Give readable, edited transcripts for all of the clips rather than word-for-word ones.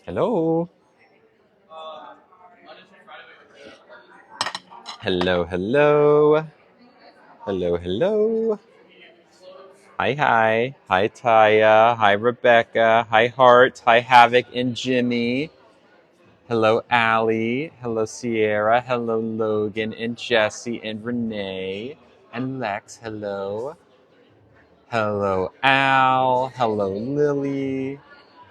Hello. Hello, hello. Hello, hello. Hi, hi. Hi, Taya. Hi, Rebecca. Hi, Hart. Hi, Havoc and Jimmy. Hello, Allie. Hello, Sierra. Hello, Logan and Jesse and Renee and Lex. Hello. Hello, Al. Hello, Lily.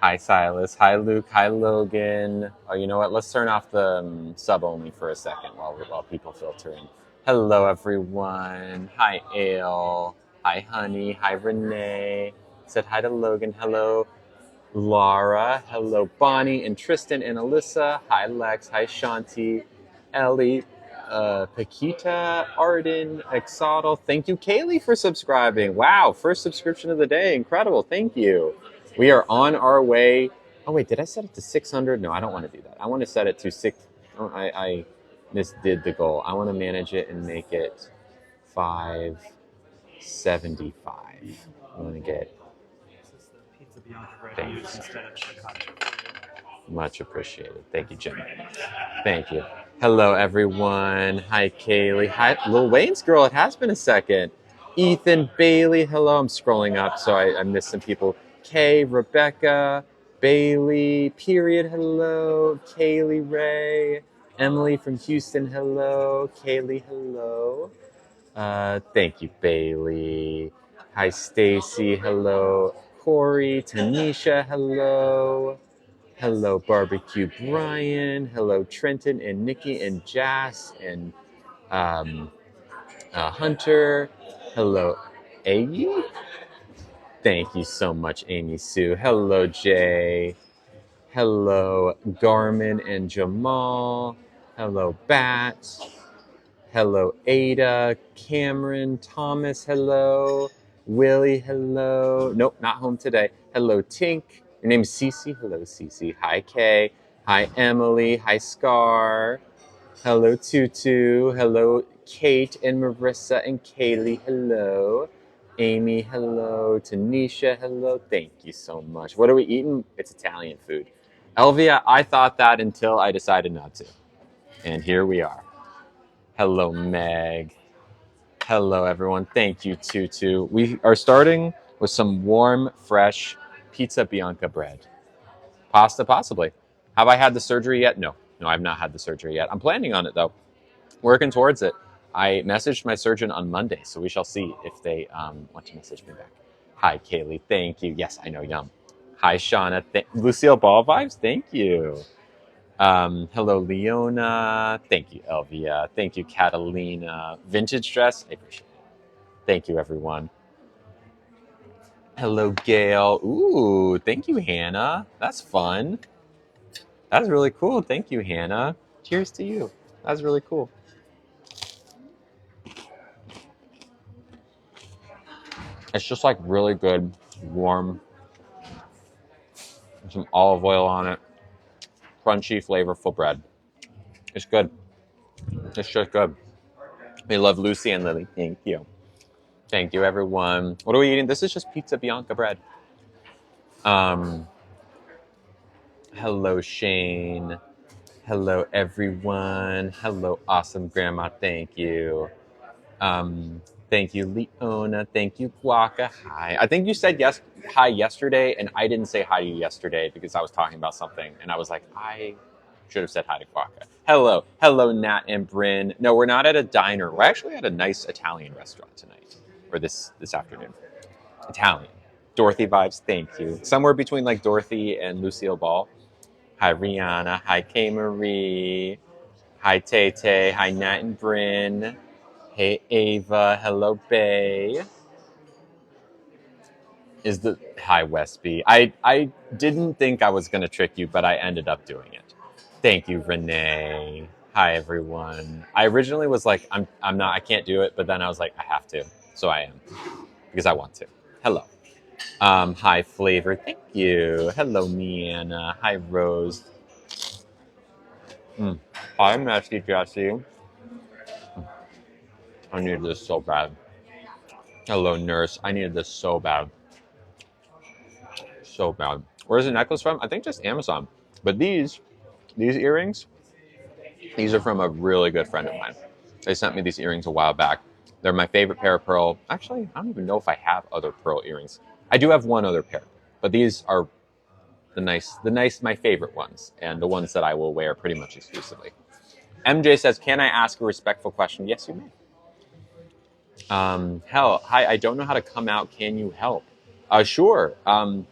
Hi, Silas. Hi, Luke. Hi, Logan. Oh, you know what? Let's turn off the sub only for a second while people filter in. Hello, everyone. Hi, Ale. Hi, Honey. Hi, Renee. Said hi to Logan. Hello, Laura. Hello, Bonnie and Tristan and Alyssa. Hi, Lex. Hi, Shanti. Ellie. Paquita, Arden, Exodal. Thank you, Kaylee, for subscribing. Wow, first subscription of the day. Incredible. Thank you. We are on our way. Oh, wait, did I set it to 600? No, I don't want to do that. I want to set it to six. Oh, I misdid the goal. I want to manage it and make it 575. I want to get. Thanks. Much appreciated. Thank you, Jim. Thank you. Hello, everyone. Hi, Kaylee. Hi, Lil Wayne's girl. It has been a second. Ethan, Bailey. Hello. I'm scrolling up, so I missed some people. Kay, Rebecca, Bailey, period. Hello. Kaylee Ray. Emily from Houston. Hello. Kaylee. Hello. Thank you, Bailey. Hi, Stacy. Hello. Corey, Tanisha. Hello. Hello, Barbecue Brian. Hello, Trenton and Nikki and Jas and Hunter. Hello, Amy. Thank you so much, Amy Sue. Hello, Jay. Hello, Garmin and Jamal. Hello, Bat. Hello, Ada. Cameron, Thomas. Hello. Willie. Hello. Nope, not home today. Hello, Tink. Your name is Cece. Hello, Cece. Hi, Kay. Hi, Emily. Hi, Scar. Hello, Tutu. Hello, Kate and Marissa and Kaylee. Hello. Amy. Hello. Tanisha. Hello. Thank you so much. What are we eating? It's Italian food. Elvia, I thought that until I decided not to. And here we are. Hello, Meg. Hello, everyone. Thank you, Tutu. We are starting with some warm, fresh pizza Bianca bread. Pasta, possibly. Have I had the surgery yet? No. No, I've not had the surgery yet. I'm planning on it, though. Working towards it. I messaged my surgeon on Monday, so we shall see if they want to message me back. Hi, Kaylee. Thank you. Yes, I know, yum. Hi, Shauna. Lucille Ball vibes. Thank you. Hello, Leona. Thank you, Elvia. Thank you, Catalina. Vintage dress. I appreciate it. Thank you, everyone. Hello, Gail. Ooh, thank you, Hannah. That's fun. That's really cool. Thank you, Hannah. Cheers to you. That's really cool. It's just like really good, warm, some olive oil on it, crunchy, flavorful bread. It's good. It's just good. We love Lucy and Lily. Thank you. Thank you, everyone. What are we eating? This is just pizza Bianca bread. Hello, Shane. Hello, everyone. Hello, awesome grandma. Thank you. Thank you, Leona. Thank you, Guaca. Hi. I think you said hi yesterday, and I didn't say hi to you yesterday because I was talking about something, and I was like, I should have said hi to Guaca. Hello, Nat and Bryn. No, we're not at a diner. We're actually at a nice Italian restaurant tonight, or this afternoon. Italian. Dorothy vibes. Thank you. Somewhere between like Dorothy and Lucille Ball. Hi, Rihanna. Hi, K Marie. Hi, Tay Tay. Hi, Nat and Bryn. Hey, Ava. Hello, Bay. Hi, Westby. I didn't think I was gonna trick you, but I ended up doing it. Thank you, Renee. Hi, everyone. I originally was like, I'm not, I can't do it, but then I was like, I have to, so I am because I want to. Hello. Hi, Flavor. Thank you. Hello, Miana. Hi, Rose. Hi, Messy Jessie. I needed this so bad. Hello, Nurse. I needed this so bad. So bad. Where's the necklace from? I think just Amazon. But these earrings, these are from a really good friend of mine. They sent me these earrings a while back. They're my favorite pair of pearl. Actually, I don't even know if I have other pearl earrings. I do have one other pair, but these are my favorite ones, and the ones that I will wear pretty much exclusively. MJ says, "Can I ask a respectful question?" Yes, you may. Hi, I don't know how to come out. Can you help? Sure. Can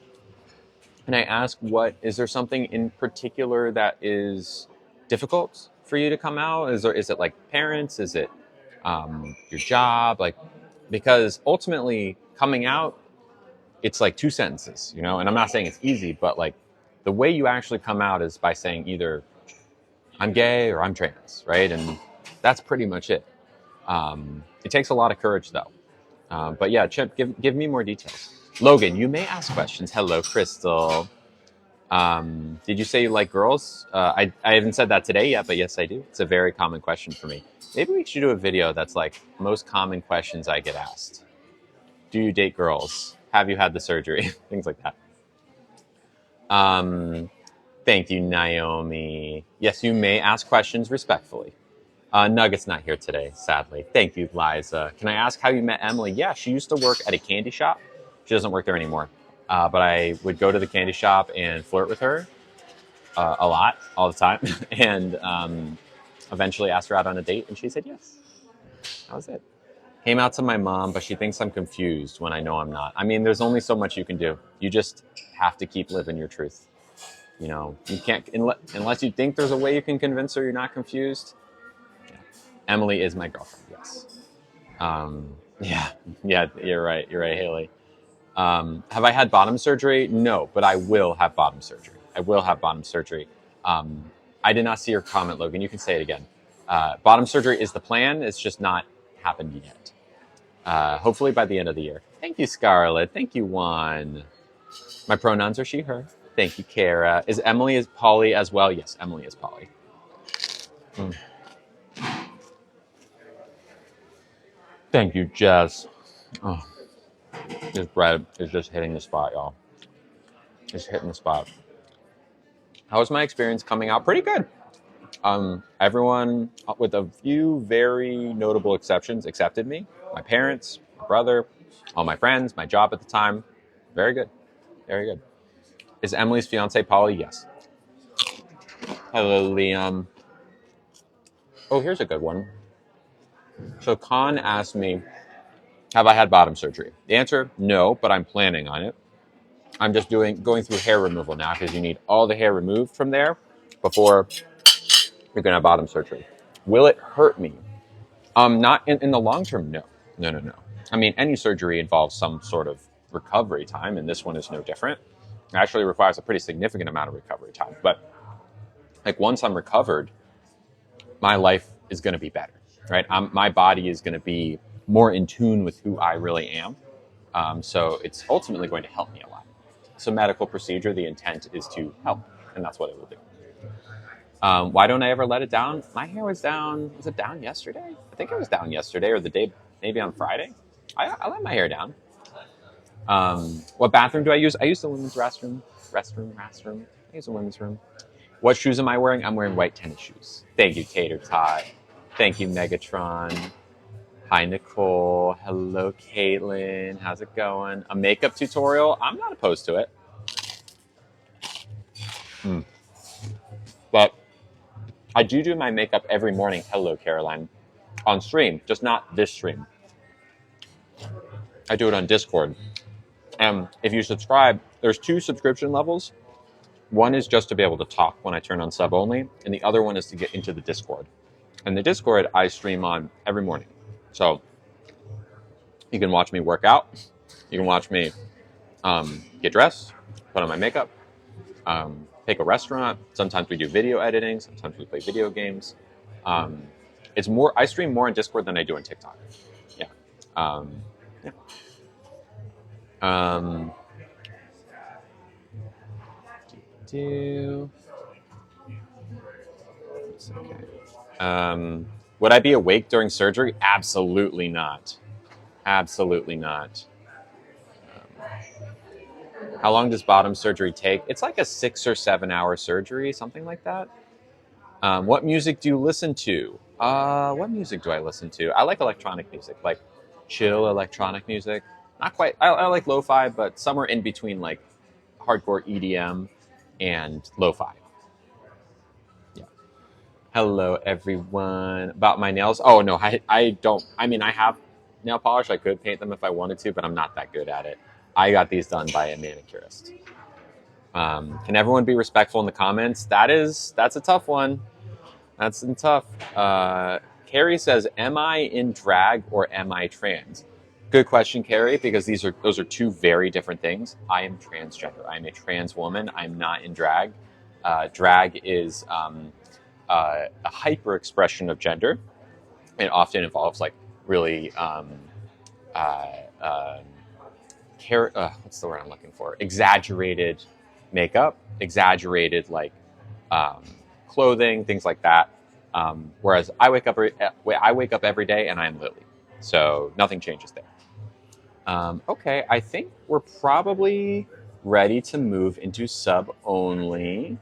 I ask is there something in particular that is difficult for you to come out? Is it like parents? Is it your job? Because ultimately coming out, it's like two sentences, you know, and I'm not saying it's easy, but like the way you actually come out is by saying either I'm gay or I'm trans, right? And that's pretty much it. It takes a lot of courage though. But yeah, Chip, give me more details. Logan, you may ask questions. Hello, Crystal. Did you say you like girls? I haven't said that today yet, but yes, I do. It's a very common question for me. Maybe we should do a video that's like most common questions I get asked. Do you date girls? Have you had the surgery? Things like that. Thank you, Naomi. Yes, you may ask questions respectfully. Nugget's not here today, sadly. Thank you, Liza. Can I ask how you met Emily? Yeah, she used to work at a candy shop. She doesn't work there anymore. But I would go to the candy shop and flirt with her a lot, all the time. And eventually asked her out on a date, and she said yes. That was it. Came out to my mom, but she thinks I'm confused when I know I'm not. I mean, there's only so much you can do. You just have to keep living your truth. You know, you can't, unless you think there's a way you can convince her you're not confused. Yeah. Emily is my girlfriend, yes. Yeah, you're right, Haley. Have I had bottom surgery? No, but I will have bottom surgery. I did not see your comment, Logan. You can say it again. Bottom surgery is the plan. It's just not happened yet. Hopefully by the end of the year. Thank you, Scarlett. Thank you, Juan. My pronouns are she, her. Thank you, Kara. Is Emily poly as well? Yes, Emily is poly. Thank you, Jess. Oh, this bread is just hitting the spot, y'all. It's hitting the spot. How was my experience coming out? Pretty good. Everyone, with a few very notable exceptions, accepted me. My parents, my brother, all my friends, my job at the time. Very good. Very good. Is Emily's fiance poly? Yes. Hello, Liam. Oh, here's a good one. So Khan asked me, have I had bottom surgery? The answer, no, but I'm planning on it. I'm just going through hair removal now because you need all the hair removed from there before you're going to have bottom surgery. Will it hurt me? Not in the long term, no. No. I mean, any surgery involves some sort of recovery time, and this one is no different. It actually requires a pretty significant amount of recovery time. But like once I'm recovered, my life is going to be better, right? My body is going to be more in tune with who I really am. So it's ultimately going to help me a lot. So medical procedure, the intent is to help, and that's what it will do. Why don't I ever let it down? My hair was down. Was it down yesterday? I think it was down yesterday or the day, maybe on Friday. I let my hair down. What bathroom do I use? I use the women's restroom. I use the women's room. What shoes am I wearing? I'm wearing white tennis shoes. Thank you, Tater Tot. Thank you, Megatron. Hi, Nicole. Hello, Caitlin. How's it going? A makeup tutorial? I'm not opposed to it. But I do my makeup every morning. Hello, Caroline. On stream, just not this stream. I do it on Discord. If you subscribe, there's 2 subscription levels. One is just to be able to talk when I turn on sub only, and the other one is to get into the Discord. And the Discord I stream on every morning. So you can watch me work out. You can watch me get dressed, put on my makeup, pick a restaurant. Sometimes we do video editing. Sometimes we play video games. It's more. I stream more on Discord than I do on TikTok. Yeah. It's okay. Would I be awake during surgery? Absolutely not. Absolutely not. How long does bottom surgery take? It's like a 6 or 7 hour surgery, something like that. What music do you listen to? What music do I listen to? I like electronic music, like chill electronic music. Not quite. I like lo-fi, but somewhere in between like hardcore EDM and lo-fi. Yeah. Hello, everyone. About my nails. Oh no, I don't. I mean, I have nail polish. I could paint them if I wanted to, but I'm not that good at it. I got these done by a manicurist. Can everyone be respectful in the comments? That's a tough one. That's tough. Carrie says, "Am I in drag or am I trans?" Good question, Carrie, because those are two very different things. I am transgender. I'm a trans woman. I'm not in drag. Drag is a hyper expression of gender. It often involves like really uh, um, what's the word I'm looking for? Exaggerated makeup, exaggerated like um, clothing, things like that. Whereas I wake up every day and I'm Lily, so nothing changes there. Okay, I think we're probably ready to move into sub only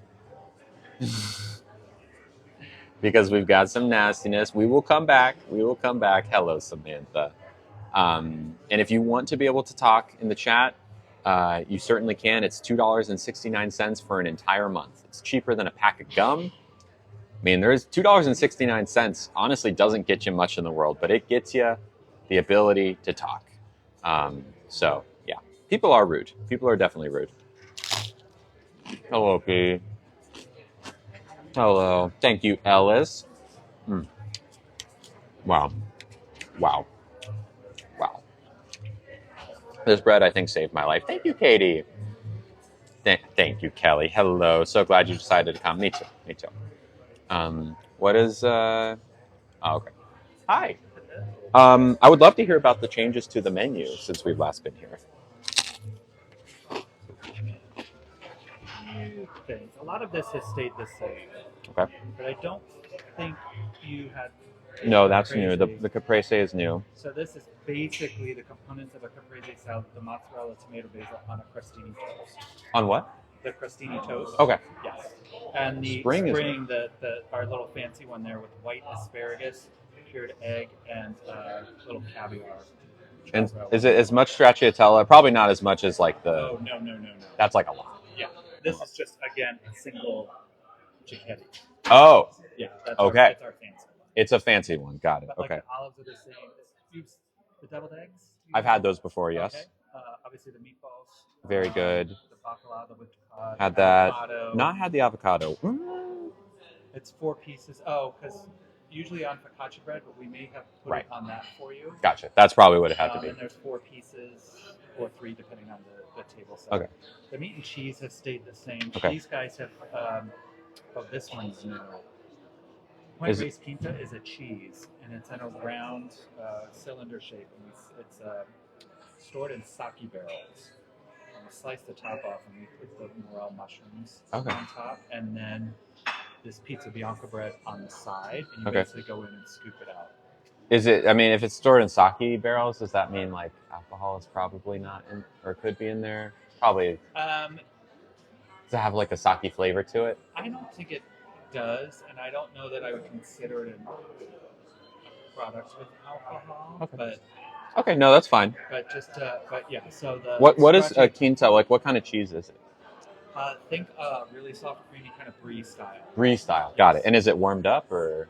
because we've got some nastiness. We will come back. We will come back. Hello, Samantha. And if you want to be able to talk in the chat, you certainly can. It's $2.69 for an entire month. It's cheaper than a pack of gum. I mean, there's $2.69. Honestly, doesn't get you much in the world, but it gets you the ability to talk. So yeah, people are rude. People are definitely rude. Hello, P. Hello. Thank you, Ellis. Wow. Wow. Wow. This bread, I think, saved my life. Thank you, Katie. Thank you, Kelly. Hello. So glad you decided to come. Me too. Me too. What is... Oh, okay. Hi. I would love to hear about the changes to the menu since we've last been here. Few things. A lot of this has stayed the same. Okay. But I don't think you had... No, that's new. The caprese is new. So this is basically the components of a caprese salad, the mozzarella, tomato, basil on a crostini toast. On what? The crostini toast. Okay. Yes. And the spring our little fancy one there with white asparagus, cured egg, and little caviar. And is it as much stracciatella? Probably not as much as like the... Oh, no. That's like a lot. Yeah. This is just, again, a single cicchetti. Oh. Yeah. That's okay. Our fancy. It's a fancy one. Got it. But okay. Like the olives are the same. The deviled eggs? I've had those before, yes. Okay. Obviously the meatballs. Very good. The baklava, the whipped cod. Had that. Avocado. Not had the avocado. It's 4 pieces. Oh, because usually on focaccia bread, but we may have put it on that for you. Gotcha. That's probably what it had to be. And there's 4 pieces or 3 depending on the table set. Okay. The meat and cheese has stayed the same. Okay. These guys have. This one's new. Point-based quinta is a cheese, and it's in a round cylinder shape, and it's stored in sake barrels. And we slice the top off, and we put the morel mushrooms on top, and then this pizza bianca bread on the side, and you basically go in and scoop it out. Is it? I mean, if it's stored in sake barrels, does that mean like alcohol is probably not in, or could be in there? Probably. Does it have like a sake flavor to it? I don't think it does, and I don't know that I would consider it a product with alcohol. Okay. But okay, no, that's fine. But just, but yeah. So the what is a quinta? Like, what kind of cheese is it? Think really soft, creamy, kind of brie style. Brie style, got it. And is it warmed up or?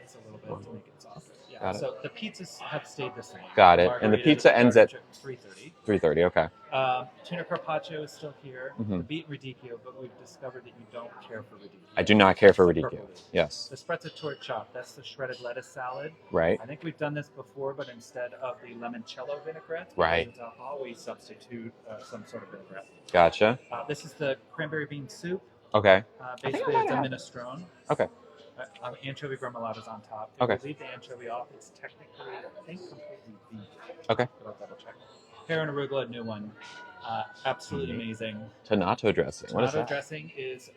It's a little bit to make it softer. Yeah. So the pizzas have stayed the same. Got it. And the pizza ends at 3:30. 3:30. Okay. Tuna carpaccio is still here. Mm-hmm. The beet radicchio, but we've discovered that you don't care for radicchio. I do not care for radicchio. Yes. The sprezzatura chop, that's the shredded lettuce salad. Right. I think we've done this before, but instead of the limoncello vinaigrette, we substitute some sort of vinaigrette. Gotcha. This is the cranberry bean soup. Okay. Basically, it's a minestrone. Okay. Anchovy remouladas on top. Okay. If you leave the anchovy off, it's technically, I think, completely vegan. Okay. But I'll double check. Pear and arugula, new one. Absolutely amazing. Tomato dressing. What is that? Tomato dressing is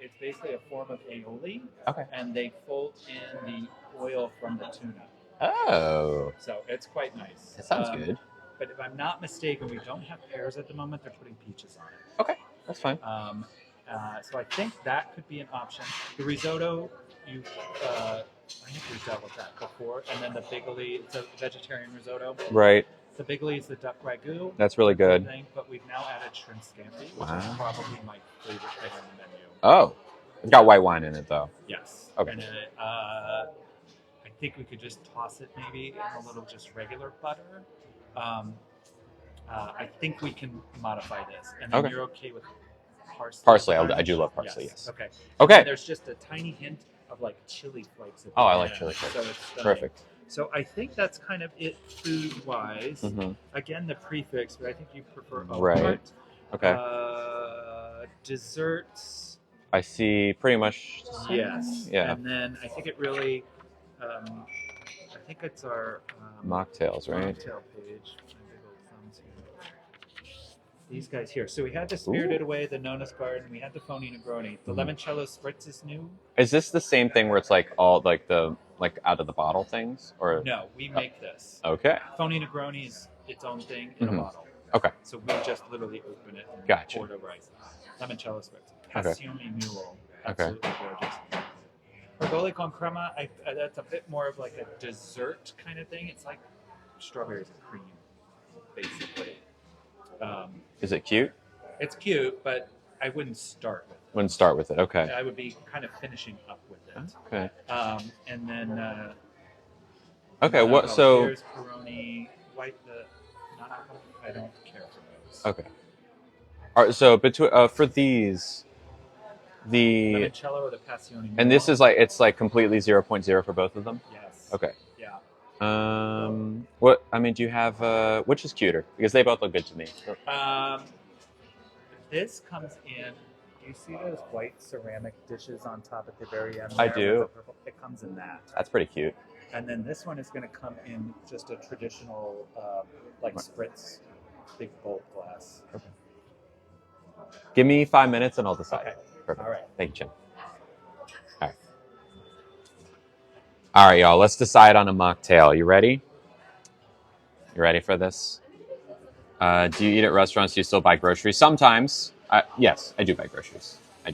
it's basically a form of aioli. Okay. And they fold in the oil from the tuna. Oh. So it's quite nice. That sounds good. but if I'm not mistaken, we don't have pears at the moment. They're putting peaches on it. Okay, that's fine. So I think that could be an option. The risotto, I think we've dealt with that before. And then the bigoli, it's a vegetarian risotto. Right. The bigoli is the duck ragu. That's really good. But we've now added shrimp scampi, which Wow. is probably my favorite thing on the menu. Oh, it's got white wine in it though. Yes. Okay. And I think we could just toss it maybe in a little just regular butter. I think we can modify this. And then you're okay with parsley? Parsley, I do love parsley, yes. Okay. Okay. There's just a tiny hint of like chili flakes. Oh, I like chili flakes. So it's perfect. So I think that's kind of it food-wise. Mm-hmm. Again, the prefix, but I think you prefer right. Okay. Desserts. I see pretty much. Yes. Yeah. And then I think it really, I think it's our mocktails, right? Mocktail page. These guys here. So we had the Spirited Away, the Nona's Garden, we had the Phony Negroni. The limoncello spritz is new. Is this the same thing where it's like all like the out of the bottle things, or no? We make this. Okay. Phony Negroni is its own thing in a bottle. Okay. So we just literally open it and pour the rice. Limoncello spritz. Passione Mule. Absolutely gorgeous. Pergoli con crema. That's a bit more of like a dessert kind of thing. It's like strawberries and cream, basically. Is it cute? It's cute, but I wouldn't start with it. Wouldn't start with it. Okay. I would be kind of finishing up with it. Okay. And then. Okay. What? So. Here's Peroni, white. The non-alcoholic. I don't care for those. Okay. All right. So between for these, the limoncello or the Passione. And this is like it's like completely 0.0 for both of them. Yes. Okay. Yeah. What I mean, do you have which is cuter? Because they both look good to me. This comes in. Do you see those white ceramic dishes on top at the very end? I do. It comes in that. That's pretty cute. And then this one is going to come in just a traditional, like spritz, big bowl glass. Okay. Give me 5 minutes and I'll decide. Okay. Perfect. All right. Thank you, Jim. All right. All right, y'all. Let's decide on a mocktail. You ready? You ready for this? Do you eat at restaurants? Do you still buy groceries? Sometimes. Yes, I do buy groceries. I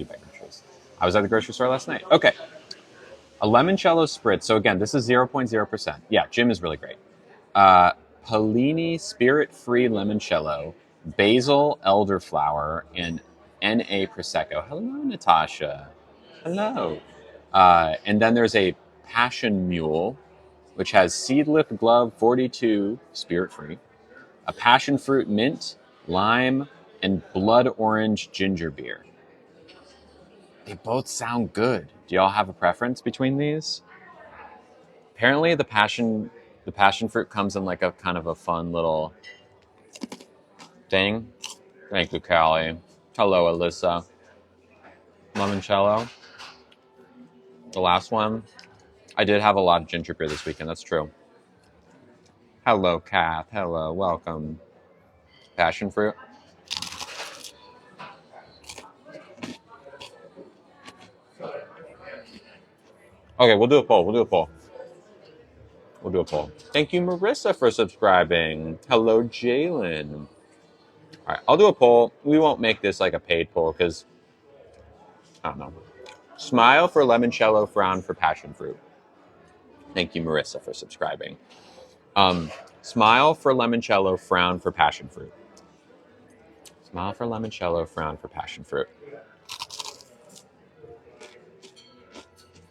was at the grocery store last night. Okay. A limoncello spritz. So again, this is 0.0%. Yeah, Jim is really great. Pellini spirit-free limoncello, basil elderflower, and NA Prosecco. Hello, Natasha. Hello. And then there's a Passion Mule, which has Seedlip Glove 42 spirit-free, a passion fruit mint, lime, and blood orange ginger beer. They both sound good. Do y'all have a preference between these? Apparently the passion fruit comes in like a kind of a fun little thing. Thank you, Callie. Hello, Alyssa. Limoncello. The last one. I did have a lot of ginger beer this weekend. That's true. Hello, Kath. Hello. Welcome. Passion fruit. Okay, we'll do a poll. Thank you, Marissa, for subscribing. Hello, Jalen. All right, I'll do a poll. We won't make this like a paid poll because, I don't know. Smile for limoncello, frown for passion fruit. Thank you, Marissa, for subscribing. Smile for limoncello, frown for passion fruit. Smile for limoncello, frown for passion fruit.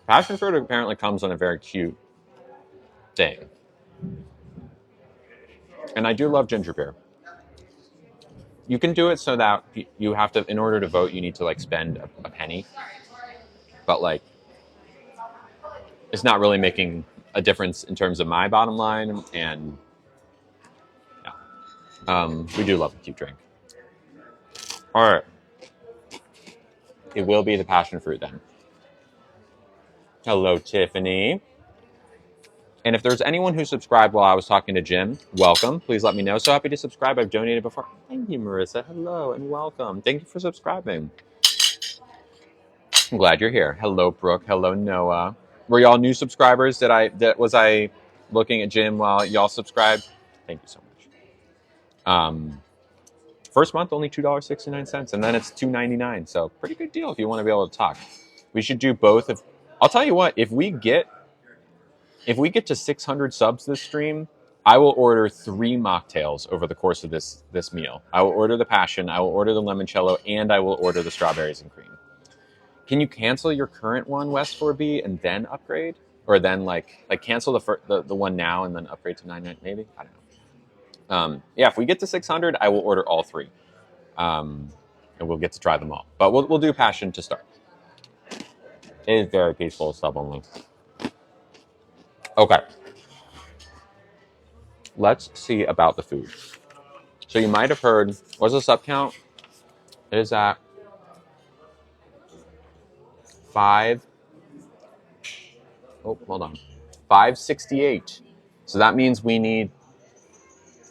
Passion fruit apparently comes in a very cute thing. And I do love ginger beer. You can do it so that you have to, in order to vote, you need to like spend a penny. But like, it's not really making a difference in terms of my bottom line. And yeah, we do love a cute drink. All right. It will be the passion fruit then. Hello, Tiffany. And if there's anyone who subscribed while I was talking to Jim, welcome. Please let me know. So happy to subscribe. I've donated before. Thank you, Marissa. Hello and welcome. Thank you for subscribing. I'm glad you're here. Hello, Brooke. Hello, Noah. Were y'all new subscribers? Was I looking at Jim while y'all subscribed? Thank you so much. First month only $2.69, and then it's $2.99. So pretty good deal if you want to be able to talk. We should do both. I'll tell you what, if we get to 600 subs this stream, I will order 3 mocktails over the course of this meal. I will order the passion, I will order the limoncello, and I will order the strawberries and cream. Can you cancel your current one, West 4B, and then upgrade? Or then like cancel the one now and then upgrade to 99 maybe? I don't know. Yeah, if we get to 600, I will order all 3. And we'll get to try them all. But we'll do passion to start. It is very peaceful, sub only. Okay. Let's see about the food. So you might have heard, what's the sub count? It is at 568. So that means we need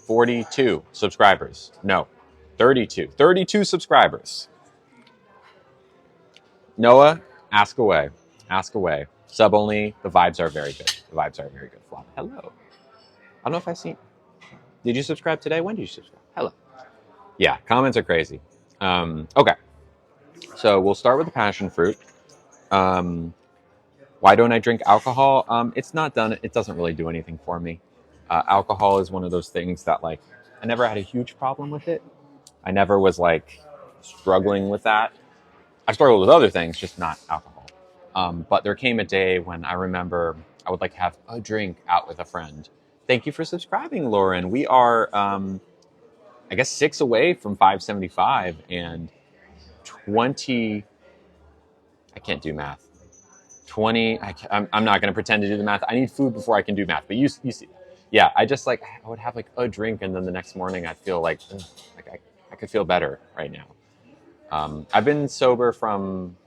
42 subscribers. No, 32. 32 subscribers. Noah, ask away. Ask away. Sub only, the vibes are very good. The vibes are very good. Flop. Hello. I don't know if I've seen. Did you subscribe today? When did you subscribe? Hello. Yeah, comments are crazy. Okay. So we'll start with the passion fruit. Why don't I drink alcohol? It's not done. It doesn't really do anything for me. Alcohol is one of those things that, like, I never had a huge problem with it. I never was, like, struggling with that. I struggled with other things, just not alcohol. But there came a day when I remember I would, like, have a drink out with a friend. Thank you for subscribing, Lauren. We are, I guess, 6 away from 575 and 20. I can't do math. 20. I'm not going to pretend to do the math. I need food before I can do math. But you see, yeah. I just I would have like a drink, and then the next morning I feel like I could feel better right now. I've been sober from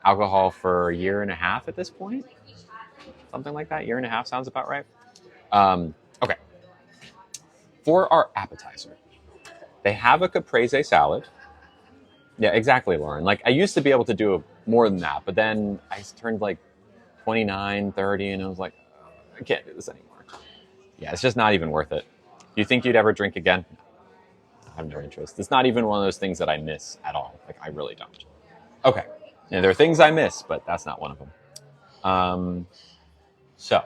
alcohol for a year and a half at this point, something like that. Year and a half sounds about right. Okay. For our appetizer, they have a caprese salad. Yeah, exactly, Lauren. Like, I used to be able to do more than that, but then I turned like 29, 30, and I was like, I can't do this anymore. Yeah, it's just not even worth it. Do you think you'd ever drink again? I have no interest. It's not even one of those things that I miss at all. Like, I really don't. Okay. And there are things I miss, but that's not one of them. So,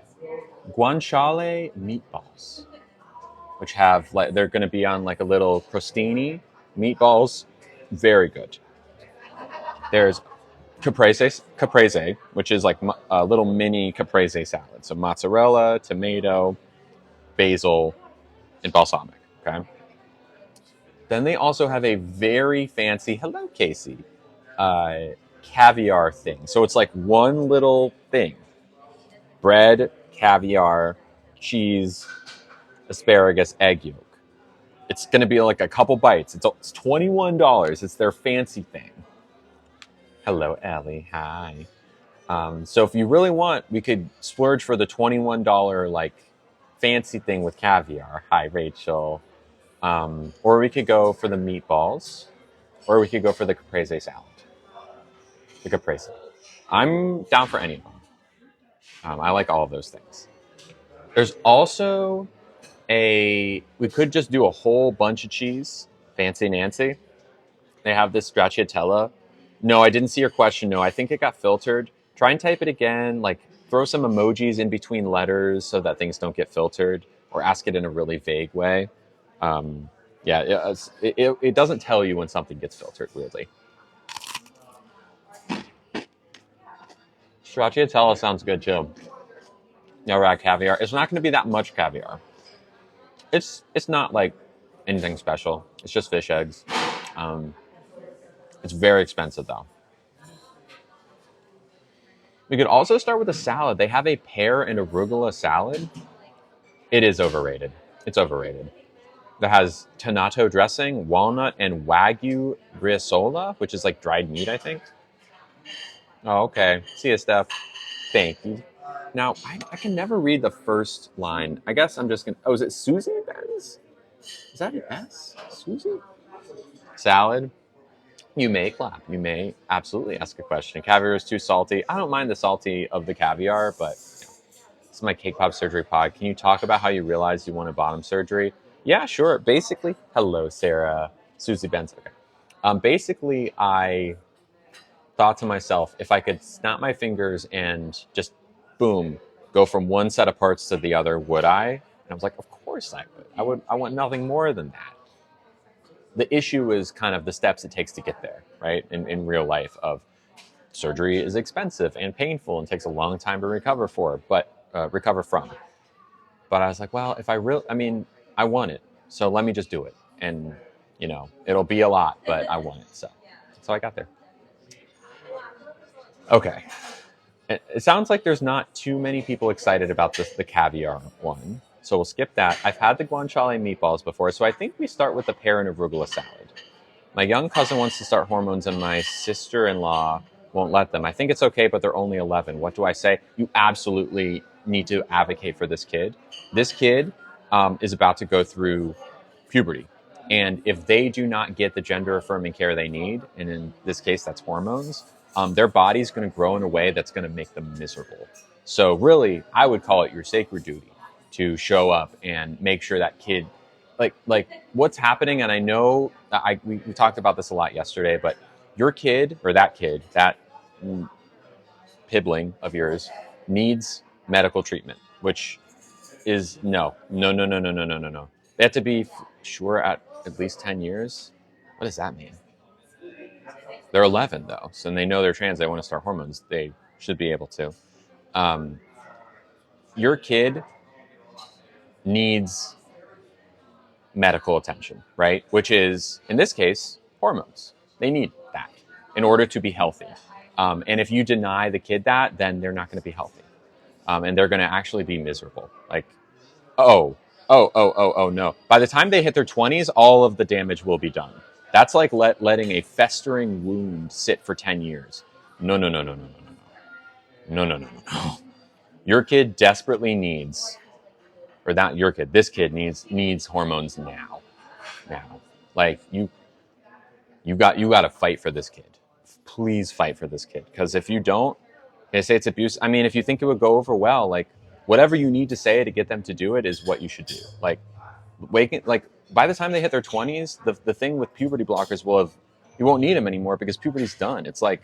guanciale meatballs, which have, like, they're going to be on like a little crostini meatballs. Very good. There's caprese, which is like a little mini caprese salad. So mozzarella, tomato, basil, and balsamic. Okay. Then they also have a very fancy, hello Casey, caviar thing. So it's like one little thing: bread, caviar, cheese, asparagus, egg yolk. It's going to be like a couple bites. It's $21. It's their fancy thing. Hello, Ellie. Hi. So if you really want, we could splurge for the $21 like fancy thing with caviar. Hi, Rachel. Or we could go for the meatballs, or we could go for the caprese salad. The caprese. I'm down for any of them. I like all of those things. There's also we could just do a whole bunch of cheese. Fancy Nancy. They have this stracciatella. No, I didn't see your question. No, I think it got filtered. Try and type it again. Like, throw some emojis in between letters so that things don't get filtered, or ask it in a really vague way. Yeah, it doesn't tell you when something gets filtered, weirdly. Stracciatella sounds good, too. No, rag caviar. It's not going to be that much caviar. It's not like anything special. It's just fish eggs. It's very expensive, though. We could also start with a salad. They have a pear and arugula salad. It is overrated. It's overrated. That has tomato dressing, walnut, and Wagyu bresaola, which is like dried meat, I think. Oh, okay. See you, Steph. Thank you. Now, I can never read the first line. I guess I'm just going to... Oh, is it Susie Benz? Is that an S? Susie? Salad. You may clap. You may absolutely ask a question. Caviar is too salty. I don't mind the salty of the caviar, but this is my Cake Pop Surgery pod. Can you talk about how you realized you wanted bottom surgery? Yeah, sure. Basically, hello, Sarah. Susie Benz. Okay. Basically, I thought to myself, if I could snap my fingers and just boom, go from one set of parts to the other, would I? And I was like, of course I would. I would. I want nothing more than that. The issue is kind of the steps it takes to get there, right? In real life, of surgery is expensive and painful and takes a long time to recover from. But I was like, well, if I really, I mean, I want it, so let me just do it, and it'll be a lot, but I want it, so I got there. Okay, it sounds like there's not too many people excited about the caviar one, so we'll skip that. I've had the guanciale meatballs before, so I think we start with the pear and arugula salad. My young cousin wants to start hormones, and my sister-in-law won't let them. I think it's okay, but they're only 11. What do I say? You absolutely need to advocate for this kid. This kid is about to go through puberty. And if they do not get the gender affirming care they need, and in this case, that's hormones, their body's going to grow in a way that's going to make them miserable. So, really, I would call it your sacred duty to show up and make sure that kid, like what's happening. And I know we talked about this a lot yesterday, but your kid, or that kid, that pibbling of yours, needs medical treatment, which is no. They have to be sure at least 10 years. What does that mean? They're 11 though, so and they know they're trans. They want to start hormones. They should be able to. Um, your kid needs medical attention, right? Which is, in this case, hormones. They need that in order to be healthy. And if you deny the kid that, then they're not going to be healthy. And they're going to actually be miserable. Like, oh, no. By the time they hit their 20s, all of the damage will be done. That's like letting a festering wound sit for 10 years. No, no, no, no, no, no, no, no, no, no, no, no. Your kid desperately needs, or not your kid, this kid needs hormones now. Now, like you got to fight for this kid. Please fight for this kid, because if you don't, they say it's abuse. I mean, if you think it would go over well, like whatever you need to say to get them to do it is what you should do. Like by the time they hit their 20s, the thing with puberty blockers will have, you won't need them anymore because puberty's done. It's like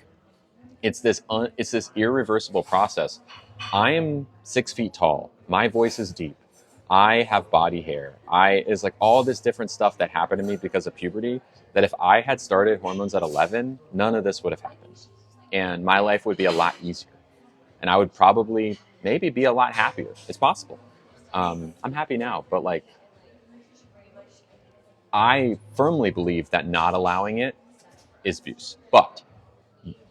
it's this irreversible process. I am 6 feet tall. My voice is deep. I have body hair. I is like all this different stuff that happened to me because of puberty. That if I had started hormones at 11, none of this would have happened, and my life would be a lot easier, and I would probably maybe be a lot happier. It's possible. I'm happy now, but like I firmly believe that not allowing it is abuse. But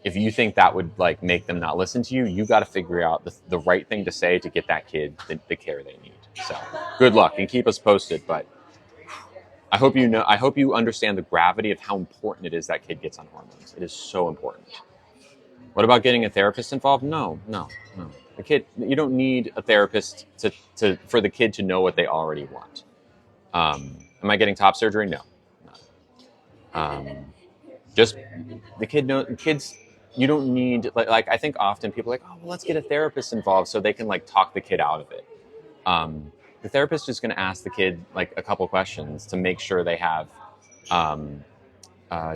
if you think that would like make them not listen to you, you got to figure out the right thing to say to get that kid the care they need. So good luck and keep us posted. But I hope you understand the gravity of how important it is that kid gets on hormones. It is so important. What about getting a therapist involved? No. The kid, you don't need a therapist for the kid to know what they already want. Am I getting top surgery? No. Um, just kids, you don't need like I think often people are like, oh well, let's get a therapist involved so they can like talk the kid out of it. The therapist is going to ask the kid like a couple questions to make sure they have um,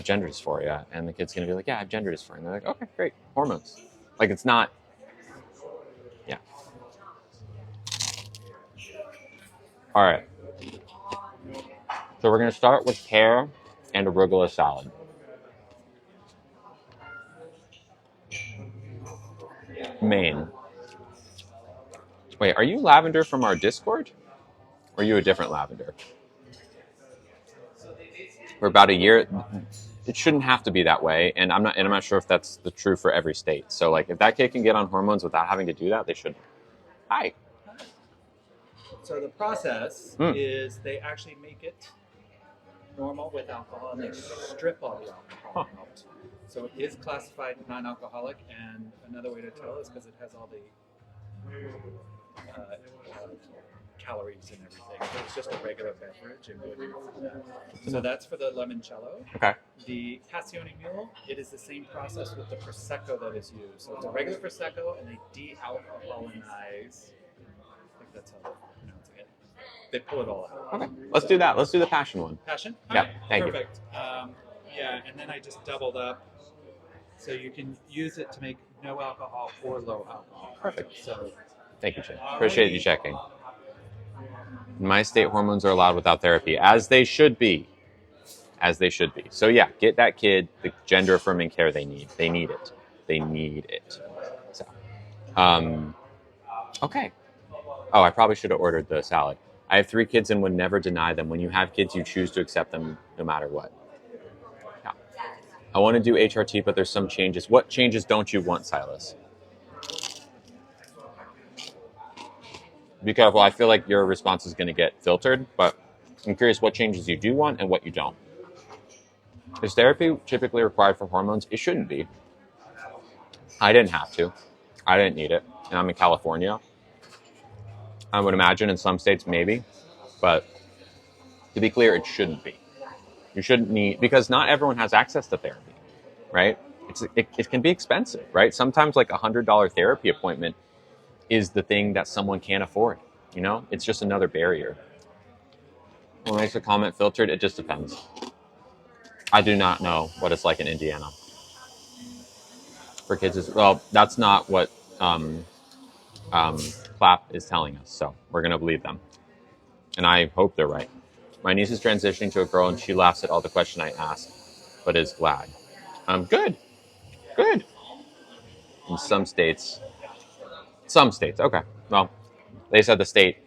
gender dysphoria, and the kid's going to be like, yeah, I have gender dysphoria, and they're like, okay, great, hormones. Like it's not, yeah. All right, so we're going to start with pear and arugula salad. Maine. Wait, are you Lavender from our Discord? Or are you a different Lavender? For about a year, it shouldn't have to be that way, and I'm not sure if that's the true for every state. So like, if that kid can get on hormones without having to do that, they should. Hi. So the process is they actually make it normal with alcohol, and they strip all the alcohol out. So it is classified non-alcoholic, and another way to tell is because it has all the calories and everything. So it's just a regular beverage and good for that. So that's for the limoncello. Okay. The Passione Mule, it is the same process with the Prosecco that is used. So it's a regular Prosecco, and they de-alcoholinize, I think that's how they're pronouncing it, they pull it all out. Okay, let's do that. Let's do the passion one. Passion? Yeah, Alright, thank you. perfect. Yeah, and then I just doubled up. So you can use it to make no alcohol or low alcohol. Perfect. So Thank you, Jay. Appreciate you checking. In my state, hormones are allowed without therapy, as they should be. As they should be. So yeah, get that kid the gender-affirming care they need. They need it. They need it. So, okay. Oh, I probably should have ordered the salad. I have 3 kids and would never deny them. When you have kids, you choose to accept them no matter what. Yeah. I want to do HRT, but there's some changes. What changes don't you want, Silas? Be careful. I feel like your response is going to get filtered, but I'm curious what changes you do want and what you don't. Is therapy typically required for hormones? It shouldn't be. I didn't have to. I didn't need it. And I'm in California. I would imagine in some states maybe, but to be clear, it shouldn't be. You shouldn't need, because not everyone has access to therapy, right? It can be expensive, right? Sometimes like $100 therapy appointment is the thing that someone can't afford, you know? It's just another barrier. What makes a comment filtered? It just depends. I do not know what it's like in Indiana. For kids, well, that's not what Clap is telling us, so we're going to believe them. And I hope they're right. My niece is transitioning to a girl, and she laughs at all the questions I ask, but is glad. Good. In some states, okay. Well, they said the state,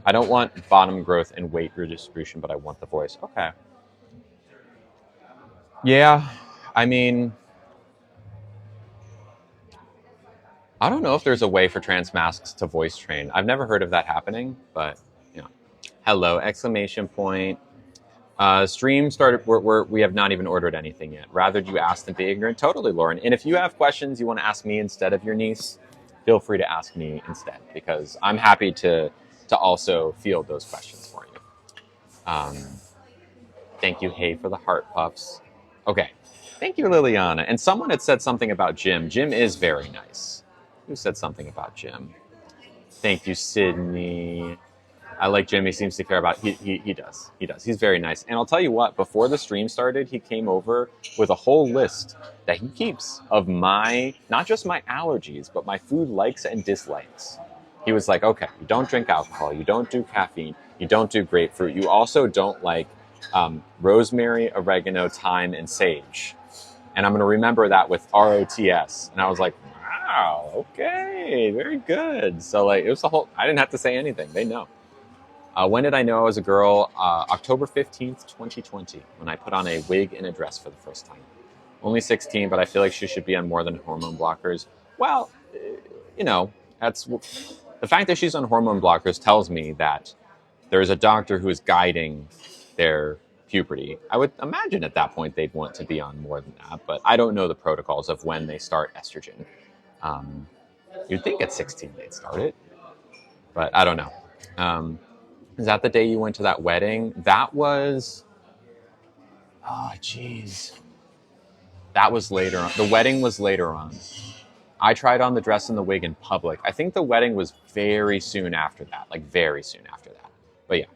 I don't want bottom growth and weight redistribution, but I want the voice. Okay. Yeah, I mean, I don't know if there's a way for trans masks to voice train. I've never heard of that happening, but you know. Hello, exclamation point. Stream started, we have not even ordered anything yet. Rather you ask than be ignorant. Totally, Lauren. And if you have questions you want to ask me instead of your niece, feel free to ask me instead, because I'm happy to also field those questions for you. Thank you, Hey, for the heart puffs. Okay. Thank you, Liliana. And someone had said something about Jim. Jim is very nice. Who said something about Jim? Thank you, Sydney. I like Jim. He seems to care about. He does. He does. He's very nice. And I'll tell you what. Before the stream started, he came over with a whole list that he keeps of not just my allergies, but my food likes and dislikes. He was like, okay, you don't drink alcohol, you don't do caffeine, you don't do grapefruit, you also don't like rosemary, oregano, thyme, and sage. And I'm going to remember that with ROTS. And I was like, wow, okay, very good. So like, it was the whole. I didn't have to say anything. They know. When did I know I was a girl? October 15th, 2020, when I put on a wig and a dress for the first time. Only 16, but I feel like she should be on more than hormone blockers. Well, you know, that's the fact that she's on hormone blockers tells me that there is a doctor who is guiding their puberty. I would imagine at that point they'd want to be on more than that, but I don't know the protocols of when they start estrogen. You'd think at 16 they'd start it, but I don't know. Is that the day you went to that wedding? That was, oh, geez. That was later on. The wedding was later on. I tried on the dress and the wig in public. I think the wedding was very soon after that, like very soon after that. But yeah,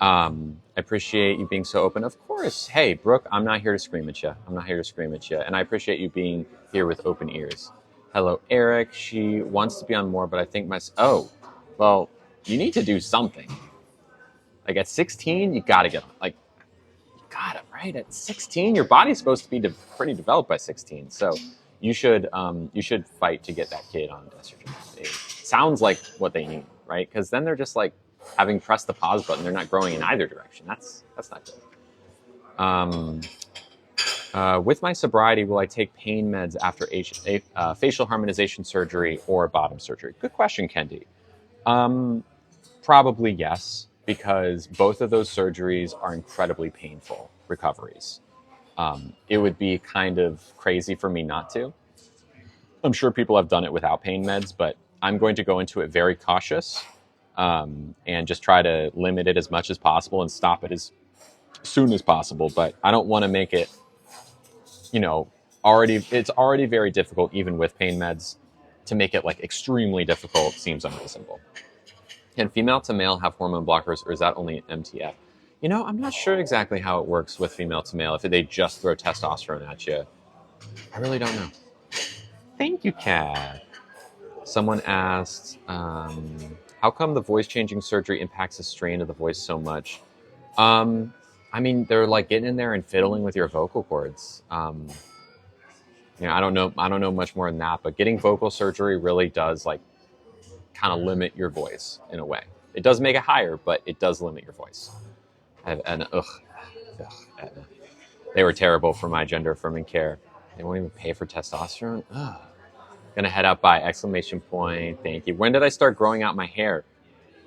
I appreciate you being so open. Of course. Hey, Brooke, I'm not here to scream at you. I'm not here to scream at you. And I appreciate you being here with open ears. Hello, Eric. She wants to be on more, but I think oh, well, you need to do something. Like at 16, you gotta get on. Like, you gotta, right? At 16, your body's supposed to be pretty developed by 16. So you should fight to get that kid on estrogen. It sounds like what they need, right? Because then they're just like having pressed the pause button. They're not growing in either direction. That's not good. With my sobriety, will I take pain meds after facial harmonization surgery or bottom surgery? Good question, Kendi. Probably yes, because both of those surgeries are incredibly painful recoveries. It would be kind of crazy for me not to. I'm sure people have done it without pain meds, but I'm going to go into it very cautious and just try to limit it as much as possible and stop it as soon as possible. But I don't want to make it, it's already very difficult even with pain meds. To make it like extremely difficult seems unreasonable. Can female to male have hormone blockers, or is that only MTF? You know, I'm not sure exactly how it works with female to male, if they just throw testosterone at you. I really don't know. Thank you, Kat. Someone asked, how come the voice changing surgery impacts the strain of the voice so much? I mean, they're like getting in there and fiddling with your vocal cords. You know, I don't know much more than that, but getting vocal surgery really does like kind of limit your voice in a way. It does make it higher, but it does limit your voice. They were terrible for my gender-affirming care. They won't even pay for testosterone. Ugh. Gonna head out by exclamation point. Thank you. When did I start growing out my hair?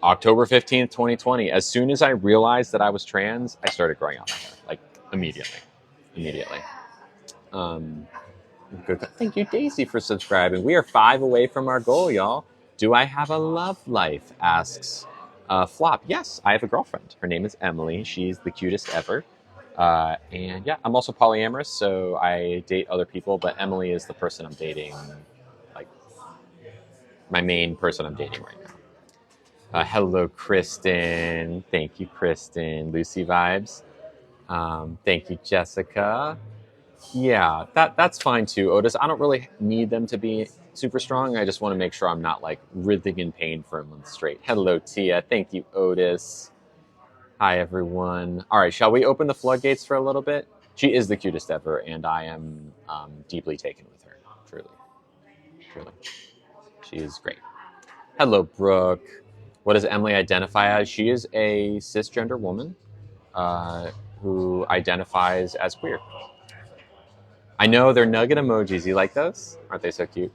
October 15th, 2020. As soon as I realized that I was trans, I started growing out my hair. Like immediately. Good. Thank you, Daisy, for subscribing. We are 5 away from our goal, y'all. Do I have a love life? Asks Flop. Yes, I have a girlfriend. Her name is Emily. She's the cutest ever. And yeah, I'm also polyamorous, so I date other people, but Emily is the person I'm dating, like my main person I'm dating right now. Hello, Kristen. Thank you, Kristen. Lucy vibes. Thank you, Jessica. Yeah, that's fine too, Otis. I don't really need them to be super strong. I just want to make sure I'm not like writhing in pain for a month straight. Hello, Tia. Thank you, Otis. Hi, everyone. All right, shall we open the floodgates for a little bit? She is the cutest ever, and I am deeply taken with her. Truly. She is great. Hello, Brooke. What does Emily identify as? She is a cisgender woman who identifies as queer. I know they're nugget emojis. You like those? Aren't they so cute?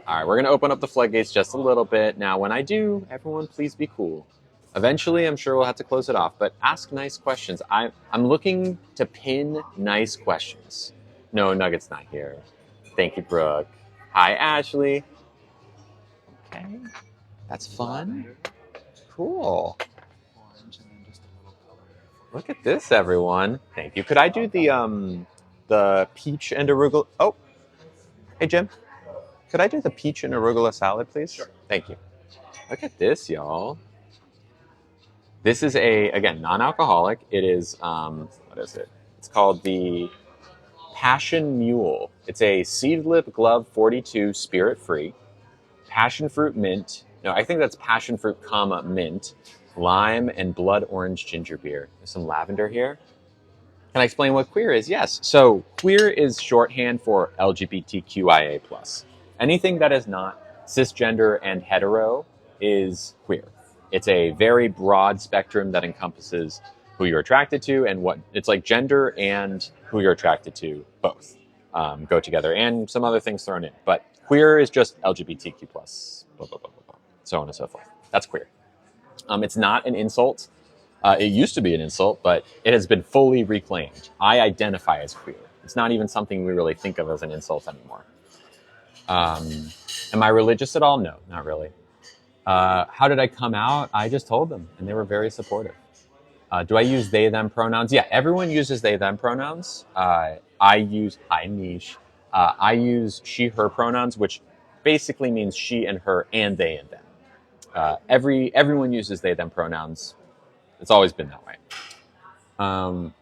All right, we're going to open up the floodgates just a little bit. Now, when I do, everyone please be cool. Eventually, I'm sure we'll have to close it off, but ask nice questions. I'm looking to pin nice questions. No, Nugget's not here. Thank you, Brooke. Hi, Ashley. Okay, that's fun. Cool. Look at this, everyone. Thank you. Could I do the peach and arugula? Oh, hey, Jim. Could I do the peach and arugula salad, please? Sure. Thank you. Look at this, y'all. This is again, non-alcoholic. It is, what is it? It's called the Passion Mule. It's a Seedlip Glove 42 spirit-free, passion fruit mint. No, I think that's passion fruit, mint, lime, and blood orange ginger beer. There's some lavender here. Can I explain what queer is? Yes. So queer is shorthand for LGBTQIA+. Anything that is not cisgender and hetero is queer. It's a very broad spectrum that encompasses who you're attracted to and what it's like gender and who you're attracted to both go together, and some other things thrown in. But queer is just LGBTQ+, blah, blah, blah, blah, blah, so on and so forth. That's queer. It's not an insult. It used to be an insult, but it has been fully reclaimed. I identify as queer. It's not even something we really think of as an insult anymore. Am I religious at all? No, not really. How did I come out? I just told them, and they were very supportive. Do I use they, them pronouns? Yeah, everyone uses they, them pronouns. I use, hi, Niche. I use she, her pronouns, which basically means she and her and they and them. Everyone uses they, them pronouns. It's always been that way. Am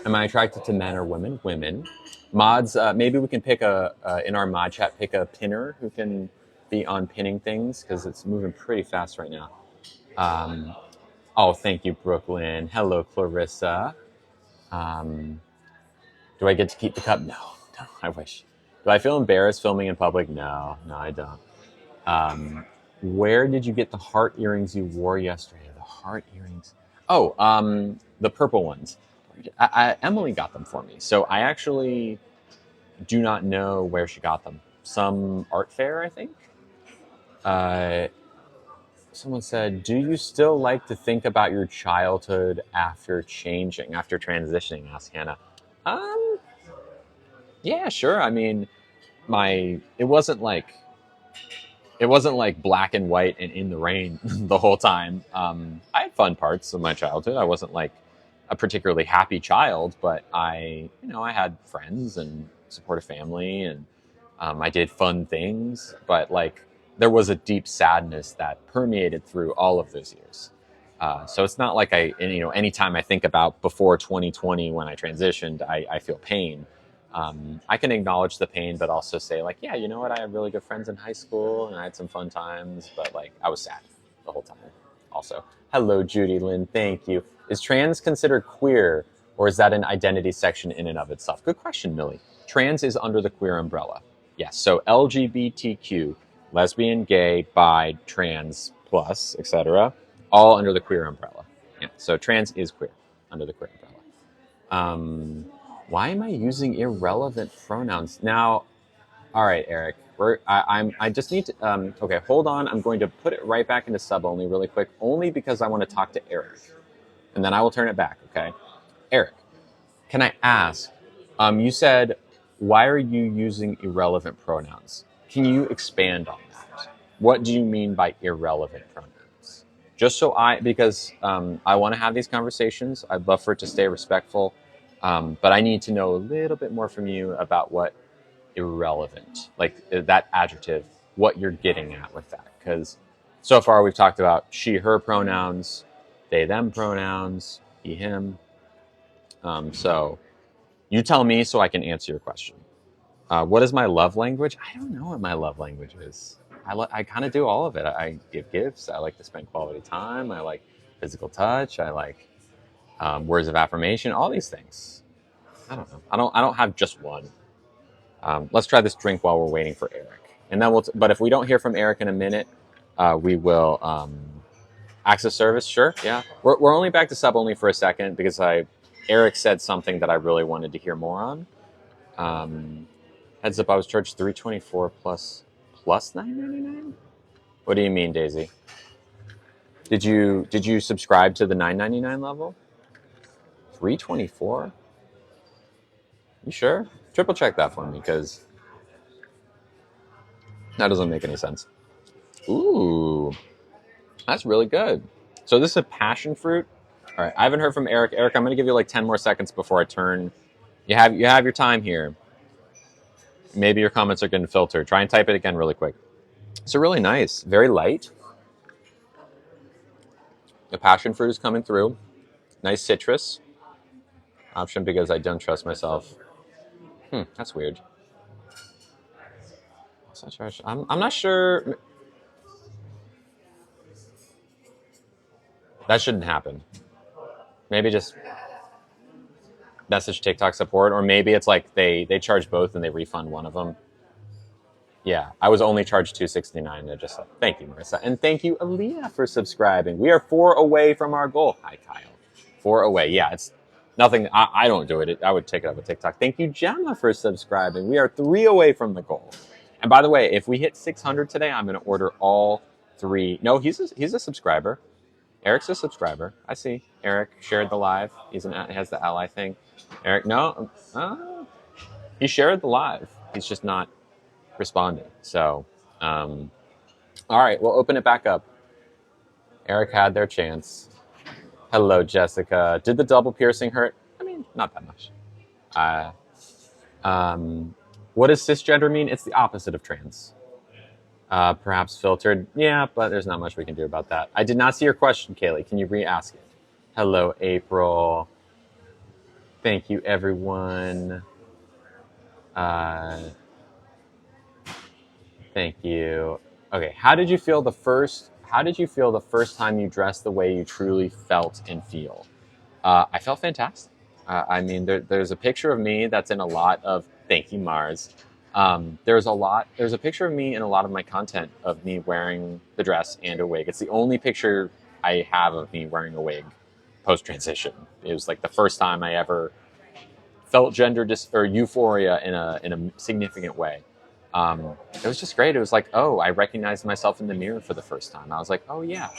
I attracted to men or women? Women. Mods, maybe we can pick in our mod chat, pick a pinner who can be on pinning things, because it's moving pretty fast right now. Oh, thank you, Brooklyn. Hello, Clarissa. Do I get to keep the cup? No, I wish. Do I feel embarrassed filming in public? No, I don't. Where did you get the heart earrings you wore yesterday? The heart earrings. Oh, the purple ones. Emily got them for me. So I actually do not know where she got them. Some art fair, I think. Someone said, do you still like to think about your childhood after transitioning? Asked Hannah. Yeah, sure. I mean, it wasn't like black and white and in the rain the whole time. I had fun parts of my childhood. I wasn't like a particularly happy child, but I had friends and supportive family, and I did fun things. But like there was a deep sadness that permeated through all of those years. So it's not like anytime I think about before 2020 when I transitioned, I feel pain. I can acknowledge the pain, but also say like, yeah, you know what? I had really good friends in high school and I had some fun times, but like I was sad the whole time. Also, hello, Judy Lynn. Thank you. Is trans considered queer, or is that an identity section in and of itself? Good question, Millie. Trans is under the queer umbrella. Yes. So LGBTQ, lesbian, gay, bi, trans, plus, etc., all under the queer umbrella. Yeah. So trans is queer under the queer umbrella. Why am I using irrelevant pronouns now? All right, Eric. I just need to. Okay, hold on. I'm going to put it right back into sub only really quick, only because I want to talk to Eric, and then I will turn it back. Okay, Eric, can I ask? You said, why are you using irrelevant pronouns? Can you expand on that? What do you mean by irrelevant pronouns? Just so because I want to have these conversations. I'd love for it to stay respectful, but I need to know a little bit more from you about what irrelevant, like that adjective, what you're getting at with that. Because so far we've talked about she, her pronouns, they, them pronouns, he, him. So you tell me so I can answer your question. What is my love language? I don't know what my love language is. I kind of do all of it. I give gifts. I like to spend quality time. I like physical touch. I like words of affirmation. All these things. I don't know. I don't have just one. Let's try this drink while we're waiting for Eric, and then but if we don't hear from Eric in a minute, we will access service. Sure, yeah. We're only back to sub only for a second because Eric said something that I really wanted to hear more on. Heads up, I was charged $324 plus $9.99. What do you mean, Daisy? Did you subscribe to the $9.99 level? $324? You sure? Triple check that for me because that doesn't make any sense. Ooh, that's really good. So this is a passion fruit. All right, I haven't heard from Eric. Eric, I'm going to give you like 10 more seconds before I turn. You have your time here. Maybe your comments are getting filtered. Try and type it again really quick. So really nice, very light. The passion fruit is coming through. Nice citrus. Option because I don't trust myself. That's weird. I'm not sure. That shouldn't happen. Maybe just message TikTok support, or maybe it's like they charge both and they refund one of them. Yeah, I was only charged $269. I just thank you, Marissa, and thank you, Aaliyah, for subscribing. We are 4 away from our goal. Hi, Kyle. 4 away. Yeah, it's nothing. I don't do it. I would take it up with TikTok. Thank you, Gemma, for subscribing. We are 3 away from the goal. And by the way, if we hit 600 today, I'm going to order all 3. No, he's a subscriber. Eric's a subscriber. I see. Eric shared the live. He has the ally thing. Eric, no, he shared the live. He's just not responding. So, all right, we'll open it back up. Eric had their chance. Hello, Jessica. Did the double piercing hurt? I mean, not that much. What does cisgender mean? It's the opposite of trans. Perhaps filtered. Yeah, but there's not much we can do about that. I did not see your question, Kaylee. Can you re-ask it? Hello, April. Thank you, everyone. Thank you. Okay, how did you feel the first time you dressed the way you truly felt and feel? I felt fantastic. I mean, there's a picture of me that's in a lot of, thank you, Mars. There's a picture of me in a lot of my content of me wearing the dress and a wig. It's the only picture I have of me wearing a wig post-transition. It was like the first time I ever felt or euphoria in a significant way. It was just great. It was like, oh, I recognized myself in the mirror for the first time. I was like, oh yeah,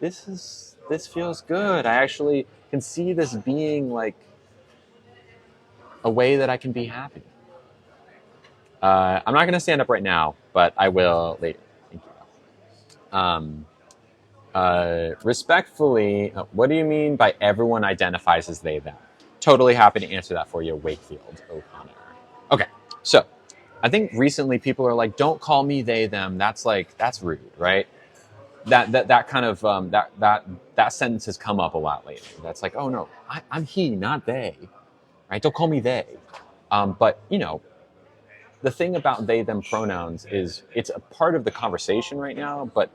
this feels good. I actually can see this being like a way that I can be happy. I'm not going to stand up right now, but I will later. Thank you. Respectfully, what do you mean by everyone identifies as they, them? Totally happy to answer that for you, Wakefield O'Connor. Okay, so I think recently people are like, don't call me they, them. That's rude, right? That kind of, that sentence has come up a lot lately. That's like, oh no, I'm he, not they, right? Don't call me they. But, the thing about they, them pronouns is it's a part of the conversation right now, but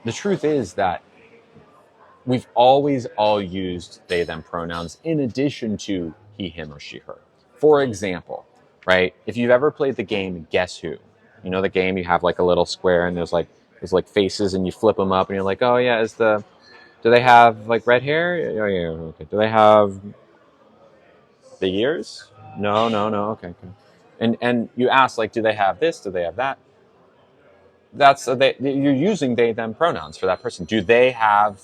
the truth is that we've always all used they, them pronouns in addition to he, him, or she, her. For example, right? If you've ever played the game Guess Who, you know the game, you have like a little square and there's like faces and you flip them up and you're like, oh yeah, do they have like red hair? Oh yeah, okay. Do they have big ears? No, no, no, okay. And you ask like, do they have this? Do they have that? You're using they, them pronouns for that person. Do they have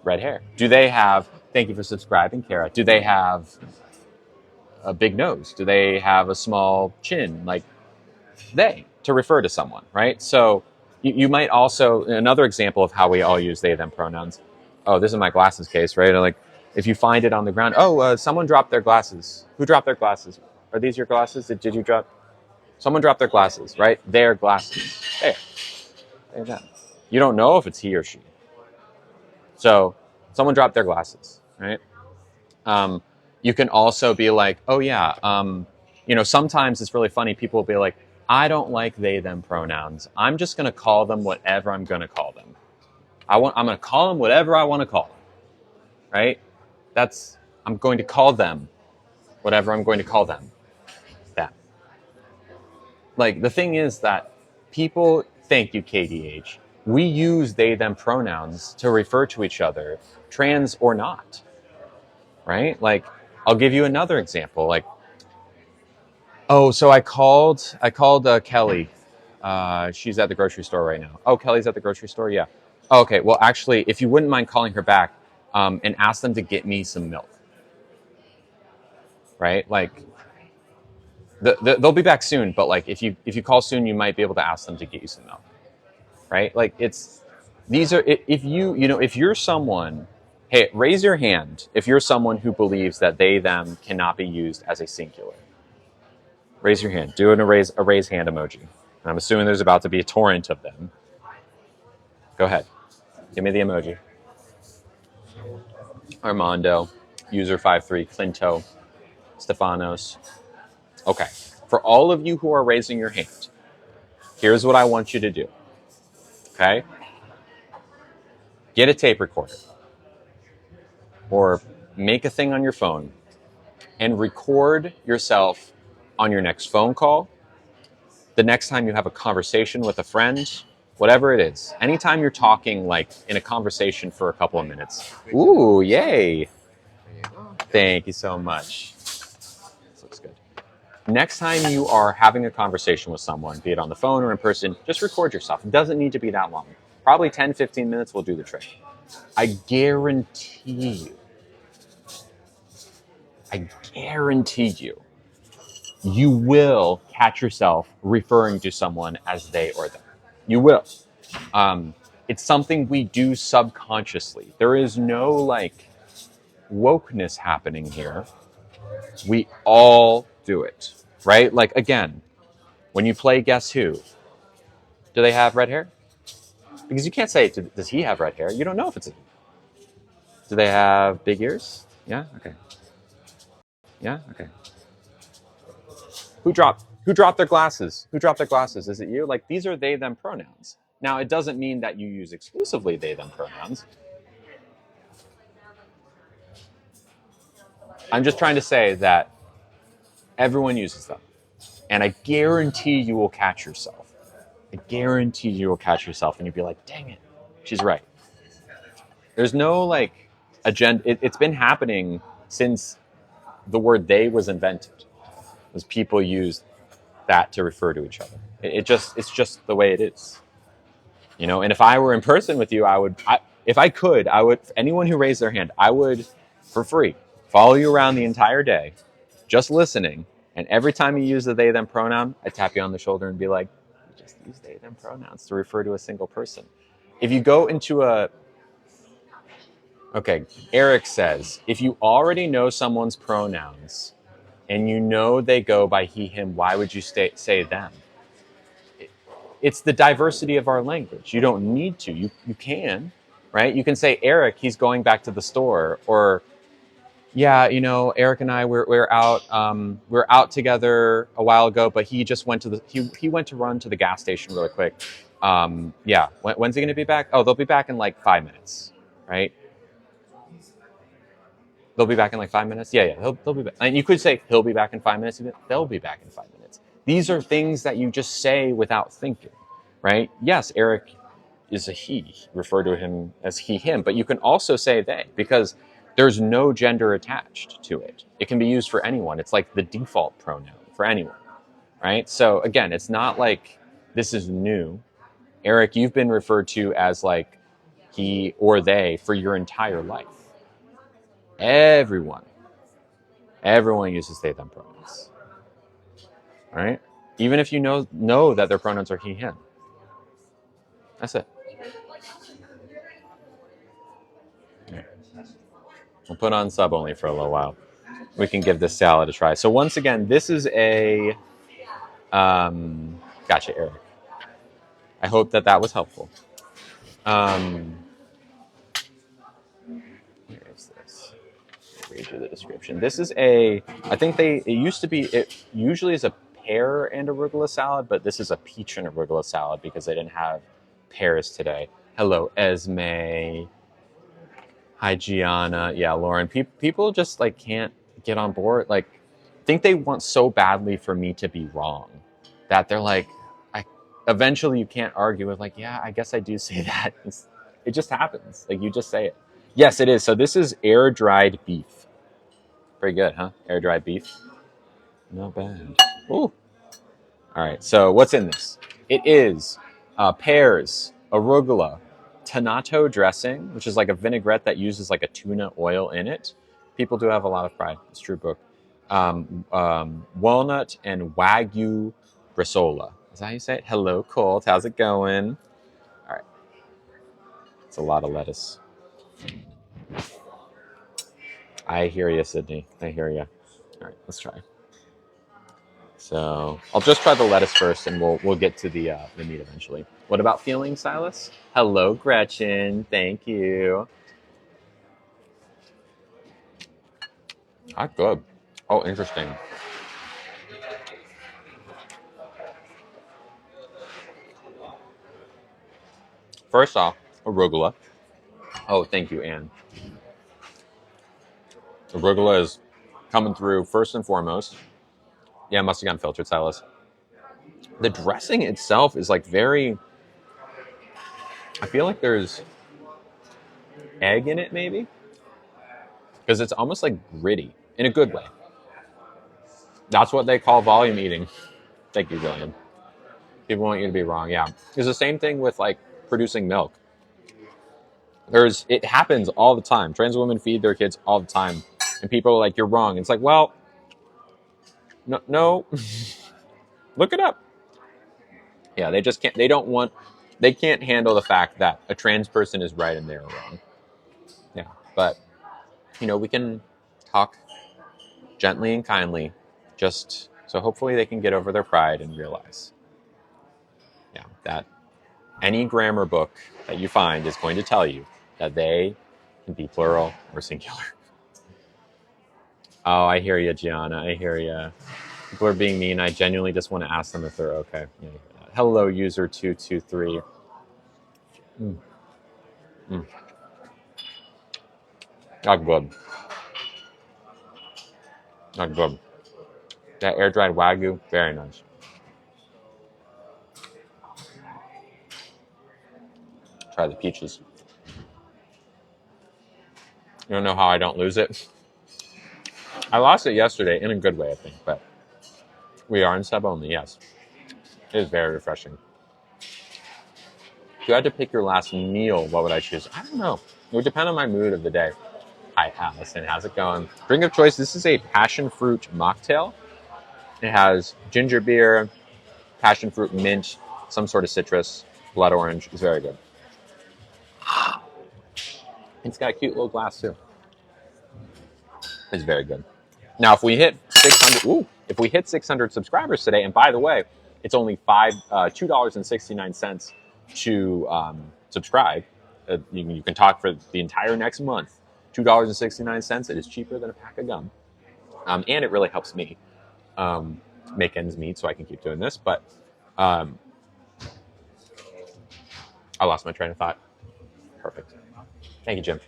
red hair? Do they have, thank you for subscribing, Kara. Do they have a big nose? Do they have a small chin? Like they, to refer to someone, right? So you might also, another example of how we all use they, them pronouns. Oh, this is my glasses case, right? Like if you find it on the ground, someone dropped their glasses. Who dropped their glasses? Are these your glasses? Did you drop? Someone dropped their glasses, right? Their glasses. There that. You don't know if it's he or she. So someone dropped their glasses, right? You can also be like, oh yeah, sometimes it's really funny. People will be like, I don't like they, them pronouns. I'm just going to call them whatever I'm going to call them. I'm going to call them whatever I want to call them, right? I'm going to call them whatever I'm going to call them. That. Like, the thing is that people, thank you, KDH, we use they, them pronouns to refer to each other, trans or not, right? Like, I'll give you another example. Like, oh, so I called Kelly. She's at the grocery store right now. Oh, Kelly's at the grocery store? Yeah. Oh, okay, well, actually, if you wouldn't mind calling her back and ask them to get me some milk, right? Like, they'll be back soon, but like if you call soon, you might be able to ask them to get you some milk, right? Like if you're someone, hey, raise your hand if you're someone who believes that they, them cannot be used as a singular. Raise your hand. Do a raise hand emoji. And I'm assuming there's about to be a torrent of them. Go ahead. Give me the emoji. Armando, user 53, Clinto, Stefanos. Okay. For all of you who are raising your hand, here's what I want you to do. Okay? Get a tape recorder. Or make a thing on your phone and record yourself on your next phone call, the next time you have a conversation with a friend, whatever it is. Anytime you're talking like in a conversation for a couple of minutes. Ooh, yay. Thank you so much. This looks good. Next time you are having a conversation with someone, be it on the phone or in person, just record yourself. It doesn't need to be that long. Probably 10, 15 minutes will do the trick. I guarantee you, you will catch yourself referring to someone as they or them. You will. It's something we do subconsciously. There is no like wokeness happening here. We all do it, right? Like, again, when you play Guess Who, do they have red hair? Because you can't say, does he have red hair? You don't know if it's a he. Do they have big ears? Yeah? Okay. Yeah? Okay. Who dropped their glasses? Who dropped their glasses? Is it you? Like, these are they, them pronouns. Now, it doesn't mean that you use exclusively they, them pronouns. I'm just trying to say that everyone uses them. And I guarantee you will catch yourself. I guarantee you will catch yourself and you'll be like, dang it, she's right. There's no like agenda. It's been happening since the word they was invented. As people use that to refer to each other. It's just the way it is. And if I were in person with you, if I could, anyone who raised their hand, I would, for free, follow you around the entire day, just listening. And every time you use the they, them pronoun, I tap you on the shoulder and be like, you just use they, them pronouns to refer to a single person. If you go into okay, Eric says, if you already know someone's pronouns, and you know they go by he, him, why would you say them? It's the diversity of our language. You don't need to. You can, right? You can say, Eric, he's going back to the store. Or, yeah, Eric and I, we're out. We're out together a while ago, but he just went to he went to run to the gas station really quick. Yeah. When's he going to be back? Oh, they'll be back in like 5 minutes, right? They'll be back in like 5 minutes. Yeah. They'll be back. And you could say he'll be back in 5 minutes. They'll be back in 5 minutes. These are things that you just say without thinking, right? Yes, Eric is a he. Refer to him as he, him. But you can also say they, because there's no gender attached to it. It can be used for anyone. It's like the default pronoun for anyone, right? So again, it's not like this is new. Eric, you've been referred to as like he or they for your entire life. Everyone uses they, them pronouns, right? Even if you know that their pronouns are he, him. That's it. Okay. We'll put on sub only for a little while. We can give this salad a try. So once again, this is a, gotcha, Eric. I hope that was helpful. Where is this? I'll read you the description. This is it usually is a pear and arugula salad, but this is a peach and arugula salad because they didn't have pears today. Hello, Esme. Hi, Gianna. Yeah, Lauren. People just like can't get on board. Like, think they want so badly for me to be wrong that they're like, eventually you can't argue with like, yeah, I guess I do say that. It just happens. Like, you just say it. Yes, it is. So this is air-dried beef. Pretty good, huh? Air-dried beef. Not bad. Ooh. All right. So what's in this? It is pears, arugula, tonnato dressing, which is like a vinaigrette that uses like a tuna oil in it. People do have a lot of pride. It's a true book. Walnut and Wagyu bresaola. Is that how you say it? Hello, Colt. How's it going? All right. It's a lot of lettuce. I hear you, Sydney. I hear you. All right, let's try. So I'll just try the lettuce first, and we'll get to the meat eventually. What about feeling, Silas? Hello, Gretchen. Thank you. That's good. Oh, interesting. First off, arugula. Oh, thank you, Anne. Arugula is coming through first and foremost. Yeah, must have gotten filtered, Silas. The dressing itself is like very... I feel like there's egg in it, maybe? Because it's almost like gritty, in a good way. That's what they call volume eating. Thank you, William. People want you to be wrong, yeah. It's the same thing with like producing milk. It happens all the time. Trans women feed their kids all the time. And people are like, you're wrong. It's like, well, no. Look it up. Yeah, they just can't, they can't handle the fact that a trans person is right and they're wrong. Yeah, but, we can talk gently and kindly, just so hopefully they can get over their pride and realize, yeah, that any grammar book that you find is going to tell you that they can be plural or singular. Oh, I hear you, Gianna. I hear you. People are being mean. I genuinely just want to ask them if they're okay. Yeah, hello, user 223. Not good. Not good. That air-dried Wagyu, very nice. Try the peaches. You don't know how I don't lose it? I lost it yesterday in a good way, I think, but we are in sub only, yes. It is very refreshing. If you had to pick your last meal, what would I choose? I don't know. It would depend on my mood of the day. Hi, Allison. How's it going? Drink of choice. This is a passion fruit mocktail. It has ginger beer, passion fruit, mint, some sort of citrus, blood orange. It's very good. It's got a cute little glass, too. It's very good. Now, if we hit 600, if we hit 600 subscribers today, and by the way, it's only $2.69 to subscribe. You can talk for the entire next month. $2.69. It is cheaper than a pack of gum, and it really helps me make ends meet so I can keep doing this. But I lost my train of thought. Perfect. Thank you, Jim.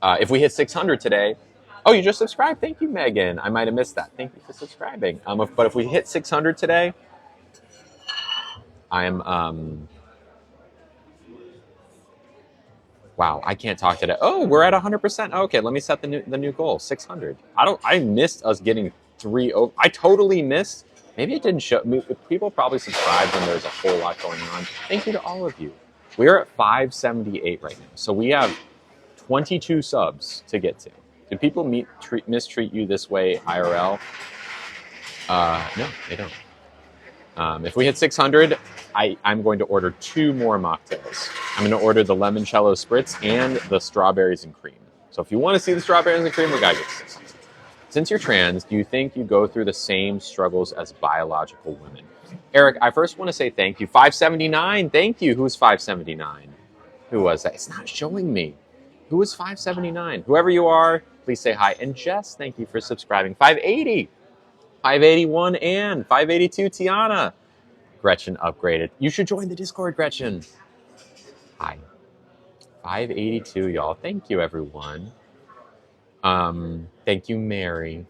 If we hit 600 today, oh, you just subscribed? Thank you, Megan. I might have missed that. Thank you for subscribing. But if we hit 600 today, I'm wow, I can't talk today. Oh, we're at 100%. Okay, let me set the new goal, 600. I missed us getting 3. I totally missed. Maybe it didn't show. People probably subscribe when there's a whole lot going on. Thank you to all of you. We're at 578 right now, so we have 22 subs to get to. Do people mistreat you this way IRL? No, they don't. If we hit 600, I'm going to order 2 more mocktails. I'm going to order the limoncello spritz and the strawberries and cream. So if you want to see the strawberries and cream, we got to get 600. Since you're trans, do you think you go through the same struggles as biological women? Eric, I first want to say thank you. 579, thank you. Who's 579? Who was that? It's not showing me. Who was 579? Whoever you are, please say hi. And Jess, thank you for subscribing. 580. 581 and 582 Tiana. Gretchen upgraded. You should join the Discord, Gretchen. Hi. 582, y'all. Thank you, everyone. Thank you, Mary.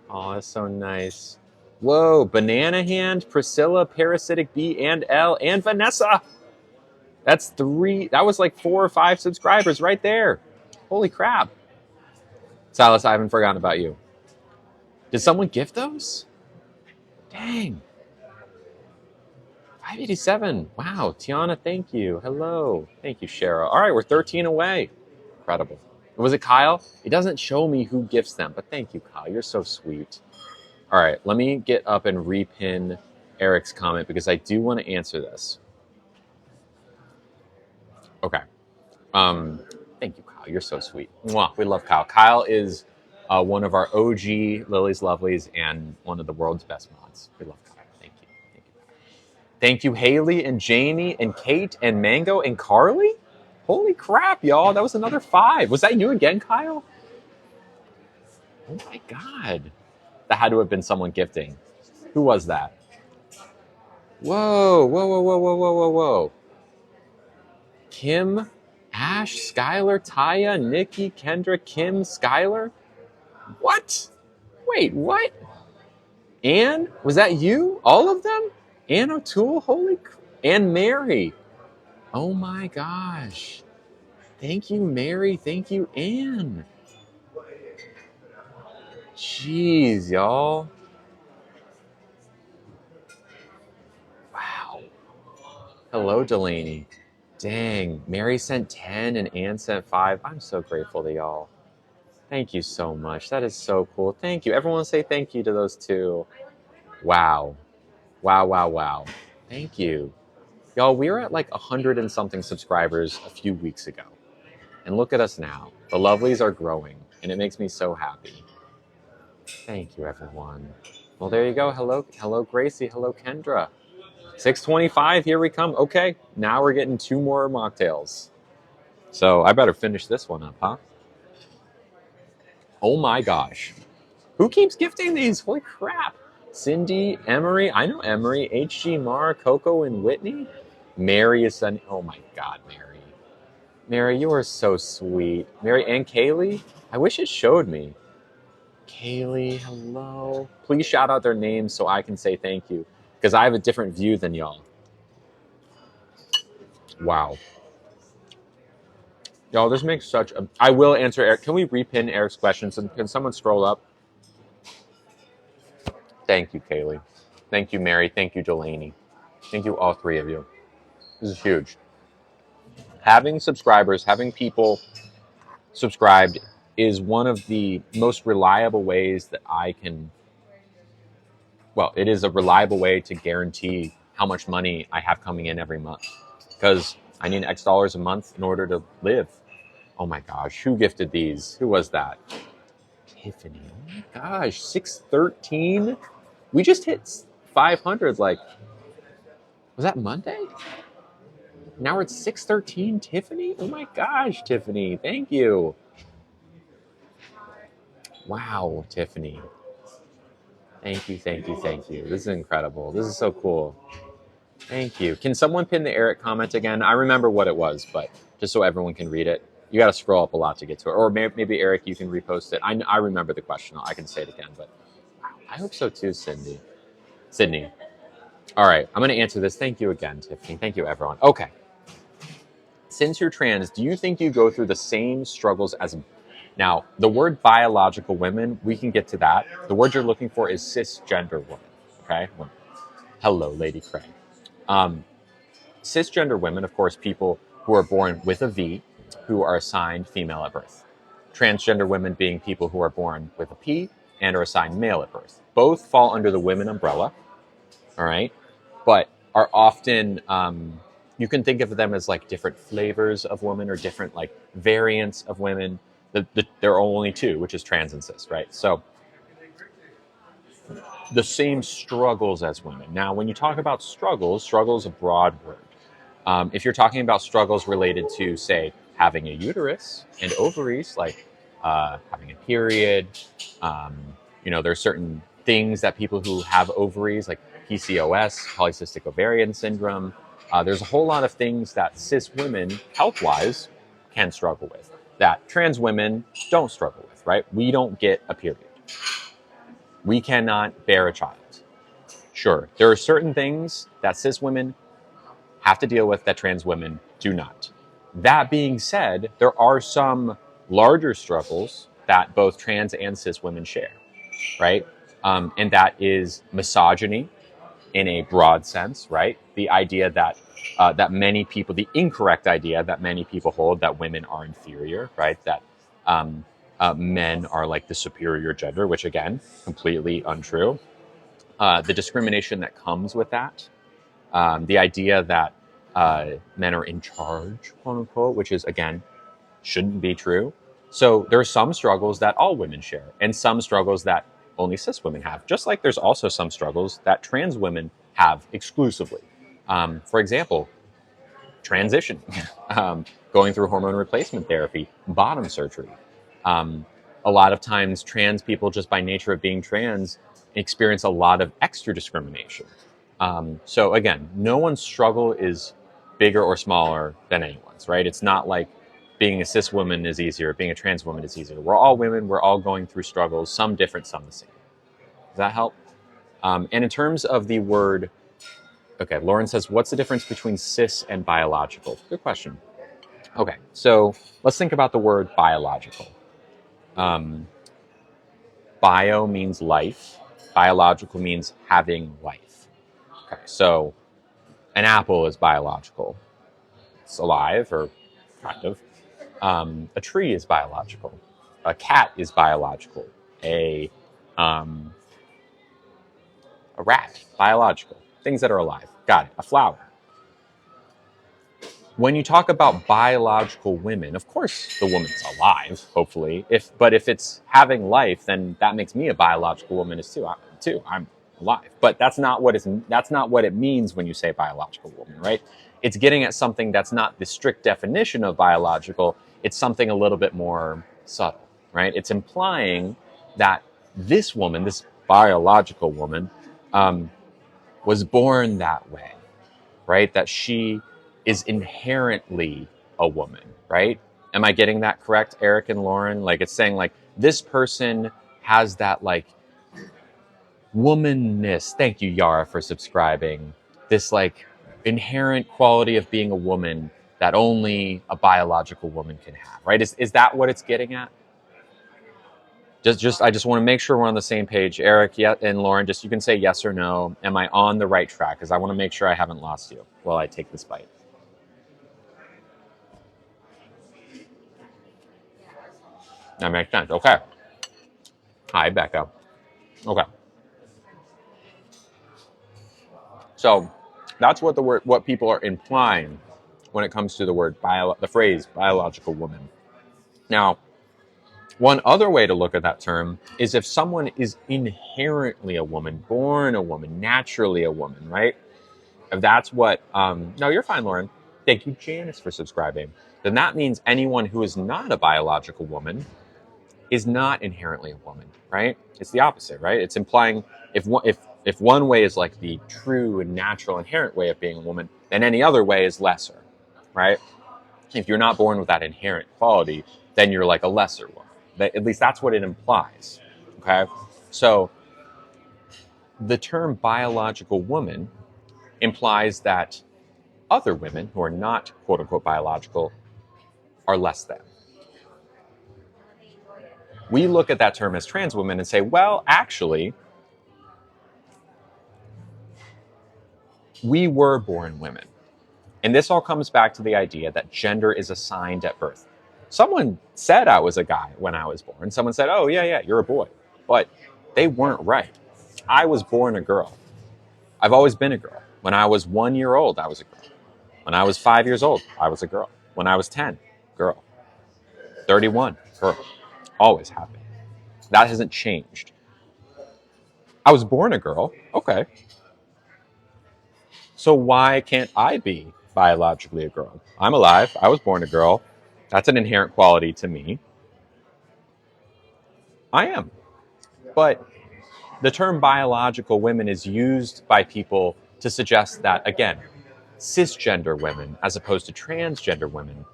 Oh, that's so nice. Whoa, Banana Hand, Priscilla, Parasitic B, and L, and Vanessa. That's 3. That was like 4 or 5 subscribers right there. Holy crap. Silas, I haven't forgotten about you. Did someone gift those? Dang. 587. Wow. Tiana, thank you. Hello. Thank you, Cheryl. All right, we're 13 away. Incredible. Was it Kyle? It doesn't show me who gifts them, but thank you, Kyle. You're so sweet. All right, let me get up and repin Eric's comment because I do want to answer this. Okay. Thank you, Kyle. You're so sweet. Mwah, we love Kyle. Kyle is one of our OG Lily's Lovelies and one of the world's best mods. We love Kyle. Thank you. Thank you, Kyle. Thank you, Haley and Jamie and Kate and Mango and Carly. Holy crap, y'all. That was another 5. Was that you again, Kyle? Oh, my God. That had to have been someone gifting. Who was that? Whoa, whoa, whoa, whoa, whoa, whoa, whoa, whoa. Kim, Ash, Skylar, Taya, Nikki, Kendra, Kim, Skylar? What? Wait, what? Anne? Was that you? All of them? Anne O'Toole? And Mary. Oh my gosh. Thank you, Mary. Thank you, Anne. Jeez, y'all. Wow. Hello, Delaney. Dang, Mary sent 10 and Anne sent 5. I'm so grateful to y'all. Thank you so much. That is so cool. Thank you. Everyone say thank you to those 2. Wow. Wow, wow, wow. Thank you. Y'all, we were at like 100 and something subscribers a few weeks ago. And look at us now. The lovelies are growing, and it makes me so happy. Thank you, everyone. Well, there you go. Hello, Gracie. Hello, Kendra. 625, here we come. Okay, now we're getting 2 more mocktails. So I better finish this one up, huh? Oh my gosh. Who keeps gifting these? Holy crap. Cindy, Emery, I know Emery, HG, Mar, Coco, and Whitney. Mary is sending, oh my God, Mary. Mary, you are so sweet. Mary and Kaylee, I wish it showed me. Kaylee, hello. Please shout out their names so I can say thank you, because I have a different view than y'all. Wow. Y'all, this makes such a... I will answer Eric. Can we repin Eric's questions? And can someone scroll up? Thank you, Kaylee. Thank you, Mary. Thank you, Delaney. Thank you, all 3 of you. This is huge. Having subscribers, having people subscribed is one of the most reliable ways that I can... Well, it is a reliable way to guarantee how much money I have coming in every month. Because I need X dollars a month in order to live. Oh my gosh, who gifted these? Who was that? Tiffany. Oh my gosh, 613. We just hit 500. Like, was that Monday? Now we're at 613. Tiffany. Oh my gosh, Tiffany. Thank you. Wow, Tiffany. Thank you, thank you, thank you. This is incredible. This is so cool. Thank you. Can someone pin the Eric comment again? I remember what it was, but just so everyone can read it. You got to scroll up a lot to get to it. Or maybe Eric, you can repost it. I remember the question. I can say it again, but I hope so too, Cindy. Sydney. All right, I'm going to answer this. Thank you again, Tiffany. Thank you, everyone. Okay. Since you're trans, do you think you go through the same struggles as... Now, the word biological women, we can get to that. The word you're looking for is cisgender women. Okay? Well, hello, Lady Craig. Cisgender women, of course, people who are born with a V, who are assigned female at birth. Transgender women being people who are born with a P and are assigned male at birth. Both fall under the women umbrella, all right? But are often, you can think of them as like different flavors of women or different like variants of women. There are only two, which is trans and cis, right? So the same struggles as women. Now, when you talk about struggles, struggle is a broad word. If you're talking about struggles related to, say, having a uterus and ovaries, like having a period, there's certain things that people who have ovaries, like PCOS, polycystic ovarian syndrome, there's a whole lot of things that cis women, health-wise, can struggle with, that trans women don't struggle with, right? We don't get a period. We cannot bear a child. Sure, there are certain things that cis women have to deal with that trans women do not. That being said, there are some larger struggles that both trans and cis women share, right? And that is misogyny in a broad sense, right? The idea that that many people, the incorrect idea that many people hold that women are inferior, right? That men are like the superior gender, which again, completely untrue. The discrimination that comes with that, the idea that men are in charge, quote unquote, which is, again, shouldn't be true. So there are some struggles that all women share and some struggles that only cis women have, just like there's also some struggles that trans women have exclusively. For example, transitioning, going through hormone replacement therapy, bottom surgery. A lot of times trans people, just by nature of being trans, experience a lot of extra discrimination. So again, no one's struggle is bigger or smaller than anyone's, right? It's not like being a cis woman is easier, being a trans woman is easier. We're all women, we're all going through struggles, some different, some the same. Does that help? And in terms of the word, okay, Lauren says, what's the difference between cis and biological? Good question. Okay, so let's think about the word biological. Bio means life, biological means having life. Okay, so an apple is biological. It's alive, or kind of. A tree is biological. A cat is biological. A rat, biological. Things that are alive. Got it. A flower. When you talk about biological women, of course the woman's alive, hopefully. But if it's having life, then that makes me a biological woman too. I'm alive. But that's not what it means when you say biological woman, right? It's getting at something that's not the strict definition of biological. It's something a little bit more subtle, right? It's implying that this woman, this biological woman, was born that way, right? That she is inherently a woman, right? Am I getting that correct, Eric and Lauren? Like, it's saying like this person has that like womanness. Thank you, Yara, for subscribing. This like inherent quality of being a woman that only a biological woman can have, right? Is that what it's getting at? I just want to make sure we're on the same page. Eric, yeah, and Lauren, just you can say yes or no. Am I on the right track? Because I want to make sure I haven't lost you while I take this bite. That makes sense. Okay. Hi, Becca. Okay. So that's what people are implying when it comes to the word the phrase biological woman. Now, One other way to look at that term is if someone is inherently a woman, born a woman, naturally a woman, right? If that's what, no, you're fine, Lauren. Thank you, Janice, for subscribing. Then that means anyone who is not a biological woman is not inherently a woman, right? It's the opposite, right? It's implying if one way is like the true and natural inherent way of being a woman, then any other way is lesser, right? If you're not born with that inherent quality, then you're like a lesser woman. At least that's what it implies, okay? So the term biological woman implies that other women who are not quote unquote biological are less than. We look at that term as trans women and say, well, actually, we were born women. And this all comes back to the idea that gender is assigned at birth. Someone said I was a guy when I was born. Someone said, oh, yeah, you're a boy. But they weren't right. I was born a girl. I've always been a girl. When I was 1 year old, I was a girl. When I was 5 years old, I was a girl. When I was 10, girl. 31, girl. Always have been. That hasn't changed. I was born a girl. Okay. So why can't I be biologically a girl? I'm alive. I was born a girl. That's an inherent quality to me. I am. But the term biological women is used by people to suggest that, again, cisgender women, as opposed to transgender women,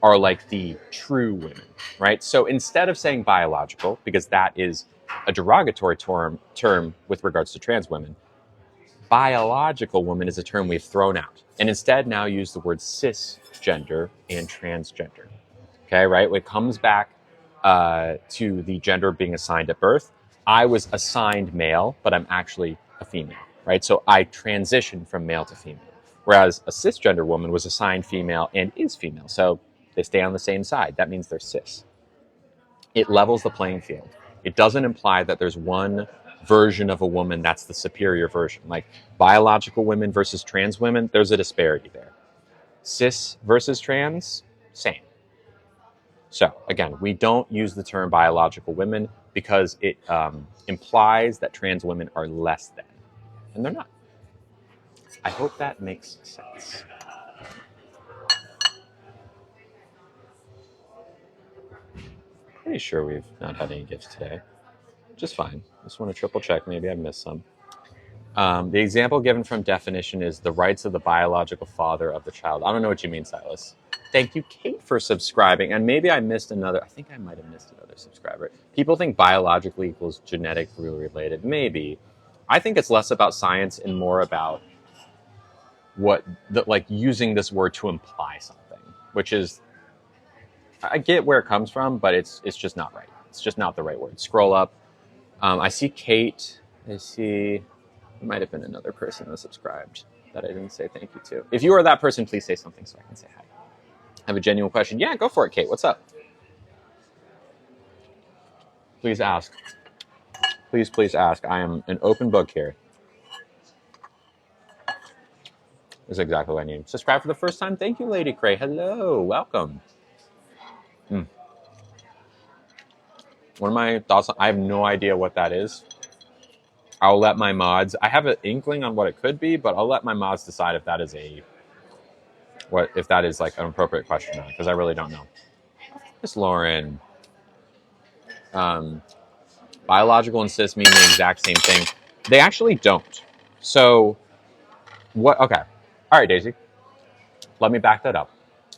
are like the true women, right? So instead of saying biological, because that is a derogatory term with regards to trans women, biological woman is a term we've thrown out, and instead now use the word cisgender and transgender. Okay, right? It comes back to the gender being assigned at birth. I was assigned male, but I'm actually a female, right? So I transitioned from male to female, whereas a cisgender woman was assigned female and is female. So they stay on the same side. That means they're cis. It levels the playing field. It doesn't imply that there's one version of a woman that's the superior version. Like biological women versus trans women, there's a disparity there. Cis versus trans, same. So again, we don't use the term biological women because it implies that trans women are less than, and they're not. I hope that makes sense. Pretty sure we've not had any gifts today. Just fine. Just want to triple check. Maybe I missed some. The example given from definition is the rights of the biological father of the child. I don't know what you mean, Silas. Thank you, Kate, for subscribing. And maybe I missed another. I think I might have missed another subscriber. People think biologically equals genetically related. Maybe. I think it's less about science and more about like using this word to imply something, which is, I get where it comes from, but it's just not right. It's just not the right word. Scroll up. I see Kate. I see. There might have been another person that subscribed that I didn't say thank you to. If you are that person, please say something so I can say hi. I have a genuine question. Yeah, go for it, Kate. What's up? Please ask. Please ask. I am an open book here. This is exactly what I need. Subscribe for the first time. Thank you, Lady Cray. Hello. Welcome. One of my thoughts, I have no idea what that is. I'll let my mods, I have an inkling on what it could be, but I'll let my mods decide if that is if that is like an appropriate question or not, because I really don't know. Miss Lauren. Biological and cis mean the exact same thing. They actually don't. So, what, okay. All right, Daisy. Let me back that up.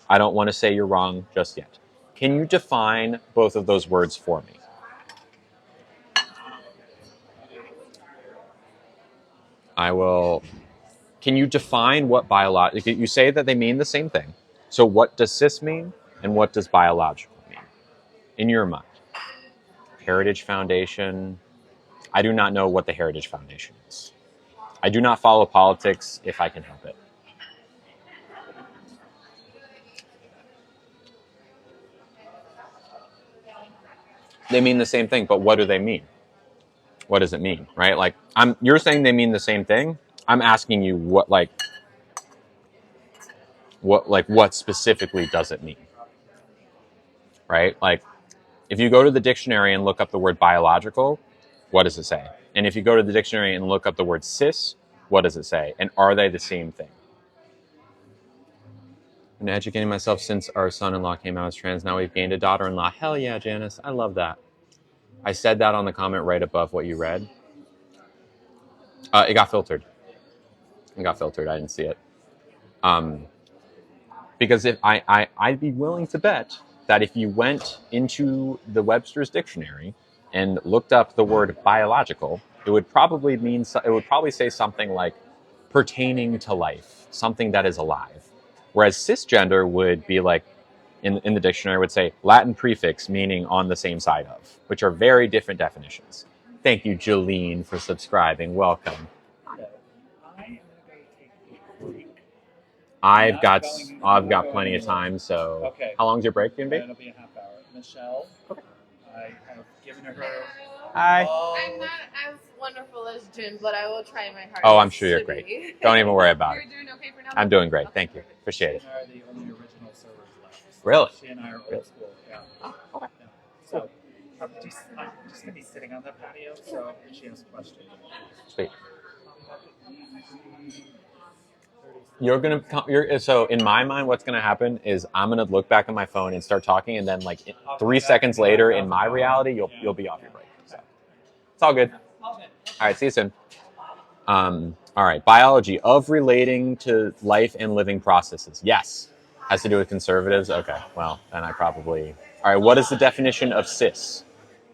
I don't want to say you're wrong just yet. Can you define both of those words for me? I will. Can you define what biological? You say that they mean the same thing. So what does cis mean, and what does biological mean, in your mind? Heritage Foundation. I do not know what the Heritage Foundation is. I do not follow politics if I can help it. They mean the same thing, but what do they mean? What does it mean, right? Like, you're saying they mean the same thing. I'm asking you what specifically does it mean, right? Like, If you go to the dictionary and look up the word biological, what does it say? And if you go to the dictionary and look up the word cis, what does it say? And are they the same thing? I've been educating myself since our son-in-law came out as trans. Now we've gained a daughter-in-law. Hell yeah, Janice. I love that. I said that on the comment right above what you read. It got filtered. I didn't see it. Because if I'd be willing to bet that if you went into the Webster's dictionary and looked up the word biological, it would probably say something like pertaining to life, something that is alive. Whereas cisgender would be like, in the dictionary would say Latin prefix meaning on the same side of, which are very different definitions. Thank you, Jolene, for subscribing. Welcome. I've got plenty of time, so Okay. How long's your break gonna be? It'll be a half hour. Michelle, okay. I have given her. Hi. I'm not as wonderful as Jim, but I will try my hardest. Oh, I'm sure you're great. Don't even worry about it. You're doing okay for now? I'm doing great. Thank you. Appreciate it. She and I are the only original servers left. So Really? She and I are old school. Yeah. Oh, okay. Yeah. So I'm just gonna be sitting on the patio. So if she has questions. Sweet. So in my mind, what's gonna happen is I'm gonna look back on my phone and start talking, and then like 3 seconds later, in my reality, you'll be off your break. So it's all good. All right, see you soon. All right, biology of relating to life and living processes. Yes, has to do with conservatives. Okay, well then I probably. All right, what is the definition of cis?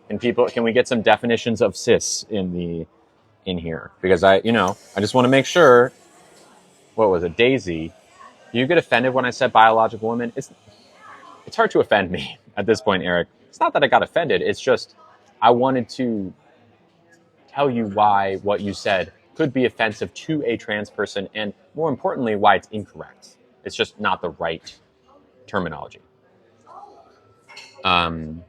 Can we get some definitions of cis in here? Because I just want to make sure. What was it, Daisy? Do you get offended when I said biological woman? It's hard to offend me at this point, Eric. It's not that I got offended. It's just I wanted to tell you why what you said could be offensive to a trans person, and more importantly, why it's incorrect. It's just not the right terminology. Join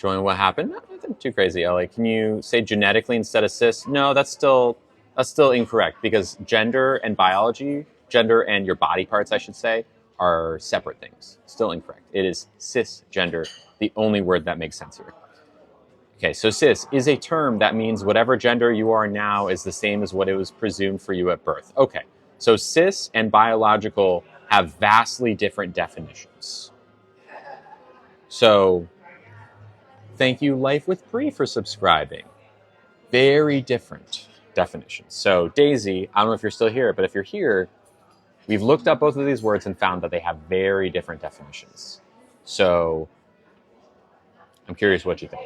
what happened? Nothing too crazy, Ellie. Can you say genetically instead of cis? No, that's still incorrect, because gender and biology, gender and your body parts, I should say, are separate things. Still incorrect. It is cisgender, the only word that makes sense here. Okay, so cis is a term that means whatever gender you are now is the same as what it was presumed for you at birth. Okay, so cis and biological have vastly different definitions. So thank you, Life with Bree, for subscribing. Very different definitions. So Daisy, I don't know if you're still here, but if you're here, we've looked up both of these words and found that they have very different definitions. So I'm curious what you think.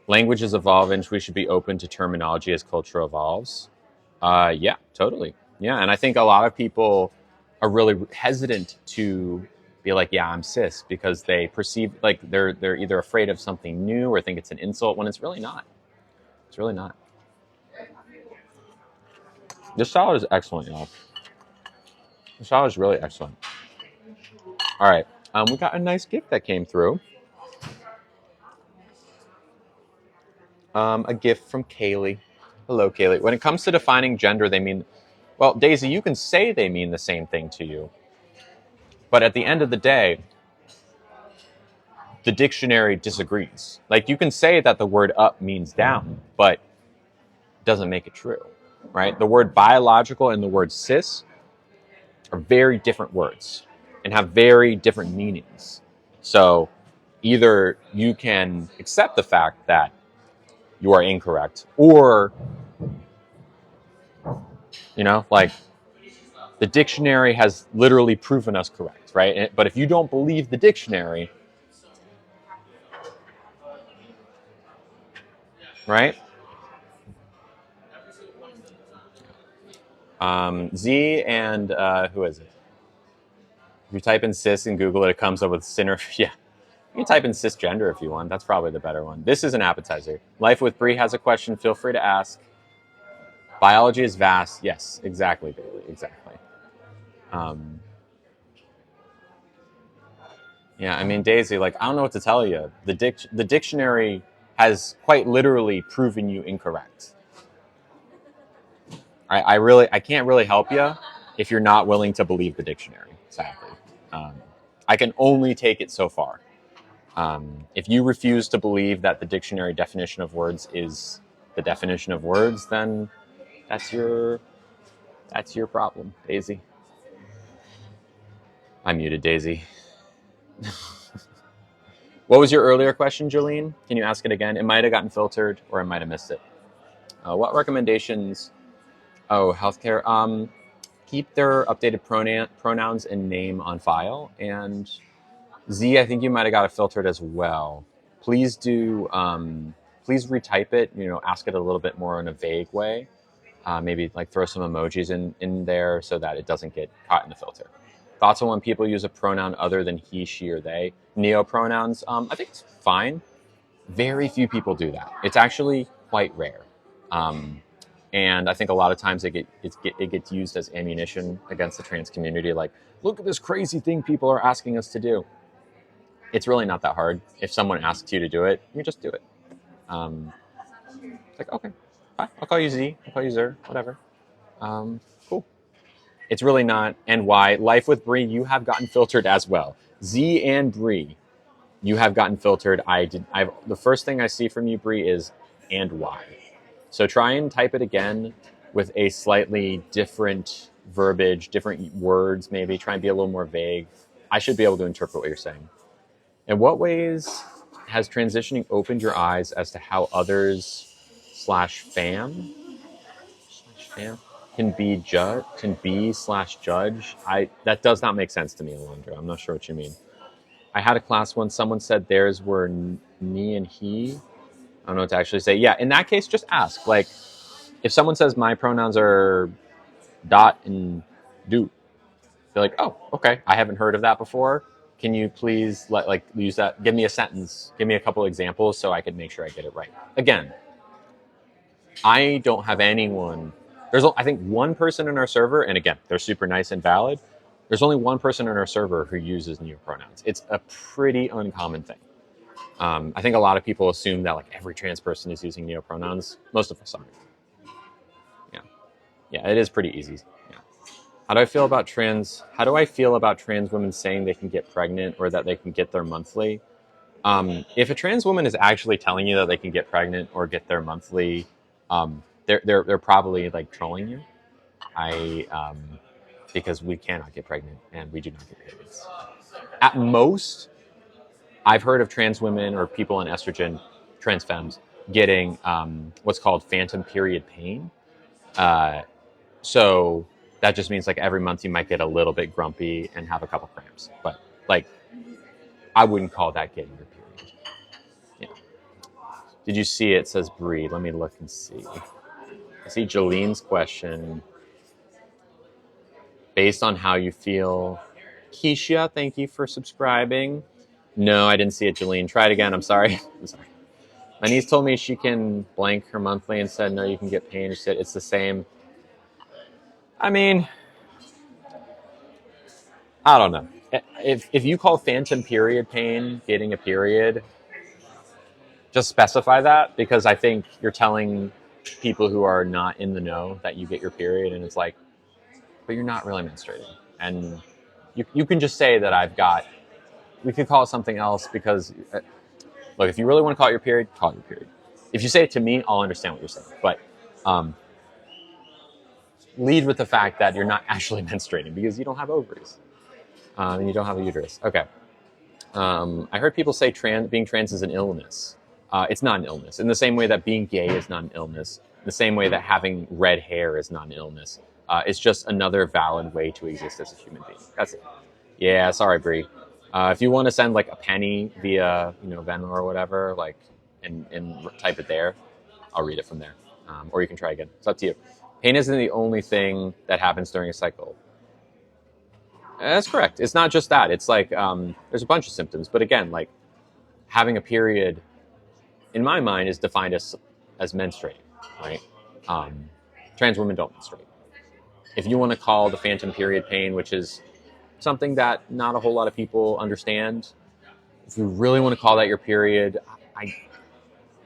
Languages evolve, and we should be open to terminology as culture evolves. Yeah, totally. Yeah, and I think a lot of people are really hesitant to be like, yeah, I'm cis, because they perceive like they're either afraid of something new or think it's an insult, when it's really not. It's really not. This salad is excellent, y'all. The salad is really excellent. All right, we got a nice gift that came through. A gift from Kaylee. Hello, Kaylee. When it comes to defining gender, they mean, well, Daisy, you can say they mean the same thing to you. But at the end of the day, the dictionary disagrees. Like, you can say that the word up means down, but it doesn't make it true, right? The word biological and the word cis are very different words and have very different meanings. So either you can accept the fact that you are incorrect, or, like, the dictionary has literally proven us correct, right? But if you don't believe the dictionary, right? Z and who is it? If you type in cis in Google, it comes up with sinner. Yeah, you can type in cisgender if you want. That's probably the better one. This is an appetizer. Life with Bree has a question. Feel free to ask. Biology is vast. Yes, exactly, Bailey. Exactly. Yeah, I mean, Daisy, like, I don't know what to tell you. The dictionary has quite literally proven you incorrect. I can't really help you if you're not willing to believe the dictionary, sadly. I can only take it so far. If you refuse to believe that the dictionary definition of words is the definition of words, then that's your problem, Daisy. I muted Daisy. What was your earlier question, Jolene? Can you ask it again? It might have gotten filtered, or I might have missed it. What recommendations? Oh, healthcare. Keep their updated pronouns and name on file. And Z, I think you might have got it filtered as well. Please do. Please retype it. Ask it a little bit more in a vague way. Maybe like throw some emojis in there so that it doesn't get caught in the filter. Thoughts on when people use a pronoun other than he, she, or they? Neopronouns. I think it's fine. Very few people do that. It's actually quite rare. And I think a lot of times it gets used as ammunition against the trans community. Like, look at this crazy thing people are asking us to do. It's really not that hard. If someone asks you to do it, you just do it. It's like, okay, fine. I'll call you Z. I'll call you Zer. Whatever. Cool. It's really not. And why? Life with Bree, you have gotten filtered as well. Z and Bree, you have gotten filtered. The first thing I see from you, Bree, is and why. So try and type it again with a slightly different verbiage, different words, maybe. Try and be a little more vague. I should be able to interpret what you're saying. In what ways has transitioning opened your eyes as to how others /fam can be /judge? That does not make sense to me, Alondra. I'm not sure what you mean. I had a class once, someone said theirs were me and he. I don't know what to actually say. Yeah, in that case, just ask. Like, if someone says my pronouns are dot and do, they're like, oh, okay, I haven't heard of that before. Can you please use that? Give me a sentence. Give me a couple examples so I can make sure I get it right. Again, I don't have anyone. There's, I think, one person in our server, and again, they're super nice and valid. There's only one person in our server who uses neopronouns. It's a pretty uncommon thing. I think a lot of people assume that like every trans person is using neopronouns. Most of us aren't. Yeah, it is pretty easy. Yeah. How do I feel about trans women saying they can get pregnant or that they can get their monthly? If a trans woman is actually telling you that they can get pregnant or get their monthly, they're probably like trolling you. Because we cannot get pregnant and we do not get periods. At most, I've heard of trans women or people on estrogen, trans femmes, getting what's called phantom period pain. So that just means like every month you might get a little bit grumpy and have a couple cramps. But like, I wouldn't call that getting your period. Yeah. Did you see it? It says Bree. Let me look and see. I see Jolene's question. Based on how you feel. Keisha, thank you for subscribing. No, I didn't see it, Jolene. Try it again. I'm sorry. My niece told me she can blank her monthly and said, no, you can get pain. She said it's the same. I mean, I don't know. If you call phantom period pain getting a period, just specify that, because I think you're telling people who are not in the know that you get your period, and it's like, but you're not really menstruating. And you can just say that we could call it something else, because, look, if you really want to call it your period, call it your period. If you say it to me, I'll understand what you're saying. But lead with the fact that you're not actually menstruating because you don't have ovaries and you don't have a uterus. Okay. I heard people say being trans is an illness. It's not an illness. In the same way that being gay is not an illness. In the same way that having red hair is not an illness. It's just another valid way to exist as a human being. That's it. Yeah, sorry, Bree. If you want to send like a penny via Venmo or whatever, like and type it there, I'll read it from there. Or you can try again. It's up to you. Pain isn't the only thing that happens during a cycle. That's correct. It's not just that. It's like there's a bunch of symptoms. But again, like having a period, in my mind, is defined as menstruating, right? Trans women don't menstruate. If you want to call the phantom period pain, which is something that not a whole lot of people understand, if you really want to call that your period, I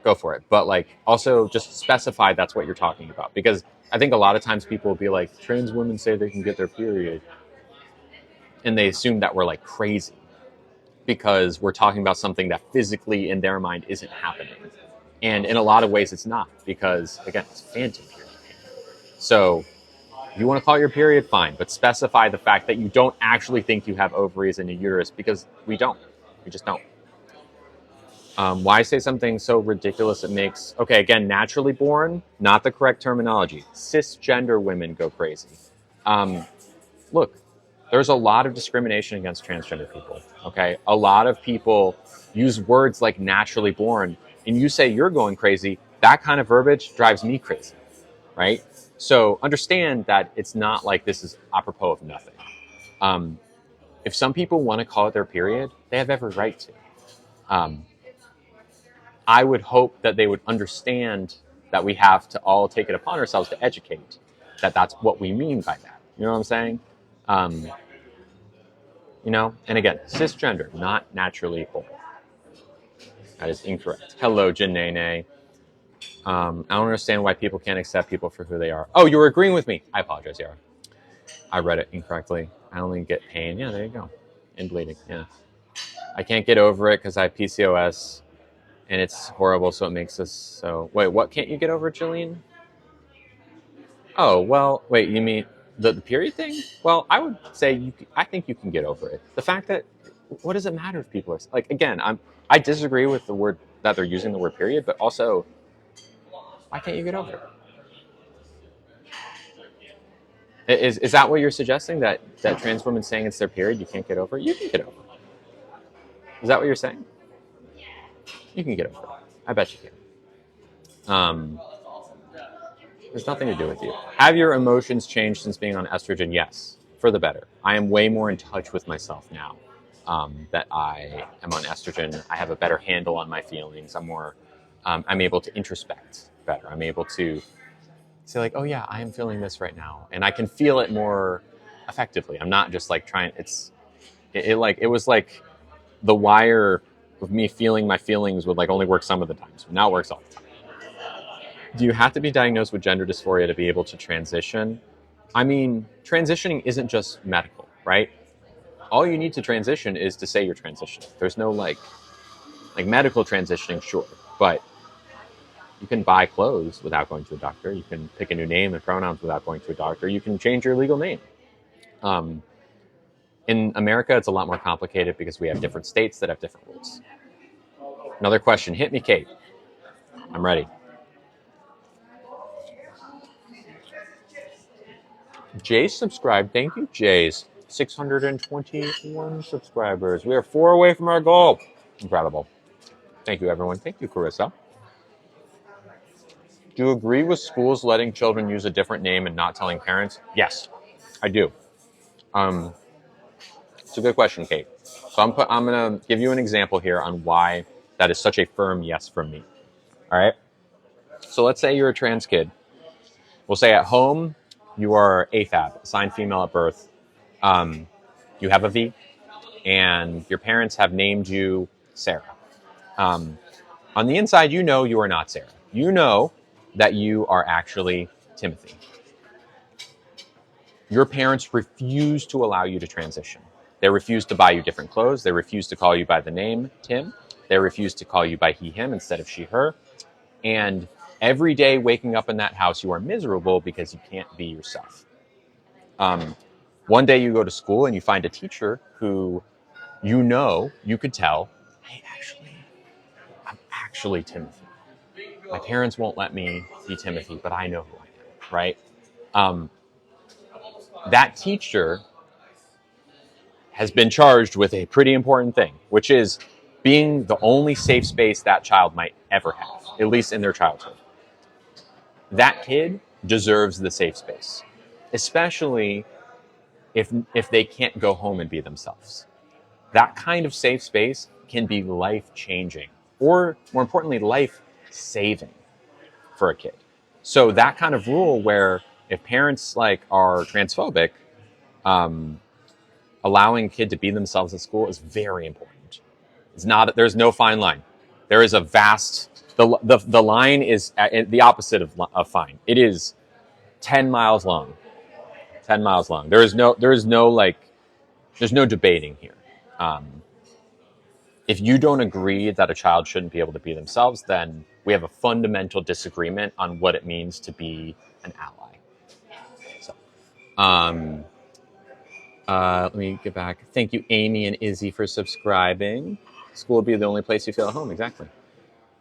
go for it. But like also just specify that's what you're talking about, because I think a lot of times people will be like, trans women say they can get their period, and they assume that we're like crazy. because we're talking about something that physically in their mind isn't happening. And in a lot of ways it's not, because again, it's phantom period pain. So if you want to call it your period, fine, but specify the fact that you don't actually think you have ovaries in a uterus, because we don't. We just don't. Why say something so ridiculous it makes... Okay, again, naturally born, not the correct terminology. Cisgender women go crazy. Look, there's a lot of discrimination against transgender people, okay? A lot of people use words like naturally born, and you say you're going crazy. That kind of verbiage drives me crazy, right? So understand that it's not like this is apropos of nothing. If some people want to call it their period, they have every right to. I would hope that they would understand that we have to all take it upon ourselves to educate that that's what we mean by that. You know what I'm saying? You know, and again, cisgender, not naturally born. That is incorrect. Hello, Janene. I don't understand why people can't accept people for who they are. Oh, you were agreeing with me. I apologize, Yara. I read it incorrectly. I only get pain. Yeah, there you go. And bleeding. Yeah. I can't get over it because I have PCOS. And it's horrible, so it makes us so... Wait, what can't you get over, Jillian? Oh, well, wait, you mean the period thing? Well, I would say I think you can get over it. The fact that... What does it matter if people are... Like, again, I disagree with the word that they're using the word period, but also, why can't you get over it? Is that what you're suggesting? That trans women saying it's their period, you can't get over it? You can get over it. Is that what you're saying? You can get over it. I bet you can. There's nothing to do with you. Have your emotions changed since being on estrogen? Yes, for the better. I am way more in touch with myself now that I am on estrogen. I have a better handle on my feelings. I'm able to introspect better. I'm able to say like, oh yeah, I am feeling this right now. And I can feel it more effectively. I'm not just like trying, it was like The Wire of me feeling my feelings would like only work some of the times. But now it works all the time. Do you have to be diagnosed with gender dysphoria to be able to transition? I mean, transitioning isn't just medical, right? All you need to transition is to say you're transitioning. There's no like medical transitioning, sure, but you can buy clothes without going to a doctor. You can pick a new name and pronouns without going to a doctor. You can change your legal name. In America, it's a lot more complicated because we have different states that have different rules. Another question. Hit me, Kate. I'm ready. Jay subscribed. Thank you, Jay's. 621 subscribers. We are 4 away from our goal. Incredible. Thank you, everyone. Thank you, Carissa. Do you agree with schools letting children use a different name and not telling parents? Yes, I do. It's a good question, Kate. So I'm going to give you an example here on why that is such a firm yes from me. All right? So let's say you're a trans kid. We'll say at home, you are AFAB, assigned female at birth. You have a V, and your parents have named you Sarah. On the inside, you know you are not Sarah. You know that you are actually Timothy. Your parents refuse to allow you to transition. They refuse to buy you different clothes. They refuse to call you by the name Tim. They refuse to call you by he, him instead of she, her. And every day waking up in that house, you are miserable because you can't be yourself. One day you go to school and you find a teacher who you could tell, hey, I'm actually Timothy. My parents won't let me be Timothy, but I know who I am, right? That teacher has been charged with a pretty important thing, which is being the only safe space that child might ever have, at least in their childhood. That kid deserves the safe space, especially if they can't go home and be themselves. That kind of safe space can be life-changing, or more importantly, life-saving for a kid. So that kind of rule where if parents are transphobic, allowing a kid to be themselves at school is very important. There's no fine line. There is a vast, the line is the opposite of fine. It is 10 miles long. 10 miles long. There's no debating here. if you don't agree that a child shouldn't be able to be themselves, then we have a fundamental disagreement on what it means to be an ally. So, let me get back. Thank you, Amy and Izzy, for subscribing. School would be the only place you feel at home. Exactly.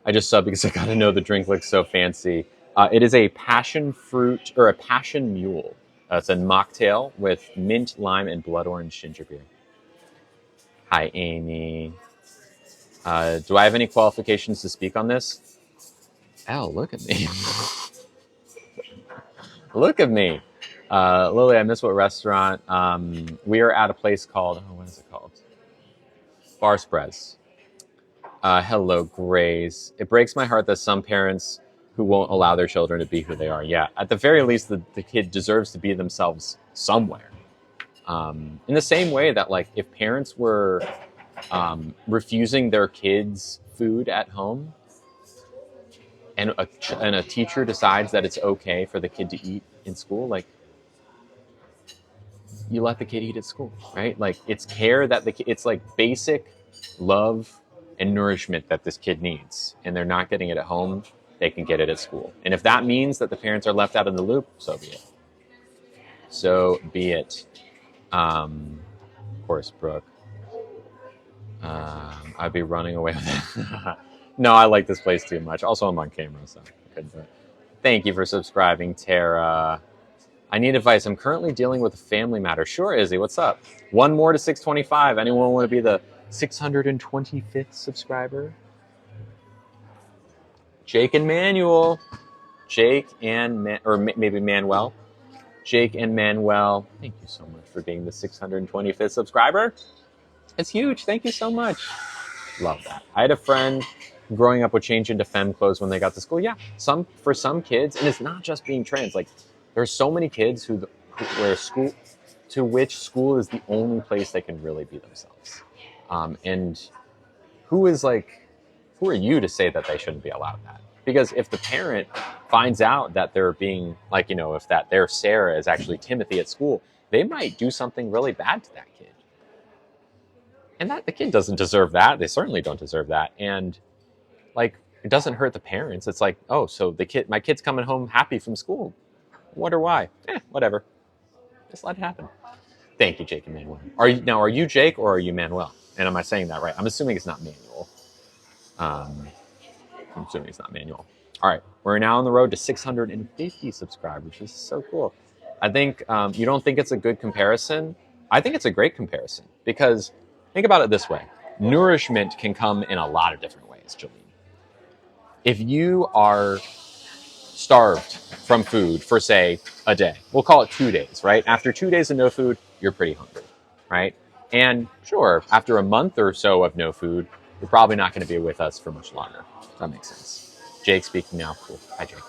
I just subbed because I got to know the drink looks so fancy. It is a passion fruit or a passion mule. It's a mocktail with mint, lime, and blood orange ginger beer. Hi, Amy. Do I have any qualifications to speak on this? Oh, look at me. Look at me. Lily, I miss what restaurant. We are at a place called, what is it called? Bar Spreads. Hello, Grace. It breaks my heart that some parents who won't allow their children to be who they are. Yeah, at the very least, the kid deserves to be themselves somewhere. In the same way that, like, if parents were refusing their kids food at home, and a teacher decides that it's okay for the kid to eat in school, like, you let the kid eat at school, right? Like, it's care that it's like basic love and nourishment that this kid needs, and they're not getting it at home. They can get it at school. And if that means that the parents are left out of the loop, so be it. So be it. Of course, Brooke. I'd be running away with it. No, I like this place too much. Also, I'm on camera, so I couldn't do it. Thank you for subscribing, Tara. I need advice. I'm currently dealing with a family matter. Sure, Izzy, what's up? One more to 625. Anyone want to be the 625th subscriber? Jake and Manuel. Jake and maybe Manuel. Jake and Manuel. Thank you so much for being the 625th subscriber. It's huge. Thank you so much. Love that. I had a friend growing up would change into femme clothes when they got to school. Yeah, for some kids, and it's not just being trans. Like, there's so many kids where school is the only place they can really be themselves. And who are you to say that they shouldn't be allowed that? Because if the parent finds out that they're being, like, if that their Sarah is actually Timothy at school, they might do something really bad to that kid. And that the kid doesn't deserve that. They certainly don't deserve that. And, like, it doesn't hurt the parents. It's like, oh, so my kid's coming home happy from school. Wonder why? Whatever. Just let it happen. Thank you, Jake and Manuel. Are you Jake or are you Manuel? And am I saying that right? I'm assuming it's not Manuel. I'm assuming it's not Manuel. All right, we're now on the road to 650 subscribers. This is so cool. I think you don't think it's a good comparison. I think it's a great comparison because think about it this way. Nourishment can come in a lot of different ways, Jolene. If you are starved from food for, say, a day, we'll call it 2 days, right? After 2 days of no food, you're pretty hungry, right? And sure, after a month or so of no food, you're probably not going to be with us for much longer. That makes sense. Jake speaking now. Cool. Hi, Jake.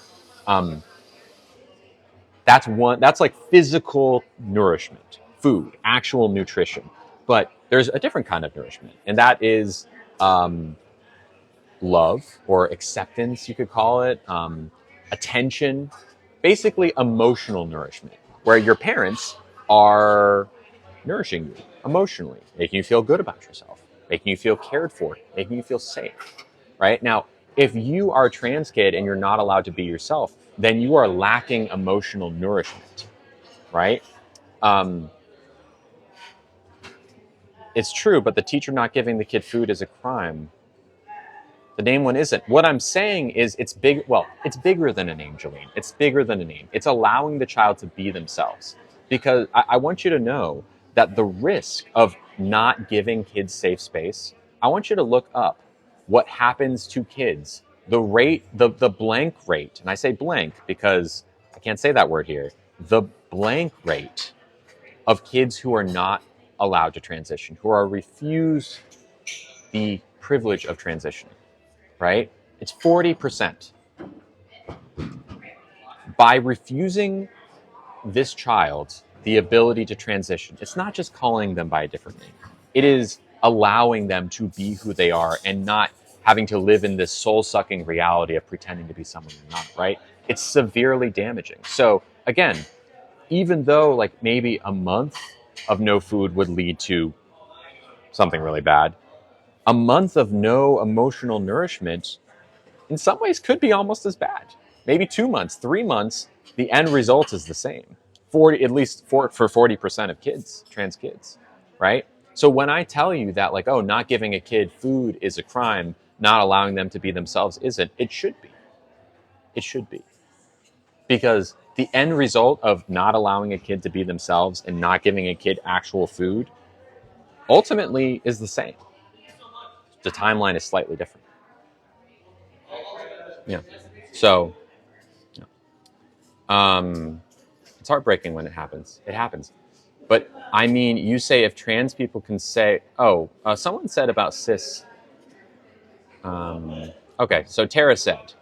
That's like physical nourishment, food, actual nutrition. But there's a different kind of nourishment, and that is love or acceptance, you could call it, attention, basically emotional nourishment, where your parents are nourishing you emotionally, making you feel good about yourself, making you feel cared for, making you feel safe, right? Now, if you are a trans kid and you're not allowed to be yourself, then you are lacking emotional nourishment, right? It's true, but the teacher not giving the kid food is a crime. The name one isn't. What I'm saying is it's big. Well, it's bigger than a name, Jolene. It's bigger than a name. It's allowing the child to be themselves. Because I want you to know that the risk of not giving kids safe space, I want you to look up what happens to kids. The blank rate, and I say blank because I can't say that word here, the blank rate of kids who are not allowed to transition, who are refused the privilege of transitioning, right? It's 40%. By refusing this child the ability to transition, it's not just calling them by a different name. It is allowing them to be who they are and not having to live in this soul-sucking reality of pretending to be someone they're not, right? It's severely damaging. So again, even though like maybe a month of no food would lead to something really bad, A month of no emotional nourishment in some ways could be almost as bad. Maybe 2 months, 3 months, the end result is the same. 40, at least for 40% of kids, trans kids, right? So when I tell you that, like, oh, not giving a kid food is a crime, not allowing them to be themselves isn't, it should be. It should be. Because the end result of not allowing a kid to be themselves and not giving a kid actual food ultimately is the same. The timeline is slightly different. Yeah. So, it's heartbreaking when it happens. It happens. But I mean, you say if trans people can say, someone said about cis. Okay, so Tara said,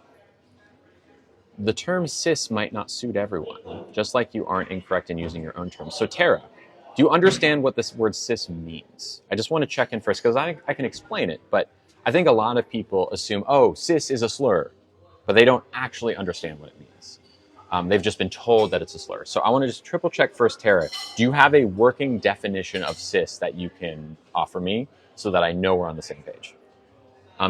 the term cis might not suit everyone, just like you aren't incorrect in using your own term. So Tara, do you understand what this word cis means? I just want to check in first, because I can explain it, but I think a lot of people assume, oh, cis is a slur, but they don't actually understand what it means. They've just been told that it's a slur. So I want to just triple check first, Tara. Do you have a working definition of cis that you can offer me so that I know we're on the same page?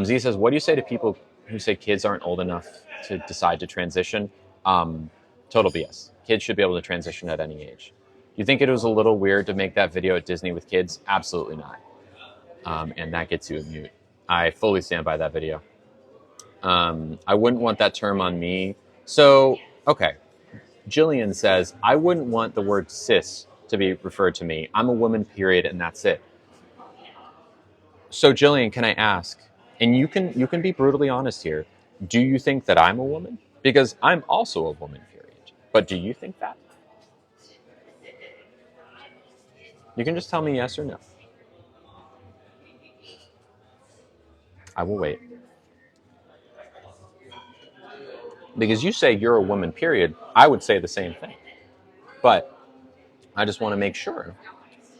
Z says, what do you say to people who say kids aren't old enough to decide to transition? Total BS. Kids should be able to transition at any age. You think it was a little weird to make that video at Disney with kids? Absolutely not. And that gets you a mute. I fully stand by that video. I wouldn't want that term on me. So, okay. Jillian says, I wouldn't want the word cis to be referred to me. I'm a woman, period, and that's it. So, Jillian, can I ask, and you can be brutally honest here, do you think that I'm a woman? Because I'm also a woman, period. But do you think that? You can just tell me yes or no. I will wait. Because you say you're a woman, period. I would say the same thing. But I just want to make sure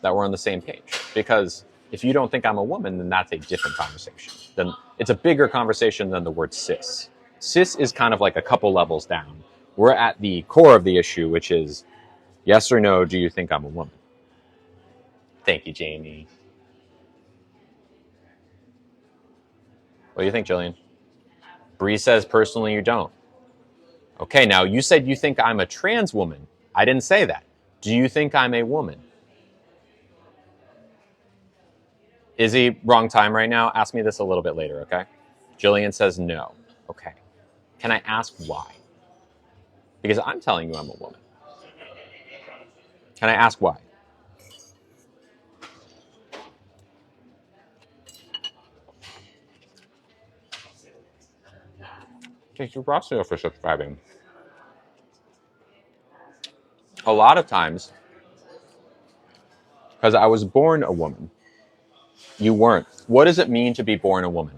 that we're on the same page. Because if you don't think I'm a woman, then that's a different conversation. Then it's a bigger conversation than the word cis. Cis is kind of like a couple levels down. We're at the core of the issue, which is yes or no, do you think I'm a woman? Thank you, Jamie. What do you think, Jillian? Bree says, personally, you don't. Okay, now you said you think I'm a trans woman. I didn't say that. Do you think I'm a woman? Izzy, wrong time right now. Ask me this a little bit later, okay? Jillian says no. Okay. Can I ask why? Because I'm telling you I'm a woman. Can I ask why? Thank you, Rossio, for subscribing. A lot of times, because I was born a woman, you weren't. What does it mean to be born a woman?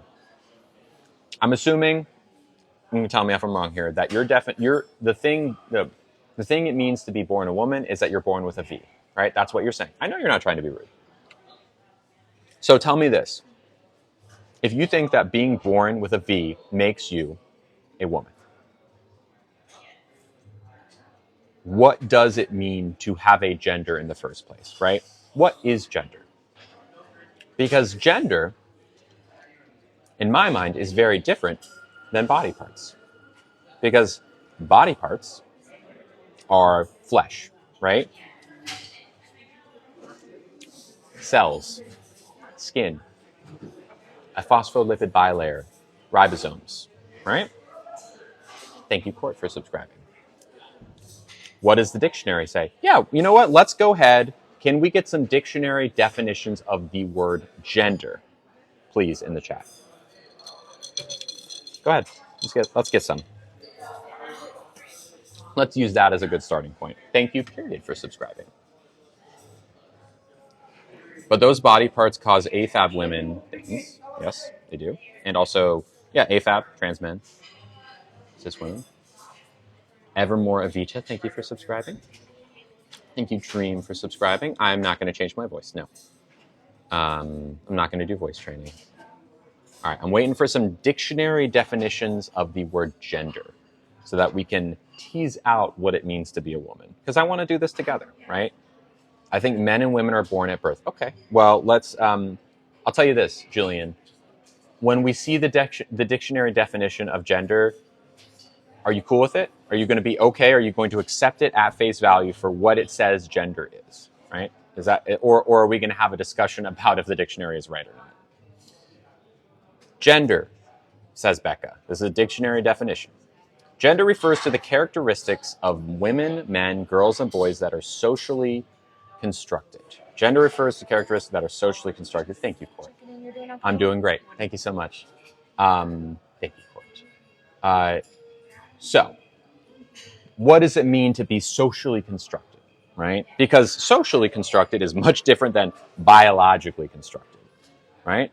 I'm assuming, you can tell me if I'm wrong here, that the thing it means to be born a woman is that you're born with a V, right? That's what you're saying. I know you're not trying to be rude. So tell me this. If you think that being born with a V makes you a woman, what does it mean to have a gender in the first place, right? What is gender? Because gender, in my mind, is very different than body parts. Because body parts are flesh, right? Cells, skin, a phospholipid bilayer, ribosomes, right? Thank you, Court, for subscribing. What does the dictionary say? Yeah, you know what? Let's go ahead. Can we get some dictionary definitions of the word gender, please, in the chat? Go ahead. Let's get some. Let's use that as a good starting point. Thank you, period, for subscribing. But those body parts cause AFAB women things. Yes, they do. And also, yeah, AFAB, trans men, cis women. Evermore Avita, thank you for subscribing. Thank you, Dream, for subscribing. I'm not going to change my voice, no. I'm not going to do voice training. All right, I'm waiting for some dictionary definitions of the word gender so that we can tease out what it means to be a woman. Because I want to do this together, right? I think men and women are born at birth. Okay, well, let's... I'll tell you this, Jillian. When we see the dictionary definition of gender, are you cool with it? Are you going to be okay? Are you going to accept it at face value for what it says gender is, right? Is that, or are we going to have a discussion about if the dictionary is right or not? Gender, says Becca. This is a dictionary definition. Gender refers to the characteristics of women, men, girls, and boys that are socially constructed. Gender refers to characteristics that are socially constructed. Thank you, Court. I'm doing great. Thank you so much. Thank you, Court. So, what does it mean to be socially constructed, right? Because socially constructed is much different than biologically constructed, right?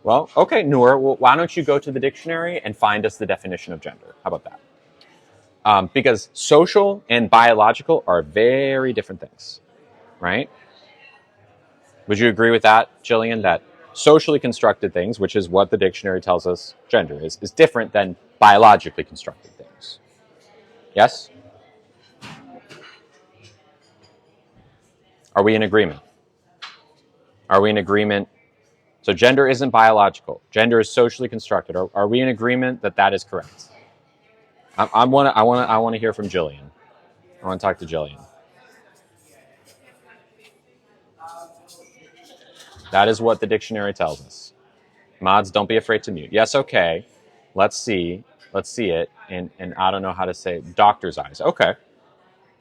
Well, okay, Noor, well, why don't you go to the dictionary and find us the definition of gender? How about that? Because social and biological are very different things, right? Would you agree with that, Jillian, that socially constructed things, which is what the dictionary tells us gender is different than biologically constructed things? Yes? Are we in agreement? Are we in agreement? So gender isn't biological. Gender is socially constructed. Are we in agreement that that is correct? I want to hear from Jillian. I want to talk to Jillian. That is what the dictionary tells us. Mods, don't be afraid to mute. Yes, okay. Let's see it. And I don't know how to say doctor's eyes. Okay.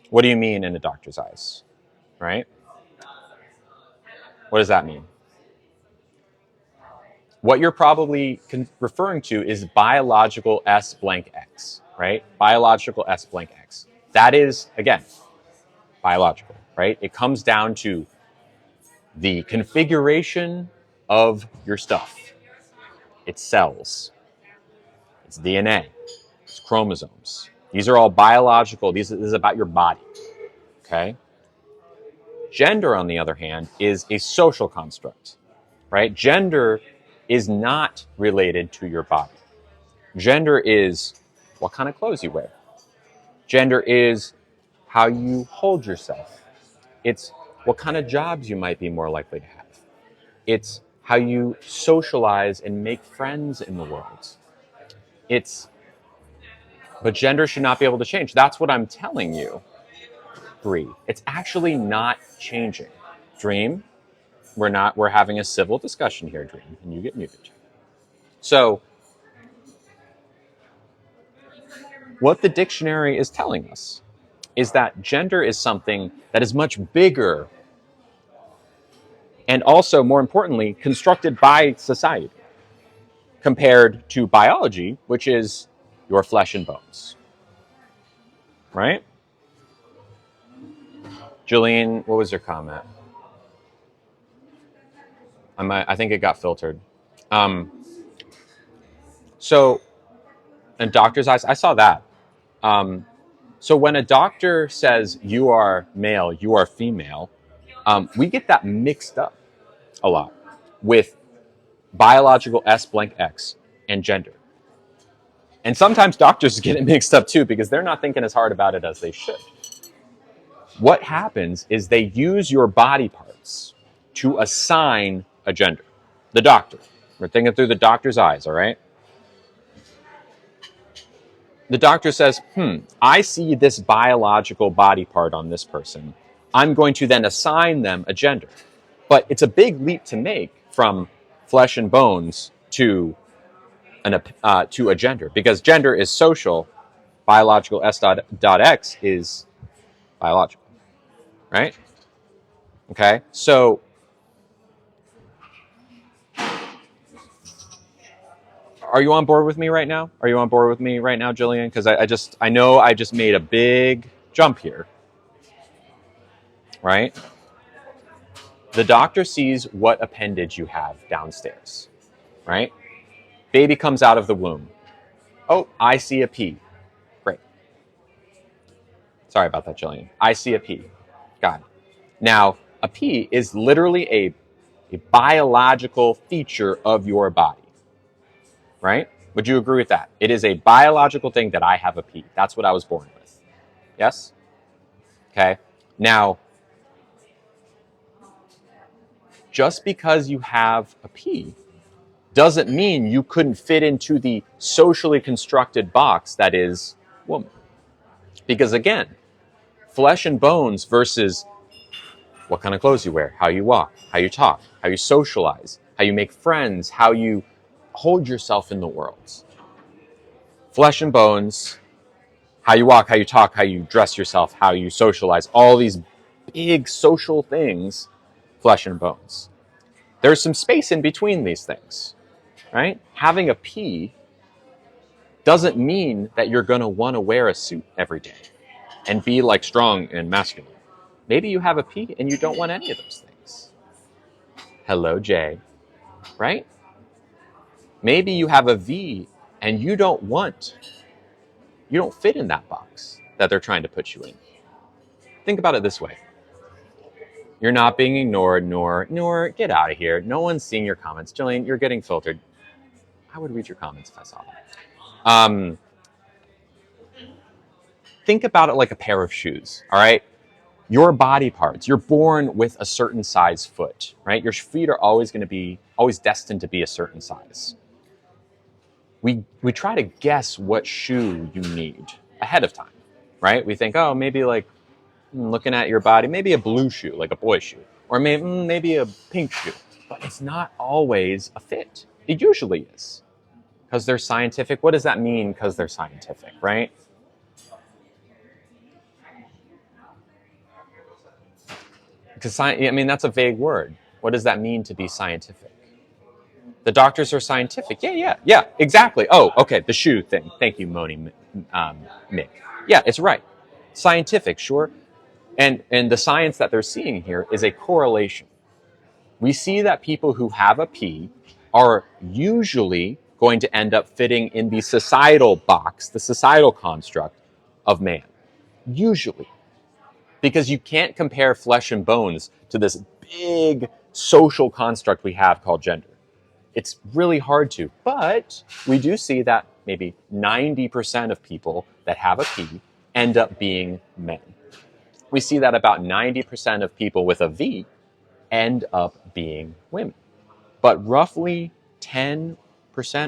What do you mean in a doctor's eyes? Right? What does that mean? What you're probably referring to is biological S blank X, right? Biological S blank X. That is, again, biological, right? It comes down to the configuration of your stuff. It's cells. It's DNA. It's chromosomes. These are all biological. This is about your body, okay? Gender, on the other hand, is a social construct, right? Gender is not related to your body. Gender is what kind of clothes you wear. Gender is how you hold yourself. It's what kind of jobs you might be more likely to have. It's how you socialize and make friends in the world. But gender should not be able to change. That's what I'm telling you. Bree, it's actually not changing. Dream, we're having a civil discussion here, Dream, and you get muted. So, what the dictionary is telling us is that gender is something that is much bigger and also, more importantly, constructed by society compared to biology, which is your flesh and bones. Right? Jillian, what was your comment? I think it got filtered. So, in doctor's eyes, I saw that. So when a doctor says you are male, you are female, we get that mixed up a lot with biological S blank X and gender. And sometimes doctors get it mixed up too because they're not thinking as hard about it as they should. What happens is they use your body parts to assign a gender. The doctor. We're thinking through the doctor's eyes, all right? The doctor says, I see this biological body part on this person. I'm going to then assign them a gender. But it's a big leap to make from flesh and bones to a gender, because gender is social, biological S.X is biological, right? Okay, so are you on board with me right now? Are you on board with me right now, Jillian? Because I know I just made a big jump here, right? The doctor sees what appendage you have downstairs, right? Baby comes out of the womb. Oh, I see a P. Great. Sorry about that, Jillian. I see a P. Got it. Now, a P is literally a biological feature of your body, right? Would you agree with that? It is a biological thing that I have a P. That's what I was born with. Yes? Okay. Now, just because you have a P doesn't mean you couldn't fit into the socially constructed box that is woman. Because again, flesh and bones versus what kind of clothes you wear, how you walk, how you talk, how you socialize, how you make friends, how you hold yourself in the world. Flesh and bones, how you walk, how you talk, how you dress yourself, how you socialize, all these big social things, flesh and bones. There's some space in between these things, right? Having a P doesn't mean that you're going to want to wear a suit every day and be like strong and masculine. Maybe you have a P and you don't want any of those things. Hello, Jay, right? Maybe you have a V and you don't fit in that box that they're trying to put you in. Think about it this way. You're not being ignored, nor get out of here. No one's seeing your comments. Jillian, you're getting filtered. I would read your comments if I saw that. Think about it like a pair of shoes, all right? Your body parts, you're born with a certain size foot, right? Your feet are always destined to be a certain size. We try to guess what shoe you need ahead of time, right? We think, oh, maybe like looking at your body, maybe a blue shoe, like a boy shoe, or maybe a pink shoe, but it's not always a fit. It usually is, because they're scientific. What does that mean? Because they're scientific, right? Because that's a vague word. What does that mean to be scientific? The doctors are scientific. Yeah, exactly. Oh, okay, the shoe thing. Thank you, Moni Mick. Yeah, it's right. Scientific, sure. And the science that they're seeing here is a correlation. We see that people who have a P are usually going to end up fitting in the societal box, the societal construct of man. Usually. Because you can't compare flesh and bones to this big social construct we have called gender. It's really hard to, but we do see that maybe 90% of people that have a P end up being men. We see that about 90% of people with a V end up being women. But roughly 10%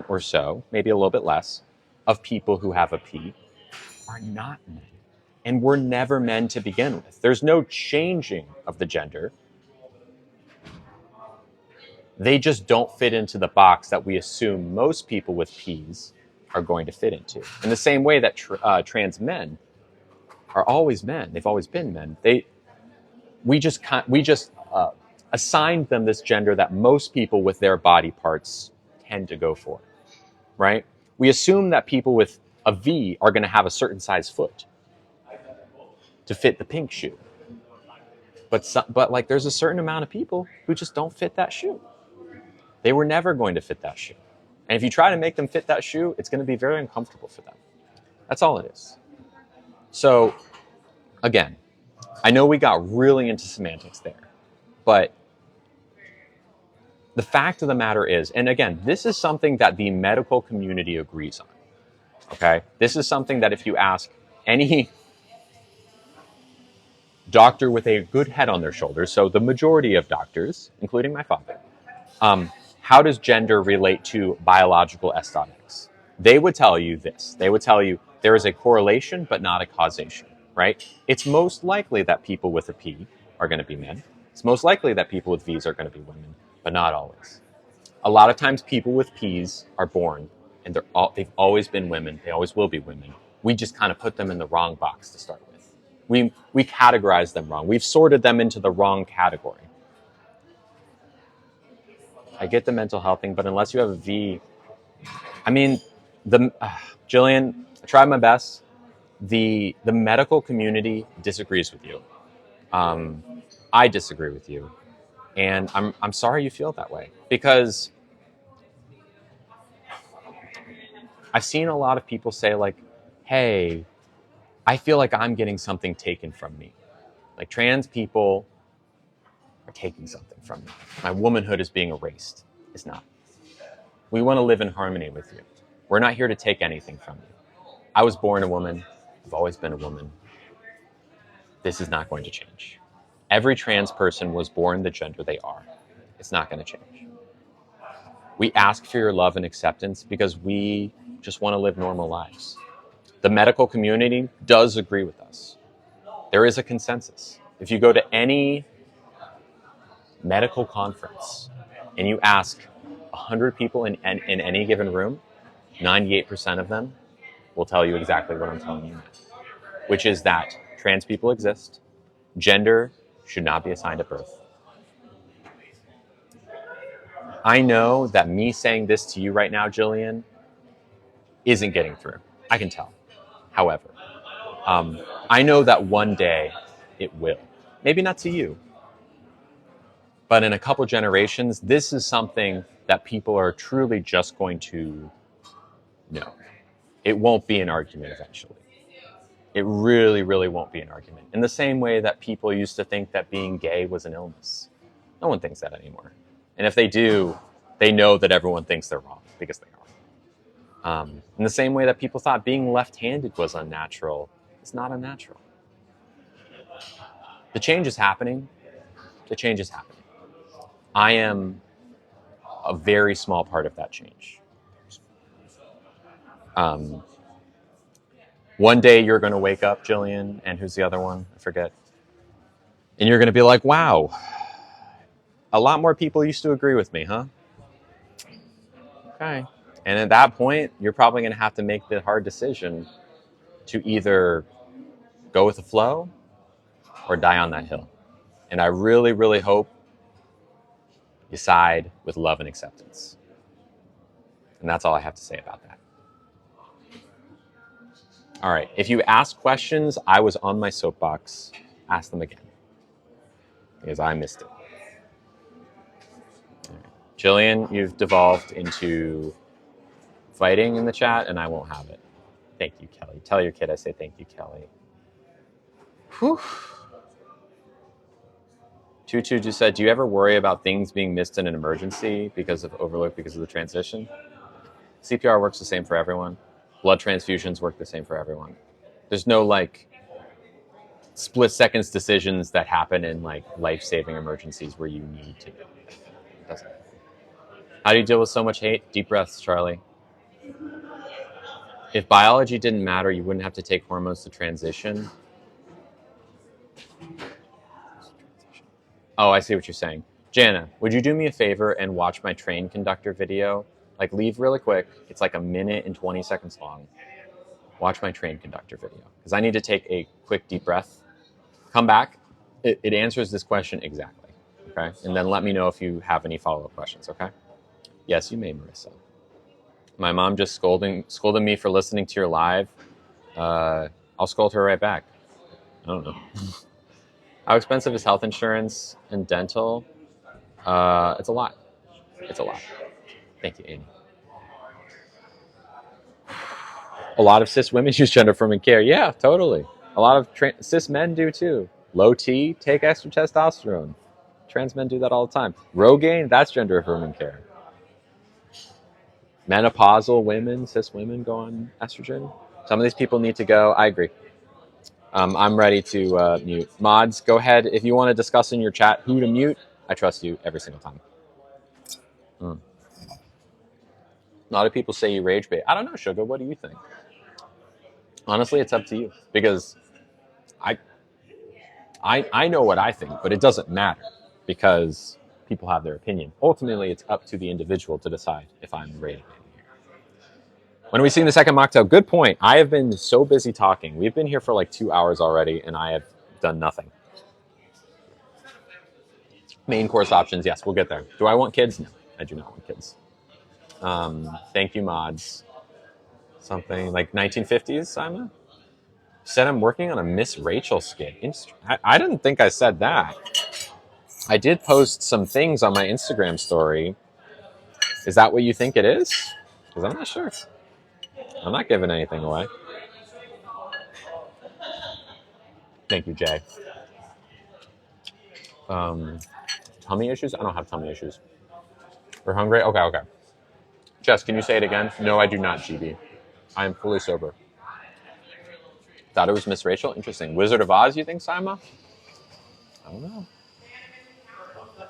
or so, maybe a little bit less, of people who have a P are not men. And were never men to begin with. There's no changing of the gender. They just don't fit into the box that we assume most people with Ps are going to fit into. In the same way that trans men are always men. They've always been men. We just assigned them this gender that most people with their body parts tend to go for, right? We assume that people with a V are going to have a certain size foot to fit the pink shoe. But like there's a certain amount of people who just don't fit that shoe. They were never going to fit that shoe. And if you try to make them fit that shoe, it's going to be very uncomfortable for them. That's all it is. So again, I know we got really into semantics there, but the fact of the matter is, and again, this is something that the medical community agrees on. Okay? This is something that if you ask any doctor with a good head on their shoulders, so the majority of doctors, including my father, how does gender relate to biological S.X? They would tell you this. They would tell you there is a correlation, but not a causation, right? It's most likely that people with a P are going to be men. It's most likely that people with Vs are going to be women, but not always. A lot of times people with Ps are born, and they've always been women. They always will be women. We just kind of put them in the wrong box to start with. We categorize them wrong. We've sorted them into the wrong category. I get the mental health thing, but unless you have a V, Jillian, I tried my best. The medical community disagrees with you. I disagree with you, and I'm sorry you feel that way, because I've seen a lot of people say like, "Hey, I feel like I'm getting something taken from me. Like trans people are taking something from me. My womanhood is being erased." It's not. We want to live in harmony with you. We're not here to take anything from you. I was born a woman. I've always been a woman. This is not going to change. Every trans person was born the gender they are. It's not going to change. We ask for your love and acceptance because we just want to live normal lives. The medical community does agree with us. There is a consensus. If you go to any medical conference and you ask 100 people in any given room, 98% of them will tell you exactly what I'm telling you now, which is that trans people exist. Gender should not be assigned at birth. I know that me saying this to you right now, Jillian, isn't getting through. I can tell. However, I know that one day it will. Maybe not to you, but in a couple generations, this is something that people are truly just going to know. It won't be an argument eventually. It really, really won't be an argument. In the same way that people used to think that being gay was an illness. No one thinks that anymore. And if they do, they know that everyone thinks they're wrong because they are. In the same way that people thought being left-handed was unnatural, it's not unnatural. The change is happening. The change is happening. I am a very small part of that change. One day you're going to wake up, Jillian, and who's the other one? I forget. And you're going to be like, wow, a lot more people used to agree with me, huh? Okay. And at that point, you're probably going to have to make the hard decision to either go with the flow or die on that hill. And I really, really hope you side with love and acceptance. And that's all I have to say about that. All right. If you ask questions, I was on my soapbox. Ask them again. Because I missed it. Right. Jillian, you've devolved into fighting in the chat, and I won't have it. Thank you, Kelly. Tell your kid I say thank you, Kelly. Whew. Tutu just said, do you ever worry about things being missed in an emergency because of overlook because of the transition? CPR works the same for everyone. Blood transfusions work the same for everyone. There's no like split seconds decisions that happen in like life-saving emergencies where you need to do it. It doesn't. How do you deal with so much hate? Deep breaths, Charlie. If biology didn't matter, you wouldn't have to take hormones to transition. Oh, I see what you're saying. Jana, would you do me a favor and watch my train conductor video? Like, leave really quick. It's like 1 minute and 20 seconds long. Watch my train conductor video. Because I need to take a quick deep breath. Come back. It answers this question exactly. Okay? And then let me know if you have any follow-up questions, okay? Yes, you may, Marissa. My mom just scolded me for listening to your live. I'll scold her right back. I don't know. How expensive is health insurance and dental? It's a lot. It's a lot. Thank you, Amy. A lot of cis women use gender-affirming care. Yeah, totally. A lot of cis men do too. Low T, take extra testosterone. Trans men do that all the time. Rogaine, that's gender-affirming care. Menopausal women, cis women go on estrogen. Some of these people need to go. I agree. I'm ready to mute. Mods, go ahead. If you want to discuss in your chat who to mute, I trust you every single time. A lot of people say you rage bait. I don't know, Sugar. What do you think? Honestly, it's up to you. Because I know what I think, but it doesn't matter. Because people have their opinion. Ultimately, it's up to the individual to decide if I'm rage baiting here. When are we seeing the second mocktail? Good point. I have been so busy talking. We've been here for like 2 hours already, and I have done nothing. Main course options, yes, we'll get there. Do I want kids? No, I do not want kids. Thank you, mods. Something like 1950s, Simon? Said I'm working on a Miss Rachel skit. I didn't think I said that. I did post some things on my Instagram story. Is that what you think it is? Because I'm not sure. I'm not giving anything away. Thank you, Jay. Tummy issues? I don't have tummy issues. We're hungry? Okay. Jess, can you say it again? No, I do not, GB. I am fully sober. Thought it was Miss Rachel? Interesting. Wizard of Oz, you think, Sima? I don't know.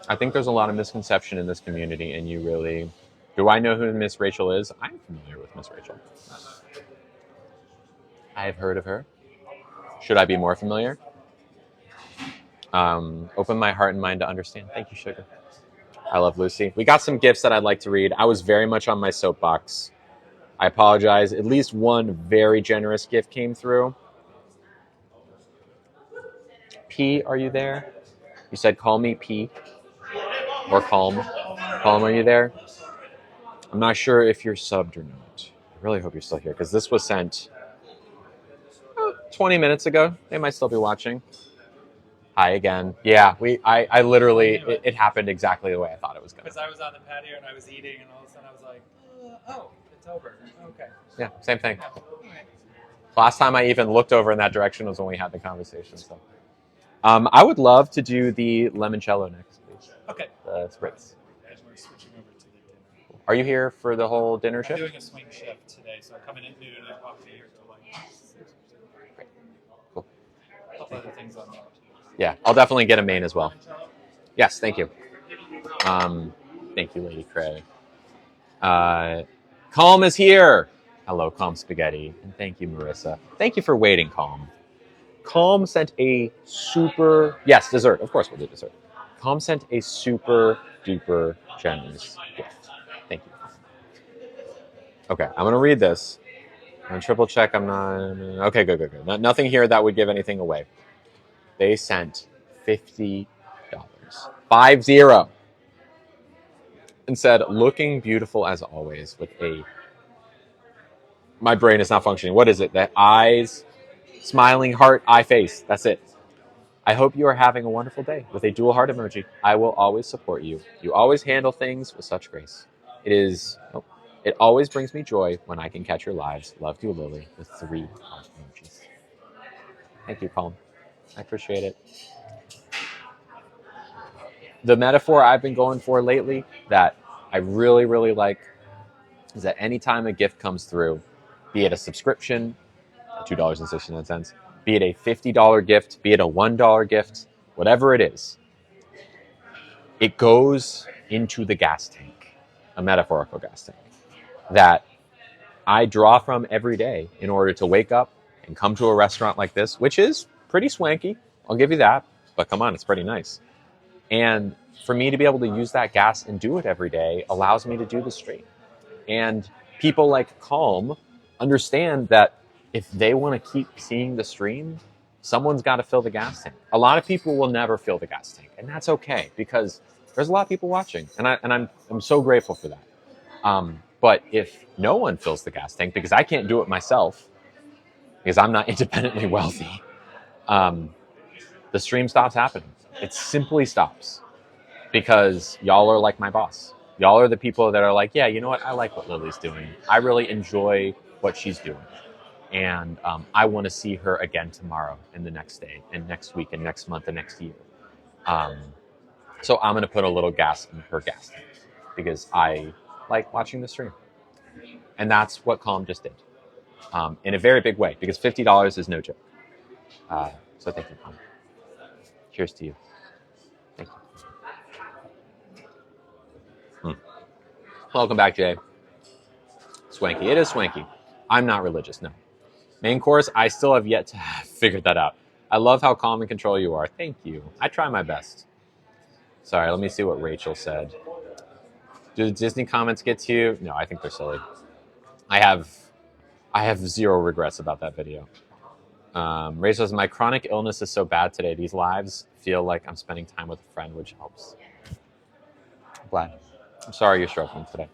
I think there's a lot of misconception in this community, and you really... Do I know who Miss Rachel is? I'm familiar with Miss Rachel. I've heard of her. Should I be more familiar? Open my heart and mind to understand. Thank you, Sugar. I love Lucy. We got some gifts that I'd like to read. I was very much on my soapbox. I apologize. At least one very generous gift came through. P, are you there? You said call me P or Calm. Calm, are you there? I'm not sure if you're subbed or not. I really hope you're still here because this was sent 20 minutes ago. They might still be watching. Hi again. Yeah, I literally, it happened exactly the way I thought it was going to. Because I was on the patio and I was eating, and all of a sudden I was like, oh, it's over. Okay. Yeah, same thing. Yeah. Last time I even looked over in that direction was when we had the conversation. So, I would love to do the limoncello next, please. Okay. The spritz. And we're switching over to the dinner. Are you here for the whole dinner I'm shift? doing a swing shift today, so I'm coming at noon and I'll be here till like 6. Great. Cool. A couple other things on that. Yeah, I'll definitely get a main as well. Yes, thank you. Thank you, Lady Cray. Calm is here. Hello, Calm Spaghetti. And thank you, Marissa. Thank you for waiting, Calm. Calm sent a super... Yes, dessert. Of course we'll do dessert. Calm sent a super duper generous gift. Thank you. Okay, I'm going to read this. I'm going to triple check. I'm not... Okay, good. Nothing here that would give anything away. They sent $50. 50. And said, looking beautiful as always with a... My brain is not functioning. What is it? The eyes, smiling heart, eye face. That's it. I hope you are having a wonderful day with a dual heart emoji. I will always support you. You always handle things with such grace. It always brings me joy when I can catch your lives. Love you, Lily, with 3 heart emojis. Thank you, Colin. I appreciate it. The metaphor I've been going for lately that I really, really like is that anytime a gift comes through, be it a subscription, $2.69, be it a $50 gift, be it a $1 gift, whatever it is, it goes into the gas tank, a metaphorical gas tank, that I draw from every day in order to wake up and come to a restaurant like this, which is pretty swanky, I'll give you that, but come on, it's pretty nice. And for me to be able to use that gas and do it every day allows me to do the stream. And people like Calm understand that if they want to keep seeing the stream, someone's got to fill the gas tank. A lot of people will never fill the gas tank, and that's okay because there's a lot of people watching, and I'm so grateful for that. But if no one fills the gas tank, because I can't do it myself, because I'm not independently wealthy, the stream stops happening. It simply stops because y'all are like my boss. Y'all are the people that are like, yeah, you know what? I like what Lily's doing. I really enjoy what she's doing. And I want to see her again tomorrow and the next day and next week and next month and next year. So I'm going to put a little gas in her gas tank because I like watching the stream. And that's what Calm just did in a very big way because $50 is no joke. So thank you, Calm. Cheers to you. Thank you. Welcome back, Jay. Swanky. It is swanky. I'm not religious, no. Main course, I still have yet to figure that out. I love how calm and control you are. Thank you. I try my best. Sorry, let me see what Rachel said. Do the Disney comments get to you? No, I think they're silly. I have zero regrets about that video. Rachel says, my chronic illness is so bad today. These lives feel like I'm spending time with a friend, which helps. I'm glad. I'm sorry you're struggling today.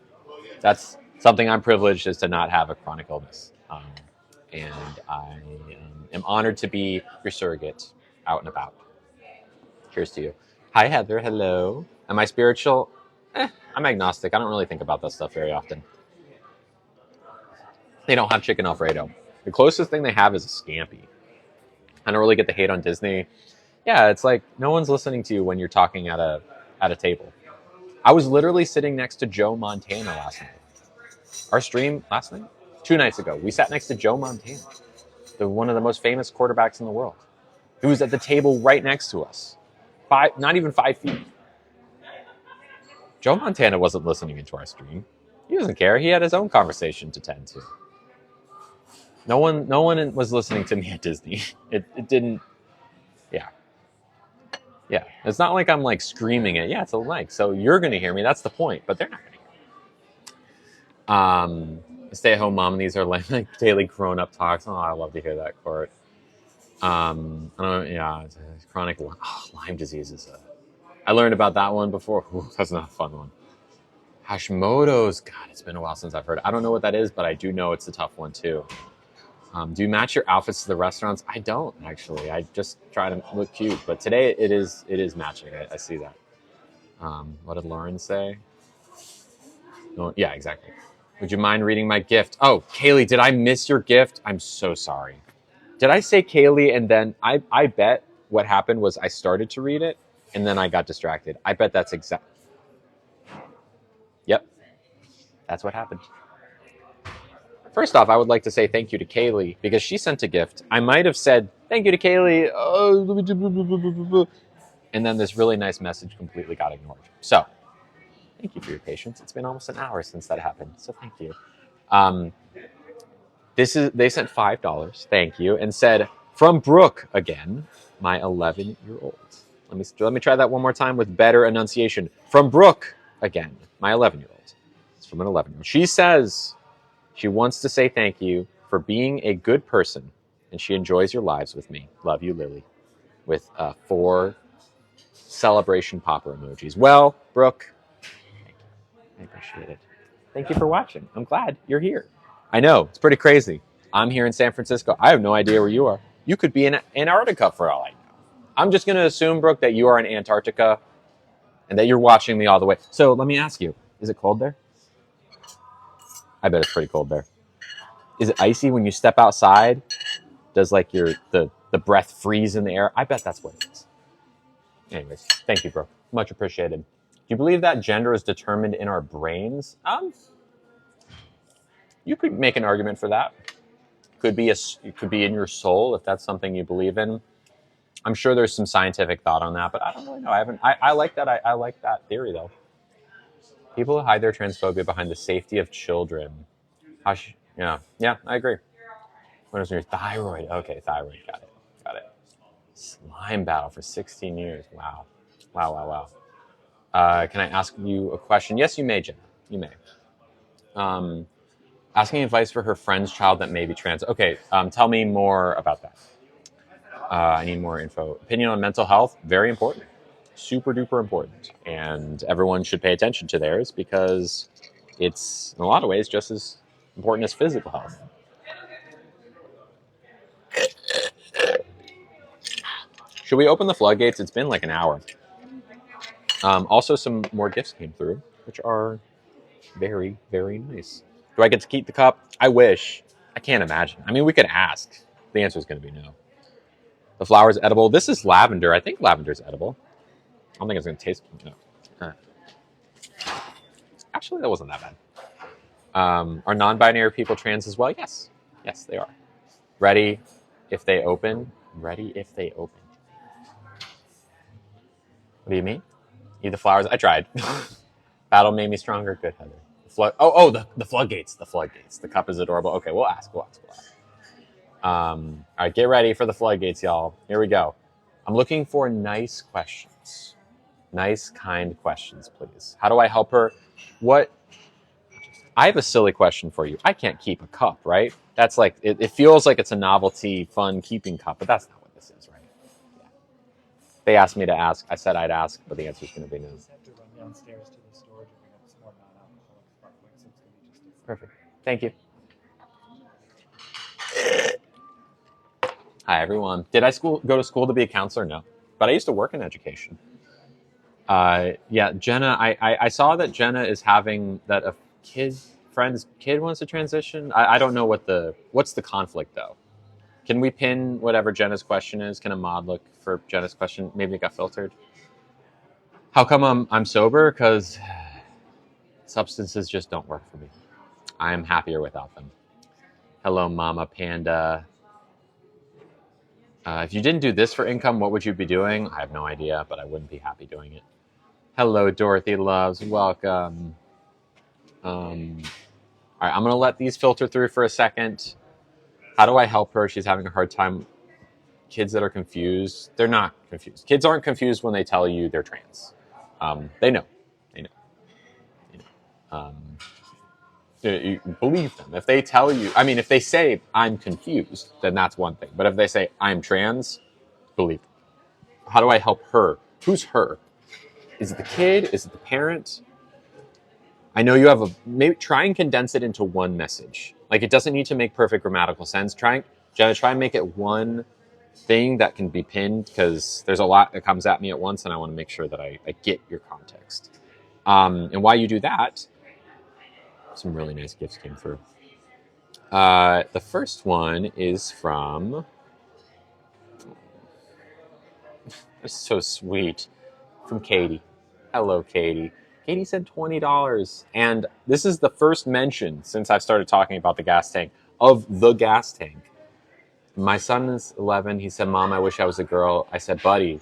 That's something I'm privileged is to not have a chronic illness. And I am honored to be your surrogate out and about. Cheers to you. Hi, Heather. Hello. Am I spiritual? I'm agnostic. I don't really think about that stuff very often. They don't have chicken Alfredo. The closest thing they have is a scampi. I don't really get the hate on Disney. Yeah, it's like no one's listening to you when you're talking at a table. I was literally sitting next to Joe Montana last night. Our stream last night? 2 nights ago. We sat next to Joe Montana, one of the most famous quarterbacks in the world. He was at the table right next to us. Not even 5 feet. Joe Montana wasn't listening into our stream. He doesn't care. He had his own conversation to tend to. No one was listening to me at Disney. It didn't. Yeah. Yeah. It's not like I'm like screaming it. Yeah, it's a mic. So you're going to hear me. That's the point. But they're not going to hear me. Stay-at-home mom. These are like daily grown-up talks. Oh, I love to hear that, Court. I don't know. Yeah, it's chronic Lyme disease is a. I learned about that one before. Ooh, that's not a fun one. Hashimoto's. God, it's been a while since I've heard. I don't know what that is, but I do know it's a tough one too. Do you match your outfits to the restaurants? I don't actually. I just try to look cute. But today it is matching. I see that. What did Lauren say? No, yeah, exactly. Would you mind reading my gift? Oh, Kaylee, did I miss your gift? I'm so sorry. Did I say Kaylee and then I bet what happened was I started to read it and then I got distracted. I bet that's exact. Yep. That's what happened. First off, I would like to say thank you to Kaylee because she sent a gift. I might have said thank you to Kaylee. And then this really nice message completely got ignored. So thank you for your patience. It's been almost an hour since that happened. So thank you. They sent $5, thank you, and said, from Brooke again, my 11-year-old. Let me try that one more time with better enunciation. From Brooke again, my 11-year-old. It's from an 11-year-old. She says she wants to say thank you for being a good person, and she enjoys your lives with me. Love you, Lily. With 4 celebration popper emojis. Well, Brooke, thank you. I appreciate it. Thank you for watching. I'm glad you're here. I know, it's pretty crazy. I'm here in San Francisco. I have no idea where you are. You could be in Antarctica for all I know. I'm just going to assume, Brooke, that you are in Antarctica and that you're watching me all the way. So let me ask you, is it cold there? I bet it's pretty cold there. Is it icy when you step outside? Does like the breath freeze in the air? I bet that's what it is. Anyways, thank you, Brooke. Much appreciated. Do you believe that gender is determined in our brains? You could make an argument for that. It could be in your soul if that's something you believe in. I'm sure there's some scientific thought on that, but I don't really know. I like that. I like that theory though. People hide their transphobia behind the safety of children. Yeah, I agree. What is your thyroid? Okay, thyroid. Got it. Slime battle for 16 years. Wow. Can I ask you a question? Yes, you may, Jenna. You may. Asking advice for her friend's child that may be trans. Okay, tell me more about that. I need more info. Opinion on mental health, very important. Super duper important. And everyone should pay attention to theirs because it's, in a lot of ways, just as important as physical health. Should we open the floodgates? It's been like an hour. Also, some more gifts came through, which are very, very nice. Do I get to keep the cup? I wish. I can't imagine. I mean, we could ask. The answer is going to be no. The flower is edible. This is lavender. I think lavender is edible. I don't think it's going to taste. No. Actually, that wasn't that bad. Are non-binary people trans as well? Yes. Yes, they are. Ready if they open. Ready if they open. What do you mean? Eat the flowers. I tried. Battle made me stronger. Good, Heather. The floodgates. The floodgates. The cup is adorable. Okay, we'll ask. All right, get ready for the floodgates, y'all. Here we go. I'm looking for nice questions. Nice, kind questions, please. How do I help her? I have a silly question for you. I can't keep a cup, right? That's like, it feels like it's a novelty, fun keeping cup, but that's not what this is, right? Yeah. They asked me to ask. I said I'd ask, but the answer is going to be no. You just have to run downstairs to the store to bring up some more non-alcoholic sparkling, so it's going to be just different. Perfect. Thank you. Hi, everyone. Did I go to school to be a counselor? No. But I used to work in education. Yeah, Jenna, I saw that Jenna is having that a friend's kid wants to transition. I don't know what's the conflict, though. Can we pin whatever Jenna's question is? Can a mod look for Jenna's question? Maybe it got filtered. How come I'm sober? Because substances just don't work for me. I'm happier without them. Hello, Mama Panda. If you didn't do this for income, what would you be doing? I have no idea, but I wouldn't be happy doing it. Hello, Dorothy Loves. Welcome. All right, I'm going to let these filter through for a second. How do I help her? She's having a hard time. Kids that are confused, they're not confused. Kids aren't confused when they tell you they're trans. They know. They know. You know. You believe them. If they tell you, I mean, if they say, I'm confused, then that's one thing. But if they say, I'm trans, believe them. How do I help her? Who's her? Is it the kid? Is it the parent? I know you have maybe try and condense it into one message. Like it doesn't need to make perfect grammatical sense. Jenna, try and make it one thing that can be pinned because there's a lot that comes at me at once and I want to make sure that I get your context. And while you do that, some really nice gifts came through. The first one is from, it's so sweet, from Katie. Hello, Katie. Katie said $20. And this is the first mention since I've started talking about the gas tank of the gas tank. My son is 11. He said, Mom, I wish I was a girl. I said, buddy,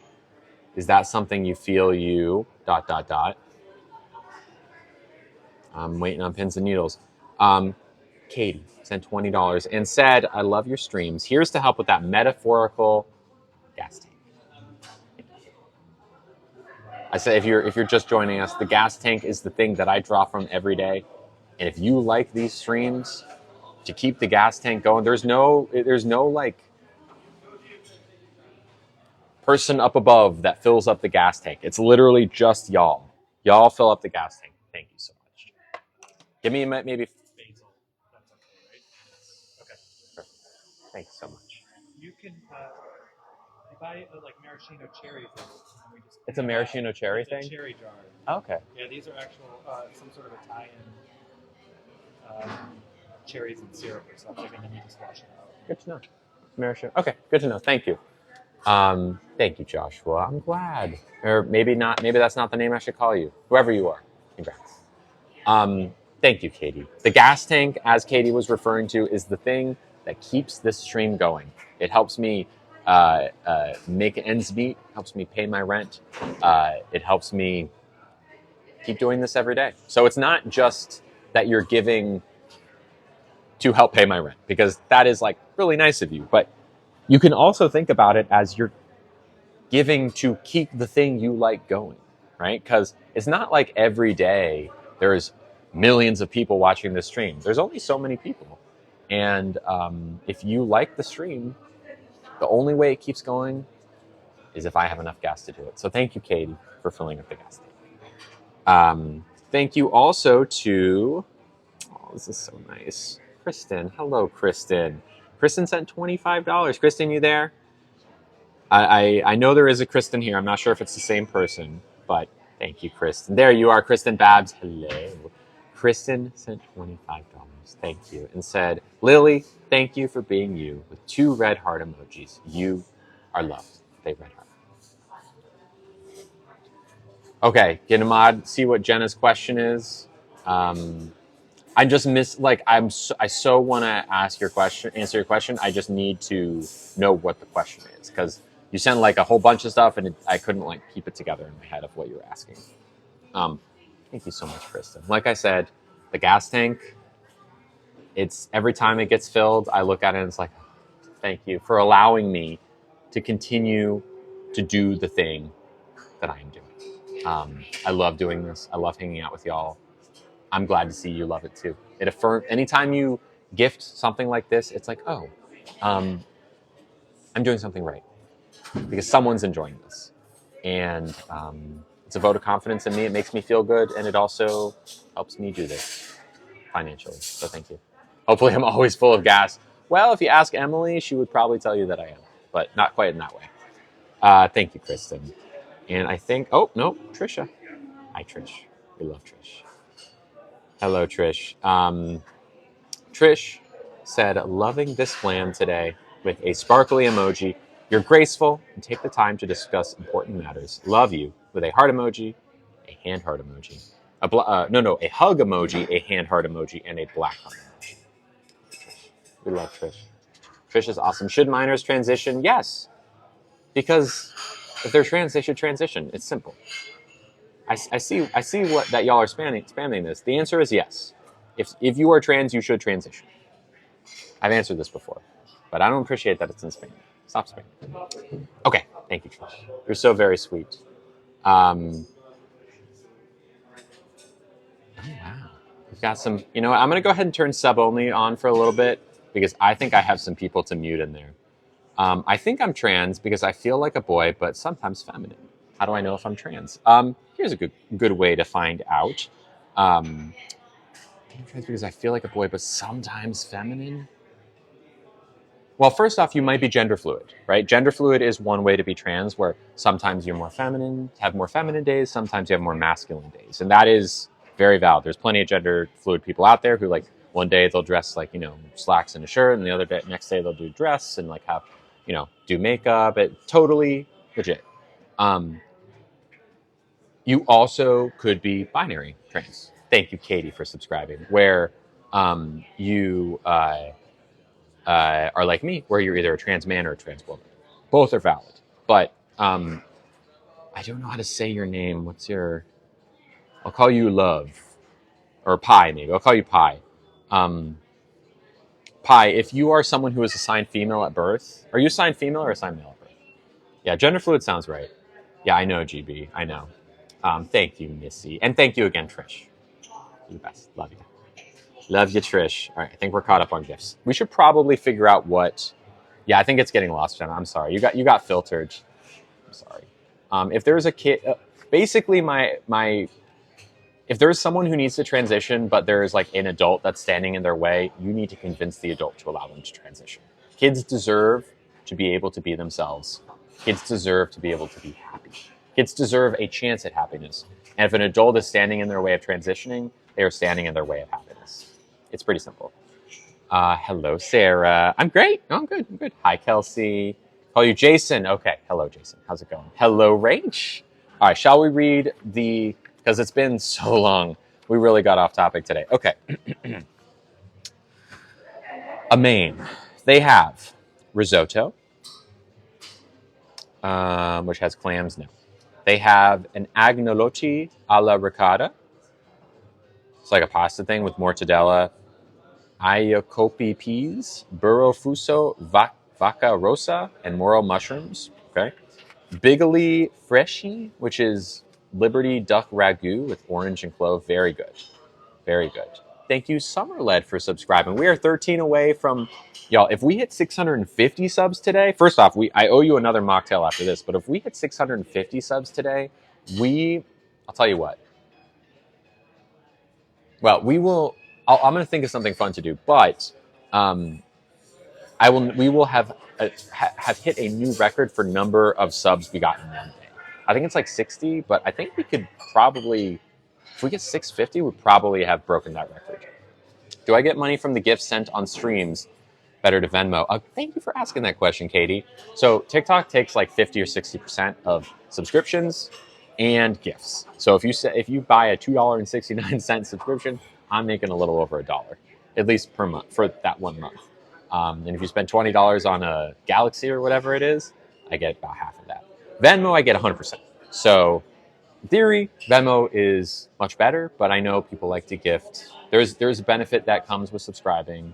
is that something you feel you ... I'm waiting on pins and needles. Katie sent $20 and said, I love your streams. Here's to help with that metaphorical gas tank. I said, if you're just joining us, the gas tank is the thing that I draw from every day. And if you like these streams, to keep the gas tank going, there's no like person up above that fills up the gas tank. It's literally just y'all. Y'all fill up the gas tank. Thank you so much. Give me maybe Basil. That's okay, right? Okay. Perfect. Thanks so much. You can buy like maraschino cherries. And we just It's a maraschino cherry it's thing? A cherry jar. Okay. Yeah, these are actual some sort of Italian cherries and syrup or something, and then you just wash it out. Good to know. Maraschino. Okay, good to know. Thank you. Thank you, Joshua. I'm glad. Or maybe not. Maybe that's not the name I should call you. Whoever you are. Congrats. Thank you, Katie. The gas tank, as Katie was referring to, is the thing that keeps this stream going. It helps me make ends meet, helps me pay my rent. It helps me keep doing this every day. So it's not just that you're giving to help pay my rent, because that is like really nice of you. But you can also think about it as you're giving to keep the thing you like going, right? Because it's not like every day there's millions of people watching this stream. There's only so many people. And if you like the stream, the only way it keeps going is if I have enough gas to do it. So thank you, Katie, for filling up the gas tank. Thank you also to, oh, this is so nice, Kristen. Hello, Kristen. Kristen sent $25. Kristen, you there? I know there is a Kristen here. I'm not sure if it's the same person, but thank you, Kristen. There you are, Kristen Babs. Hello. Kristen sent $25. Thank you. And said, Lily, thank you for being you, with 2 red heart emojis. You are loved. They red heart. Okay, get a mod, see what Jenna's question is. I just miss, like, I so want to answer your question. I just need to know what the question is, because you sent like a whole bunch of stuff and I couldn't like keep it together in my head of what you were asking. Thank you so much, Kristen. Like I said, the gas tank, it's every time it gets filled, I look at it and it's like, thank you for allowing me to continue to do the thing that I am doing. I love doing this. I love hanging out with y'all. I'm glad to see you love it too. It affirms, anytime you gift something like this, it's like, oh, I'm doing something right because someone's enjoying this. And it's a vote of confidence in me. It makes me feel good. And it also helps me do this financially. So thank you. Hopefully I'm always full of gas. Well, if you ask Emily, she would probably tell you that I am, but not quite in that way. Thank you, Kristen. And I think, oh, no, Trisha. Hi, Trish. We love Trish. Hello, Trish. Trish said, loving this plan today with a sparkly emoji. You're graceful and take the time to discuss important matters. Love you, with a heart emoji, a hand heart emoji. A hug emoji, a hand heart emoji, and a black heart emoji. We love Trish. Trish is awesome. Should minors transition? Yes. Because if they're trans, they should transition. It's simple. I see what that y'all are spamming this. The answer is yes. If you are trans, you should transition. I've answered this before, but I don't appreciate that it's in Spain. Stop spamming. Okay, thank you, Trish. You're so very sweet. Oh wow, we've got some. You know what? I'm gonna go ahead and turn sub only on for a little bit because I think I have some people to mute in there. I think I'm trans because I feel like a boy, but sometimes feminine. How do I know if I'm trans? Here's a good way to find out. I'm trans because I feel like a boy, but sometimes feminine. Well, first off, you might be gender fluid, right? Gender fluid is one way to be trans, where sometimes you're more feminine, have more feminine days, sometimes you have more masculine days, and that is very valid. There's plenty of gender fluid people out there who like one day they'll dress like slacks and a shirt, and the other day, next day they'll do dress and like have do makeup. It totally legit. You also could be binary trans. Thank you, Katie, for subscribing. Where you are like me, where you're either a trans man or a trans woman. Both are valid. But I don't know how to say your name. I'll call you Love. Or Pi, maybe. I'll call you Pi. Pi, if you are someone who was assigned female at birth, are you assigned female or assigned male at birth? Yeah, gender fluid sounds right. Yeah, I know, GB. I know. Thank you, Missy. And thank you again, Trish. You're the best. Love you. Love you, Trish. All right, I think we're caught up on gifts. We should probably figure out what... Yeah, I think it's getting lost, Jenna. I'm sorry. You got filtered. I'm sorry. If there's a kid... basically, if there's someone who needs to transition, but there's like an adult that's standing in their way, you need to convince the adult to allow them to transition. Kids deserve to be able to be themselves. Kids deserve to be able to be happy. Kids deserve a chance at happiness. And if an adult is standing in their way of transitioning, they are standing in their way of happiness. It's pretty simple. Hello, Sarah. I'm great. No, I'm good. I'm good. Hi, Kelsey. Call you Jason. Okay. Hello, Jason. How's it going? Hello, Rach. All right. Shall we read the... Because it's been so long. We really got off topic today. Okay. A main. They have risotto, which has clams now. They have an agnolotti alla ricotta. It's like a pasta thing with mortadella, aiacopi peas, burro fuso, vaca rosa, and moro mushrooms. Okay. Bigoli fresci, which is Liberty duck ragu with orange and clove. Very good. Very good. Thank you, Summerled, for subscribing. We are 13 away from... Y'all, if we hit 650 subs today... First off, I owe you another mocktail after this, but if we hit 650 subs today, I'll tell you what. Well, we will... I'm going to think of something fun to do, but we will have hit a new record for number of subs we got in one day. I think it's like 60, but I think we could probably... If we get 650, we probably have broken that record. Do I get money from the gifts sent on streams? Better to Venmo. Thank you for asking that question, Katie. So TikTok takes like 50 or 60% of subscriptions and gifts. So if you buy a $2.69 subscription, I'm making a little over $1, at least per month for that 1 month. And if you spend $20 on a Galaxy or whatever it is, I get about half of that. Venmo, I get 100%. So in theory, Venmo is much better, but I know people like to gift. There's a benefit that comes with subscribing,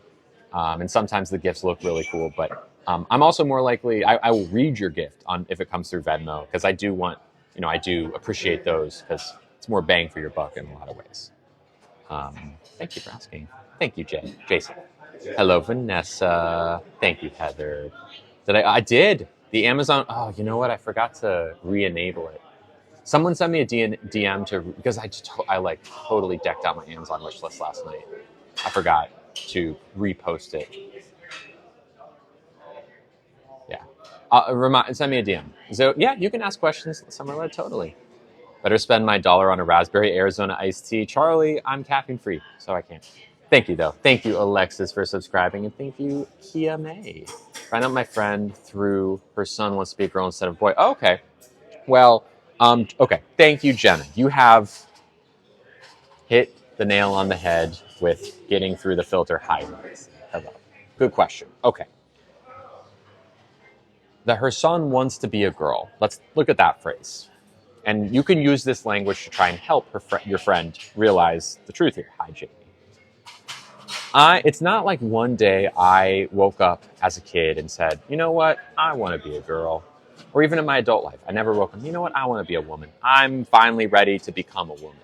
and sometimes the gifts look really cool. But I'm also more likely, I will read your gift if it comes through Venmo, because I do want, I do appreciate those because it's more bang for your buck in a lot of ways. Thank you for asking. Thank you, Jason. Hello, Vanessa. Thank you, Heather. I did. The Amazon, oh, you know what? I forgot to re-enable it. Someone sent me a DM because I like totally decked out my Amazon wish list last night. I forgot to repost it. Yeah. Send me a DM. So yeah, you can ask questions. Summerled, totally. Better spend my $1 on a raspberry Arizona iced tea. Charlie, I'm caffeine free, so I can't. Thank you though. Thank you, Alexis, for subscribing, and thank you, Kia May. Find out my friend through her son wants to be a girl instead of a boy. Oh, okay. Well, okay. Thank you, Jenna. You have hit the nail on the head with getting through the filter. Hi, hello. Good question. Okay. That her son wants to be a girl. Let's look at that phrase. And you can use this language to try and help your friend realize the truth here. Hi, Jamie. It's not like one day I woke up as a kid and said, you know what, I want to be a girl. Or even in my adult life, I never woke up, you know what, I want to be a woman. I'm finally ready to become a woman.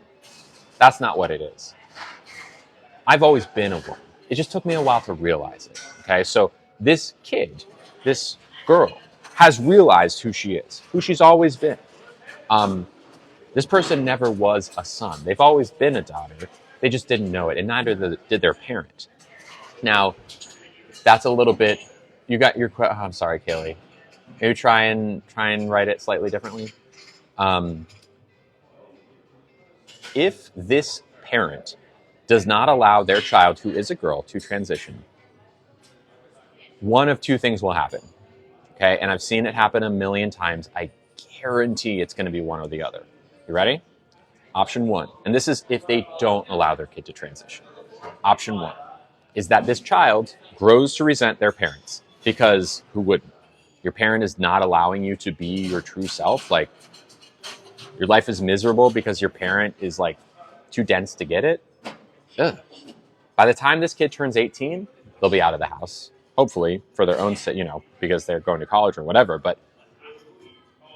That's not what it is. I've always been a woman. It just took me a while to realize it. Okay, so this kid, this girl, has realized who she is, who she's always been. This person never was a son. They've always been a daughter. They just didn't know it, and neither did their parent. Now, that's a little bit. You got your. I'm sorry, Kaylee. Maybe try and write it slightly differently. If this parent does not allow their child, who is a girl, to transition, one of two things will happen. Okay, and I've seen it happen a million times. I guarantee it's going to be one or the other. You ready? Option one, and this is if they don't allow their kid to transition. Option one is that this child grows to resent their parents, because who wouldn't? Your parent is not allowing you to be your true self. Like, your life is miserable because your parent is like too dense to get it. Ugh. By the time this kid turns 18, they'll be out of the house, hopefully for their own, because they're going to college or whatever. But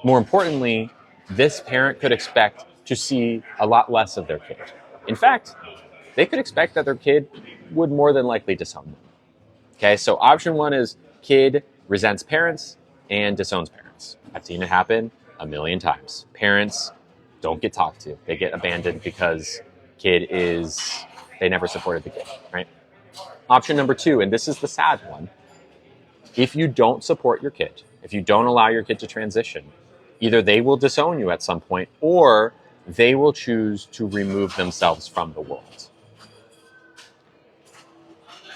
more importantly, this parent could expect to see a lot less of their kid. In fact, they could expect that their kid would more than likely disown them. Okay, so option one is kid resents parents and disowns parents. I've seen it happen a million times. Parents don't get talked to. They get abandoned because they never supported the kid, right? Option number two, and this is the sad one, if you don't support your kid, if you don't allow your kid to transition, either they will disown you at some point or they will choose to remove themselves from the world.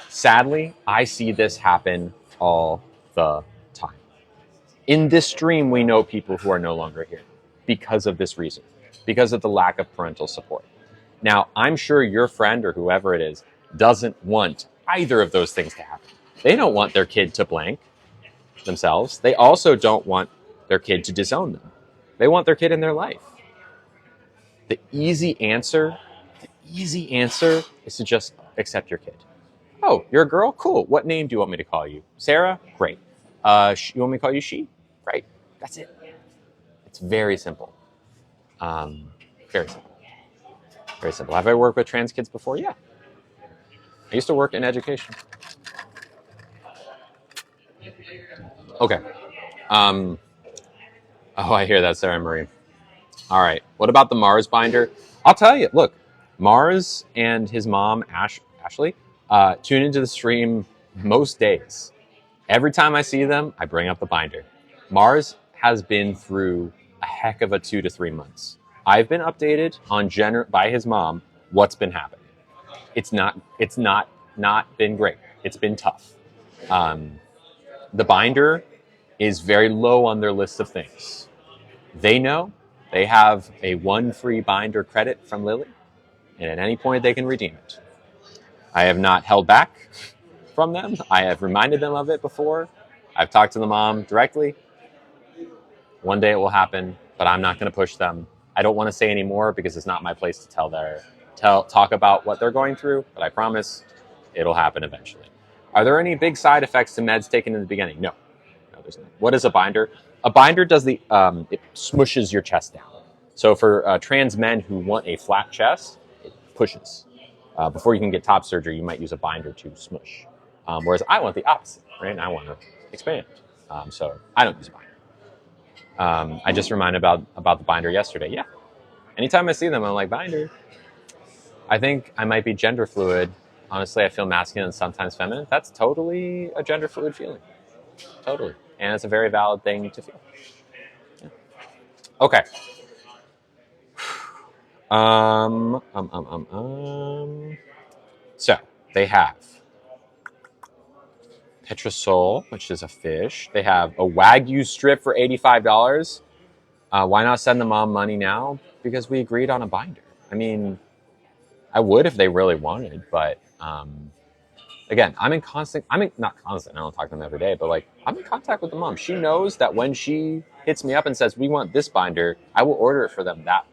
Sadly, I see this happen all the time. In this stream, we know people who are no longer here because of this reason, because of the lack of parental support. Now, I'm sure your friend or whoever it is doesn't want either of those things to happen. They don't want their kid to blank themselves. They also don't want their kid to disown them. They want their kid in their life. The easy answer is to just accept your kid. Oh, you're a girl? Cool. What name do you want me to call you? Sarah? Great. You want me to call you she? Great. That's it. It's very simple. Very simple. Very simple. Have I worked with trans kids before? Yeah. I used to work in education. Okay. Oh, I hear that, Sarah Marie. All right. What about the Mars binder? I'll tell you. Look, Mars and his mom, Ashley, tune into the stream most days. Every time I see them, I bring up the binder. Mars has been through a heck of a 2 to 3 months. I've been updated on by his mom what's been happening. It's not been great. It's been tough. The binder is very low on their list of things. They know they have a 1 free binder credit from Lily, and at any point they can redeem it. I have not held back from them. I have reminded them of it before. I've talked to the mom directly. One day it will happen, but I'm not going to push them. I don't want to say any more because it's not my place to talk about what they're going through, but I promise it'll happen eventually. Are there any big side effects to meds taken in the beginning? No, there's not. What is a binder? A binder does it smushes your chest down. So for trans men who want a flat chest, it pushes. Before you can get top surgery, you might use a binder to smush. Whereas I want the opposite, right? I want to expand. So I don't use a binder. I just reminded about the binder yesterday. Yeah. Anytime I see them, I'm like, binder. I think I might be gender fluid. Honestly, I feel masculine and sometimes feminine. That's totally a gender fluid feeling. Totally. And it's a very valid thing to feel. Yeah. Okay. So they have Petrosol, which is a fish. They have a Wagyu strip for $85. Why not send the mom money now? Because we agreed on a binder. I mean, I would if they really wanted, but Again, not constant, I don't talk to them every day, but like, I'm in contact with the mom. She knows that when she hits me up and says, we want this binder, I will order it for them that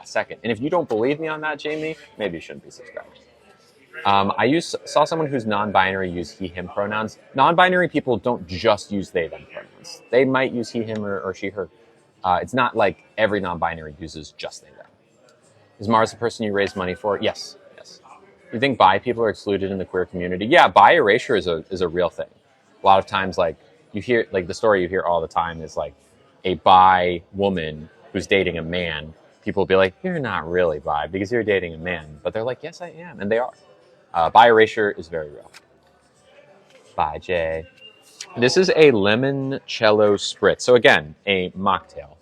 second. And if you don't believe me on that, Jamie, maybe you shouldn't be subscribed. Saw someone who's non-binary use he, him pronouns. Non-binary people don't just use they, them pronouns. They might use he, him, or she, her. It's not like every non-binary uses just they, them. Is Mars the person you raise money for? Yes. You think bi people are excluded in the queer community? Yeah, bi erasure is a real thing. A lot of times, like, you hear, like, the story you hear all the time is like a bi woman who's dating a man. People will be like, you're not really bi because you're dating a man. But they're like, yes, I am. And they are. Bi erasure is very real. Bye, Jay. This is a limoncello spritz. So again, a mocktail.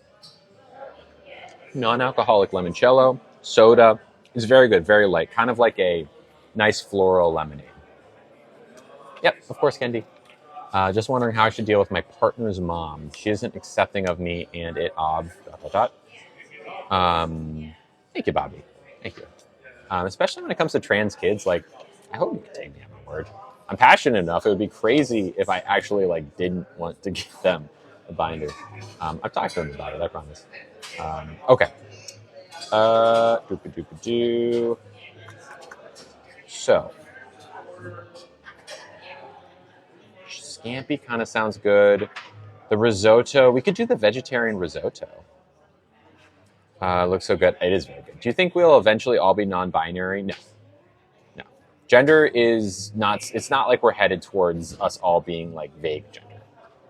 Non-alcoholic limoncello, soda. It's very good, very light. Kind of like a nice floral lemonade. Yep, of course, Kendi. Just wondering how I should deal with my partner's mom. She isn't accepting of me and it Thank you, Bobby. Thank you. Especially when it comes to trans kids, like, I hope you can take me on my word. I'm passionate enough. It would be crazy if I actually like didn't want to give them a binder. I've talked to them about it, I promise. Okay. So, scampi kind of sounds good. The risotto, we could do the vegetarian risotto. Looks so good. It is very good. Do you think we'll eventually all be non-binary? No. Gender is not, it's not like we're headed towards us all being like vague gender.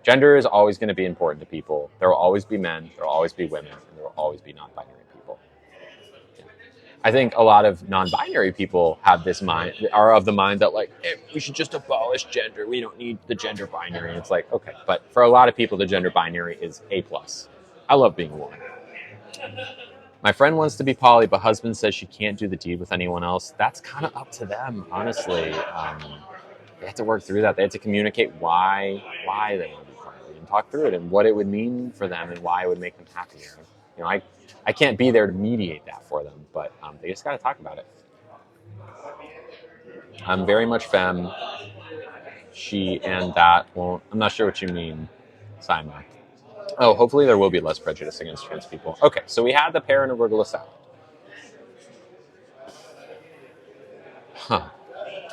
Gender is always going to be important to people. There will always be men, there will always be women, and there will always be non-binary people. Yeah. I think a lot of non-binary people have this mind, are of the mind that like, hey, we should just abolish gender. We don't need the gender binary. And it's like, okay. But for a lot of people, the gender binary is A+. I love being a woman. My friend wants to be poly, but husband says she can't do the deed with anyone else. That's kind of up to them, honestly. They have to work through that. They have to communicate why they want to be poly and talk through it and what it would mean for them and why it would make them happier. You know, I can't be there to mediate that for them, but they just got to talk about it. I'm very much femme. She and that won't. I'm not sure what you mean, Simon. Oh, hopefully there will be less prejudice against trans people. Okay, so we had the pear and arugula salad. Huh.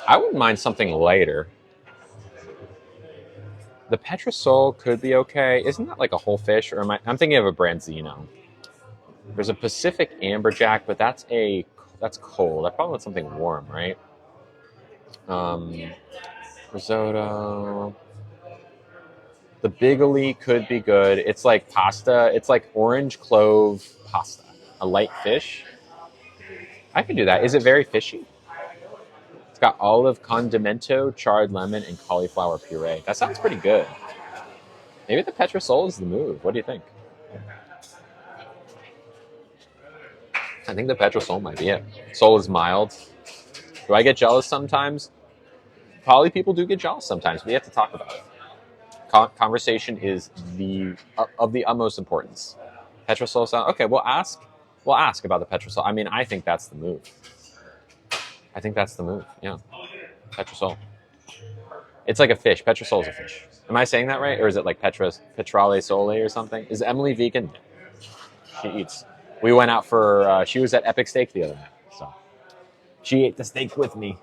I wouldn't mind something lighter. The Petrosol could be okay. Isn't that like a whole fish? Or I'm thinking of a branzino. There's a Pacific Amberjack, but that's cold. I probably want something warm, right? Risotto. The Bigoli could be good. It's like pasta. It's like orange clove pasta. A light fish. I could do that. Is it very fishy? It's got olive condimento, charred lemon, and cauliflower puree. That sounds pretty good. Maybe the Petrosol is the move. What do you think? I think the Petrosol might be it. Sol is mild. Do I get jealous sometimes? Poly people do get jealous sometimes. We have to talk about it. Conversation is of the utmost importance. Petrosol sound okay. We'll ask about the Petrosol. I mean, I think that's the move. Yeah, Petrosol. It's like a fish. Petrosol is a fish. Am I saying that right, or is it like Petrale Sole or something? Is Emily vegan? She eats. We went out for. She was at Epic Steak the other night, so she ate the steak with me.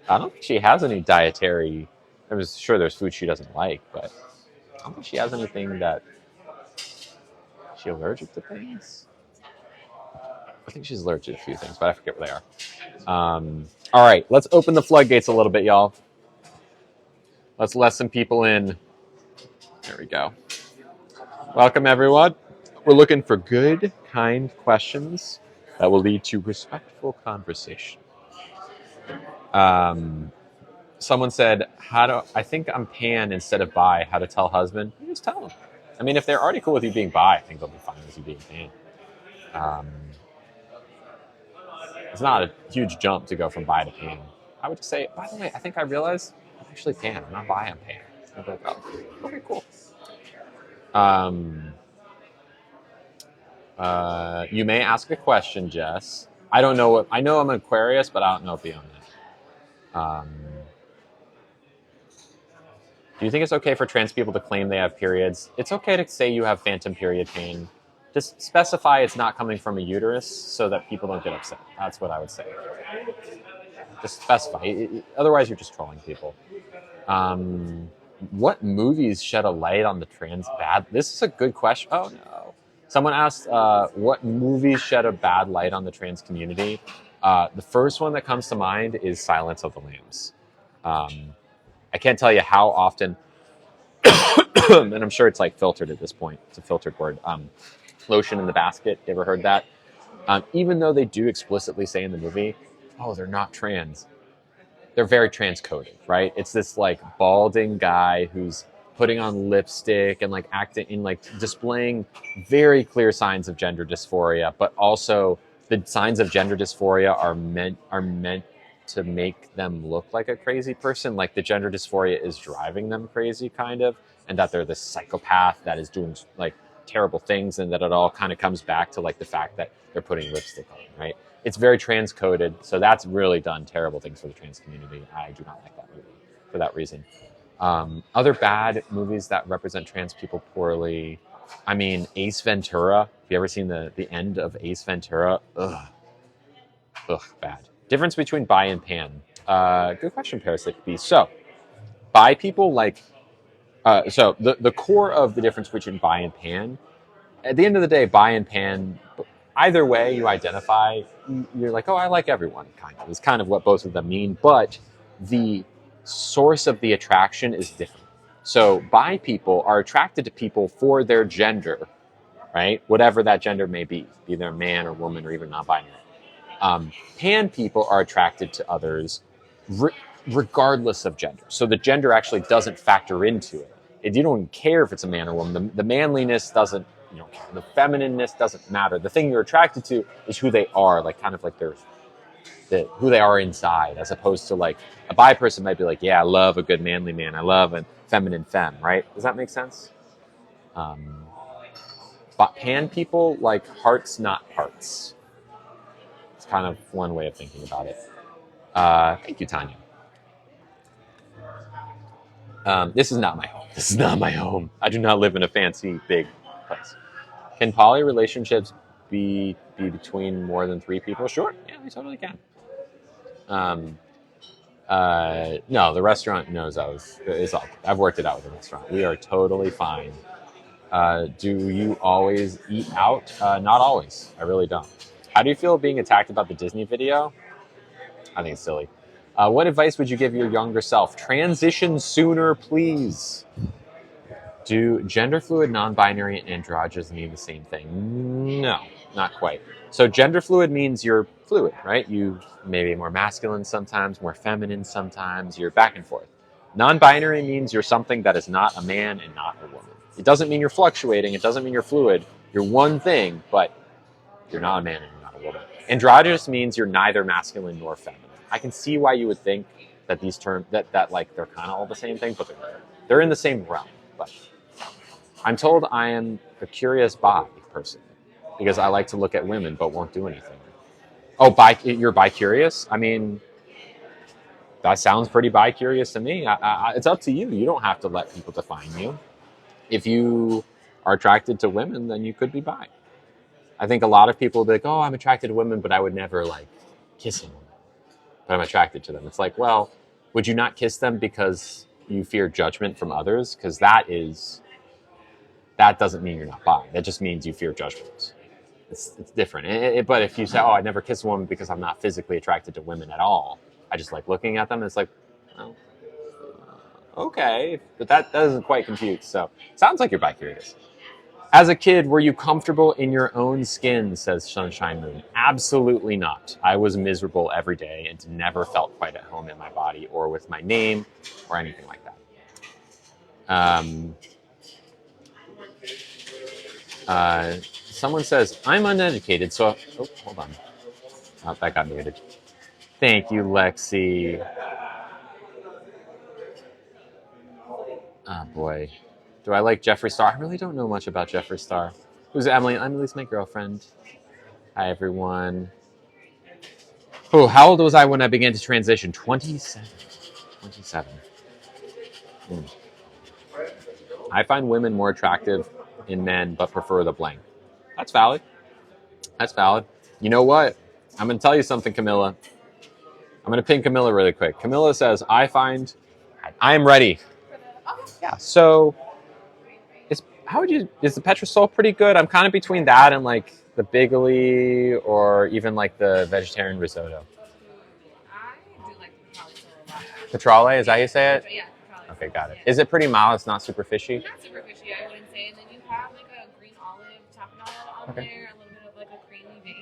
I don't think she has any dietary. I'm sure there's food she doesn't like, but I don't think she has anything that. Is she allergic to things? I think she's allergic to a few things, but I forget what they are. All right, let's open the floodgates a little bit, y'all. Let's let some people in. There we go. Welcome, everyone. We're looking for good, kind questions that will lead to respectful conversation. Someone said, I think I'm pan instead of bi. How to tell husband? You just tell them. I mean, if they're already cool with you being bi, I think they'll be fine with you being pan. It's not a huge jump to go from bi to pan. I would just say, by the way, I think I realized I'm actually pan. I'm not bi, I'm pan. I'd be like, oh, okay, cool. You may ask a question, Jess. I don't know I know I'm an Aquarius, but I don't know beyond that. Do you think it's okay for trans people to claim they have periods? It's okay to say you have phantom period pain. Just specify it's not coming from a uterus so that people don't get upset. That's what I would say. Just specify. Otherwise, you're just trolling people. What movies shed a light on the trans bad? This is a good question. Oh, no. Someone asked, what movies shed a bad light on the trans community? The first one that comes to mind is Silence of the Lambs. I can't tell you how often, and I'm sure it's like filtered at this point. It's a filtered word. Lotion in the basket. You ever heard that? Even though they do explicitly say in the movie, oh, they're not trans. They're very transcoded, right? It's this like balding guy who's putting on lipstick and like acting in like displaying very clear signs of gender dysphoria, but also the signs of gender dysphoria are meant to make them look like a crazy person. Like the gender dysphoria is driving them crazy, kind of, and that they're this psychopath that is doing like terrible things, and that it all kind of comes back to like the fact that they're putting lipstick on, right? It's very transcoded, so that's really done terrible things for the trans community. I do not like that movie for that reason. Other bad movies that represent trans people poorly. I mean, Ace Ventura. Have you ever seen the end of Ace Ventura? Ugh, bad. Difference between bi and pan. Good question, Parasitic Bee. So, bi people like. So the core of the difference between bi and pan. At the end of the day, bi and pan. Either way you identify, you're like, oh, I like everyone, kind of. It's kind of what both of them mean, but the source of the attraction is different. So bi people are attracted to people for their gender, right? Whatever that gender may be, either a man or woman or even non-binary. Pan people are attracted to others regardless of gender. So the gender actually doesn't factor into it. You don't care if it's a man or woman. The manliness doesn't, the feminineness doesn't matter. The thing you're attracted to is who they are, like kind of like who they are inside, as opposed to like a bi person might be like, yeah, I love a good manly man. I love a feminine femme, right? Does that make sense? But pan people like hearts, not parts. It's kind of one way of thinking about it. Thank you, Tanya. This is not my home. This is not my home. I do not live in a fancy, big place. Can poly relationships be between more than 3 people? Sure. Yeah, they totally can. No, the restaurant knows it's all. I've worked it out with the restaurant. We are totally fine. Do you always eat out? Not always. I really don't. How do you feel being attacked about the Disney video? I think it's silly. What advice would you give your younger self? Transition sooner, please. Do gender fluid, non-binary, and androgynous mean the same thing? No, not quite. So gender fluid means you're fluid, right? You may be more masculine sometimes, more feminine sometimes. You're back and forth. Non-binary means you're something that is not a man and not a woman. It doesn't mean you're fluctuating. It doesn't mean you're fluid. You're one thing, but you're not a man and you're not a woman. Androgynous means you're neither masculine nor feminine. I can see why you would think that these terms that like they're kind of all the same thing, but they're in the same realm. But I'm told I am a curious bi person because I like to look at women but won't do anything. Oh, you're bi-curious? I mean, that sounds pretty bi-curious to me. It's up to you. You don't have to let people define you. If you are attracted to women, then you could be bi. I think a lot of people will be like, oh, I'm attracted to women, but I would never like kiss a woman. But I'm attracted to them. It's like, well, would you not kiss them because you fear judgment from others? Because that doesn't mean you're not bi. That just means you fear judgment. It's different. But if you say, oh, I never kiss a woman because I'm not physically attracted to women at all, I just like looking at them, it's like, oh, okay. But that doesn't quite compute. So sounds like you're bi-curious. As a kid, were you comfortable in your own skin, says Sunshine Moon? Absolutely not. I was miserable every day and never felt quite at home in my body or with my name or anything like that. Someone says, I'm uneducated, so... Oh, hold on. Oh, that got muted. Thank you, Lexi. Oh, boy. Do I like Jeffree Star? I really don't know much about Jeffree Star. Who's Emily? Emily's my girlfriend. Hi, everyone. Oh, how old was I when I began to transition? 27. 27. I find women more attractive in men, but prefer the blank. That's valid. That's valid. You know what? I'm going to tell you something, Camilla. I'm going to ping Camilla really quick. Camilla says, I am ready. Yeah, so is the Petrosol pretty good? I'm kind of between that and like the Bigly or even like the vegetarian risotto. I do like the Petrale a lot. Petrale, is that how you say it? Yeah, Petrale. Okay, got it. Is it pretty mild? It's not super fishy? Not super fishy, I wouldn't say. And then you have like a green olive tapenade on there, a little bit of like a creamy base.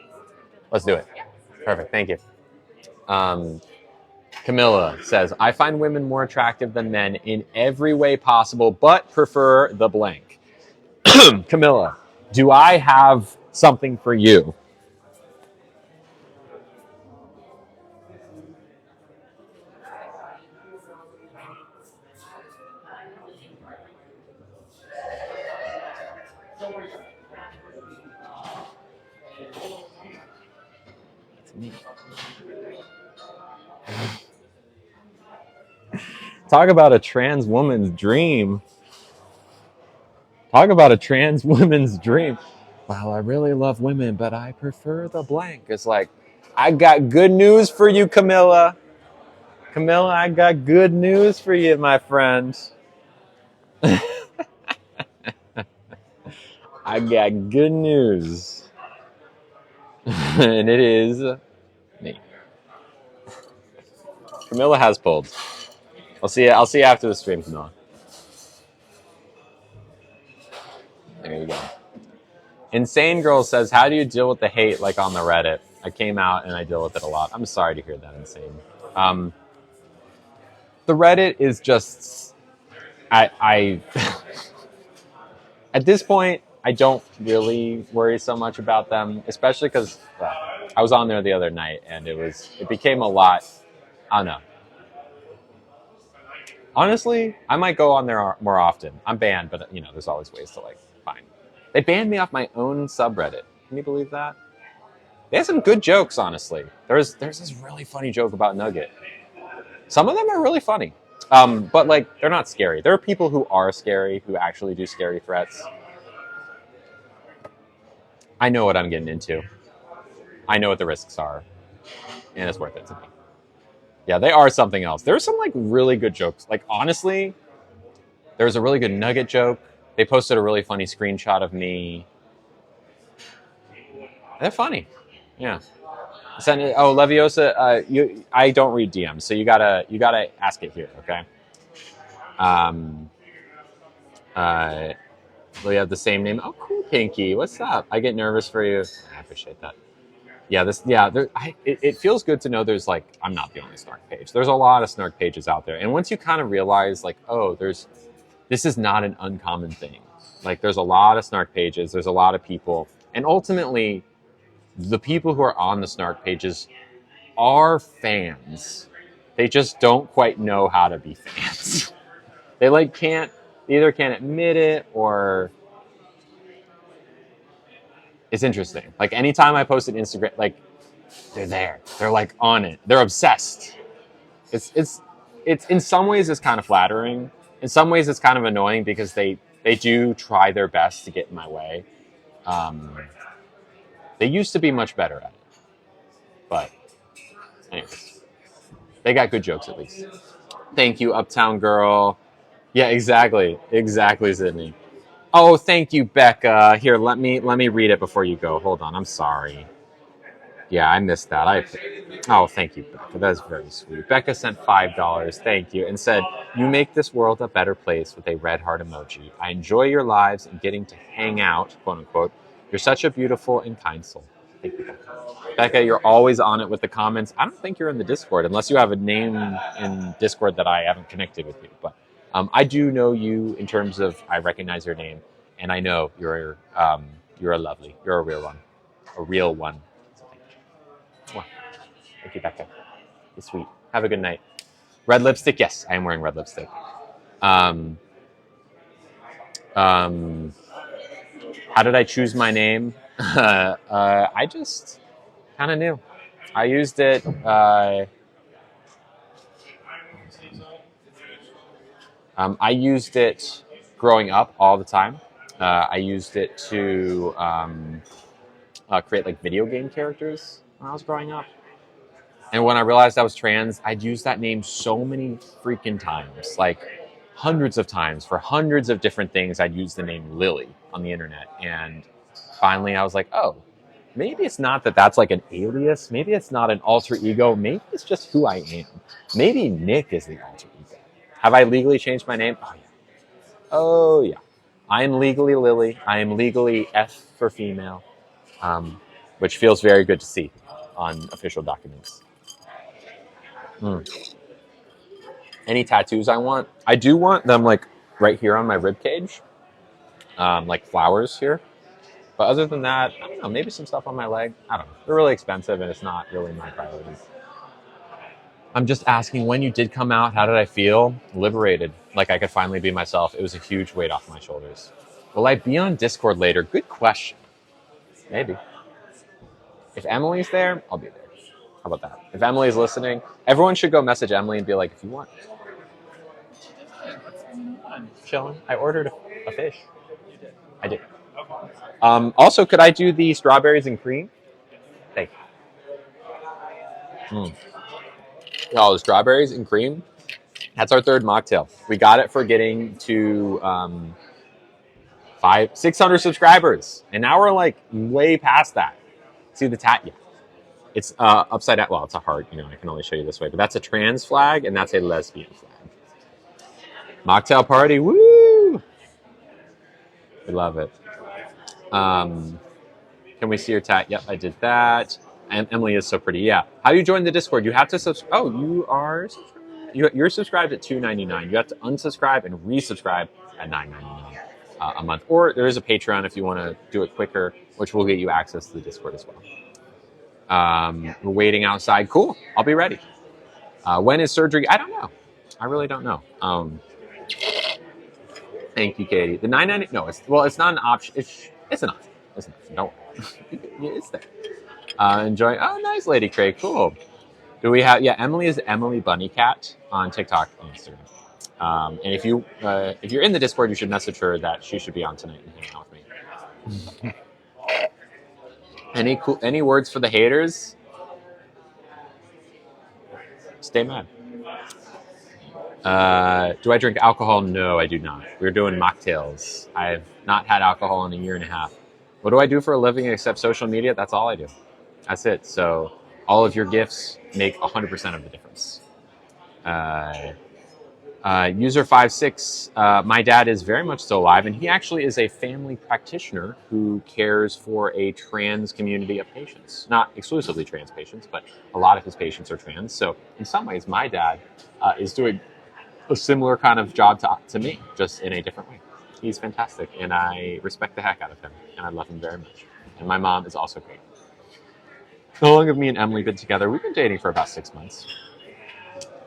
Let's do it. Yeah. Perfect, thank you. Camilla says, I find women more attractive than men in every way possible, but prefer the blank. Camilla, do I have something for you? It's me. Talk about a trans woman's dream. Talk about a trans woman's dream. Well, I really love women, but I prefer the blank. It's like, I got good news for you, Camilla. Camilla, I got good news for you, my friend. I got good news. And it is me. Camilla has pulled. I'll see you after the stream, Camilla. There you go. Insane Girl says, how do you deal with the hate like on the Reddit? I came out and I deal with it a lot. I'm sorry to hear that, Insane. The Reddit is just... I at this point, I don't really worry so much about them, especially because I was on there the other night and it became a lot. I don't know. Honestly, I might go on there more often. I'm banned, but there's always ways to like find. They banned me off my own subreddit. Can you believe that? They have some good jokes, honestly. There's this really funny joke about Nugget. Some of them are really funny. But like they're not scary. There are people who are scary, who actually do scary threats. I know what I'm getting into. I know what the risks are. And it's worth it to me. Yeah, they are something else. There's some like really good jokes. Like honestly, there's a really good Nugget joke. They posted a really funny screenshot of me. They're funny. Yeah. Leviosa, I don't read DMs, so you gotta ask it here, okay? We have the same name. Oh, cool, Pinky. What's up? I get nervous for you. I appreciate that. Yeah, it feels good to know there's like, I'm not the only snark page. There's a lot of snark pages out there. And once you kind of realize like, oh, this is not an uncommon thing. Like there's a lot of snark pages. There's a lot of people. And ultimately, the people who are on the snark pages are fans. They just don't quite know how to be fans. They either can't admit it or it's interesting. Like anytime I post an Instagram, like they're there. They're like on it. They're obsessed. It's in some ways it's kind of flattering. In some ways it's kind of annoying because they do try their best to get in my way. They used to be much better at it. But anyways, they got good jokes at least. Thank you, Uptown Girl. Yeah, exactly, Sydney. Oh, thank you, Becca. Here, let me read it before you go. Hold on, I'm sorry. Yeah, I missed that. Thank you, Becca. That is very sweet. Becca sent $5. Thank you, and said, "You make this world a better place" with a red heart emoji. I enjoy your lives and getting to hang out, quote unquote. You're such a beautiful and kind soul. Thank you, Becca. Becca, you're always on it with the comments. I don't think you're in the Discord unless you have a name in Discord that I haven't connected with you. But I do know you in terms of I recognize your name, and I know you're a lovely, you're a real one, a real one. Thank you, Becca. You're sweet. Have a good night. Red lipstick? Yes, I am wearing red lipstick. How did I choose my name? I just kind of knew. I used it. I used it growing up all the time. I used it to create like video game characters when I was growing up. And when I realized I was trans, I'd used that name so many freaking times, like hundreds of times for hundreds of different things. I'd use the name Lily on the internet. And finally I was like, oh, maybe it's not that that's like an alias. Maybe it's not an alter ego. Maybe it's just who I am. Maybe Nick is the alter ego. Have I legally changed my name? Oh, yeah. Oh, yeah. I am legally Lily. I am legally F for female, which feels very good to see on official documents. Any tattoos I want? I do want them like right here on my rib cage, like flowers here. But other than that, I don't know, maybe some stuff on my leg. I don't know. They're really expensive and it's not really my priority. I'm just asking, when you did come out, how did I feel? Liberated. Like I could finally be myself. It was a huge weight off my shoulders. Will I be on Discord later? Good question. Maybe. If Emily's there, I'll be there. How about that? If Emily's listening, everyone should go message Emily and be like, if you want. What's going on? Chilling. I ordered a fish. You did. I did. Okay. Also, could I do the strawberries and cream? Thank you. Oh, the strawberries and cream. That's our third mocktail. We got it for getting to 600 subscribers, and now we're like way past that. See the tat? Yeah, it's upside down. Well, it's a heart. You know, I can only show you this way, but that's a trans flag, and that's a lesbian flag. Mocktail party, woo! We love it. Can we see your tat? Yep, I did that. And Emily is so pretty. Yeah. How do you join the Discord? You have to subscribe. Oh, you are. You're subscribed at $2.99. You have to unsubscribe and resubscribe at $9.99 a month. Or there is a Patreon if you want to do it quicker, which will get you access to the Discord as well. We're waiting outside. Cool. I'll be ready. When is surgery? I don't know. I really don't know. Thank you, Katie. The $9.99. No, it's not an option. It's an option. It's an option. Don't worry. It's there. Enjoy. Oh, nice, Lady Craig. Cool. Do we have? Yeah, Emily is Emily Bunny Cat on TikTok and Instagram. And if you're in the Discord, you should message her that she should be on tonight and hang out with me. Any words for the haters? Stay mad. Do I drink alcohol? No, I do not. We're doing mocktails. I've not had alcohol in a year and a half. What do I do for a living except social media? That's all I do. That's it. So all of your gifts make 100% of the difference. User 56, my dad is very much still alive, and he actually is a family practitioner who cares for a trans community of patients. Not exclusively trans patients, but a lot of his patients are trans. So in some ways, my dad is doing a similar kind of job to me, just in a different way. He's fantastic, and I respect the heck out of him, and I love him very much. And my mom is also great. How long have me and Emily been together? We've been dating for about 6 months.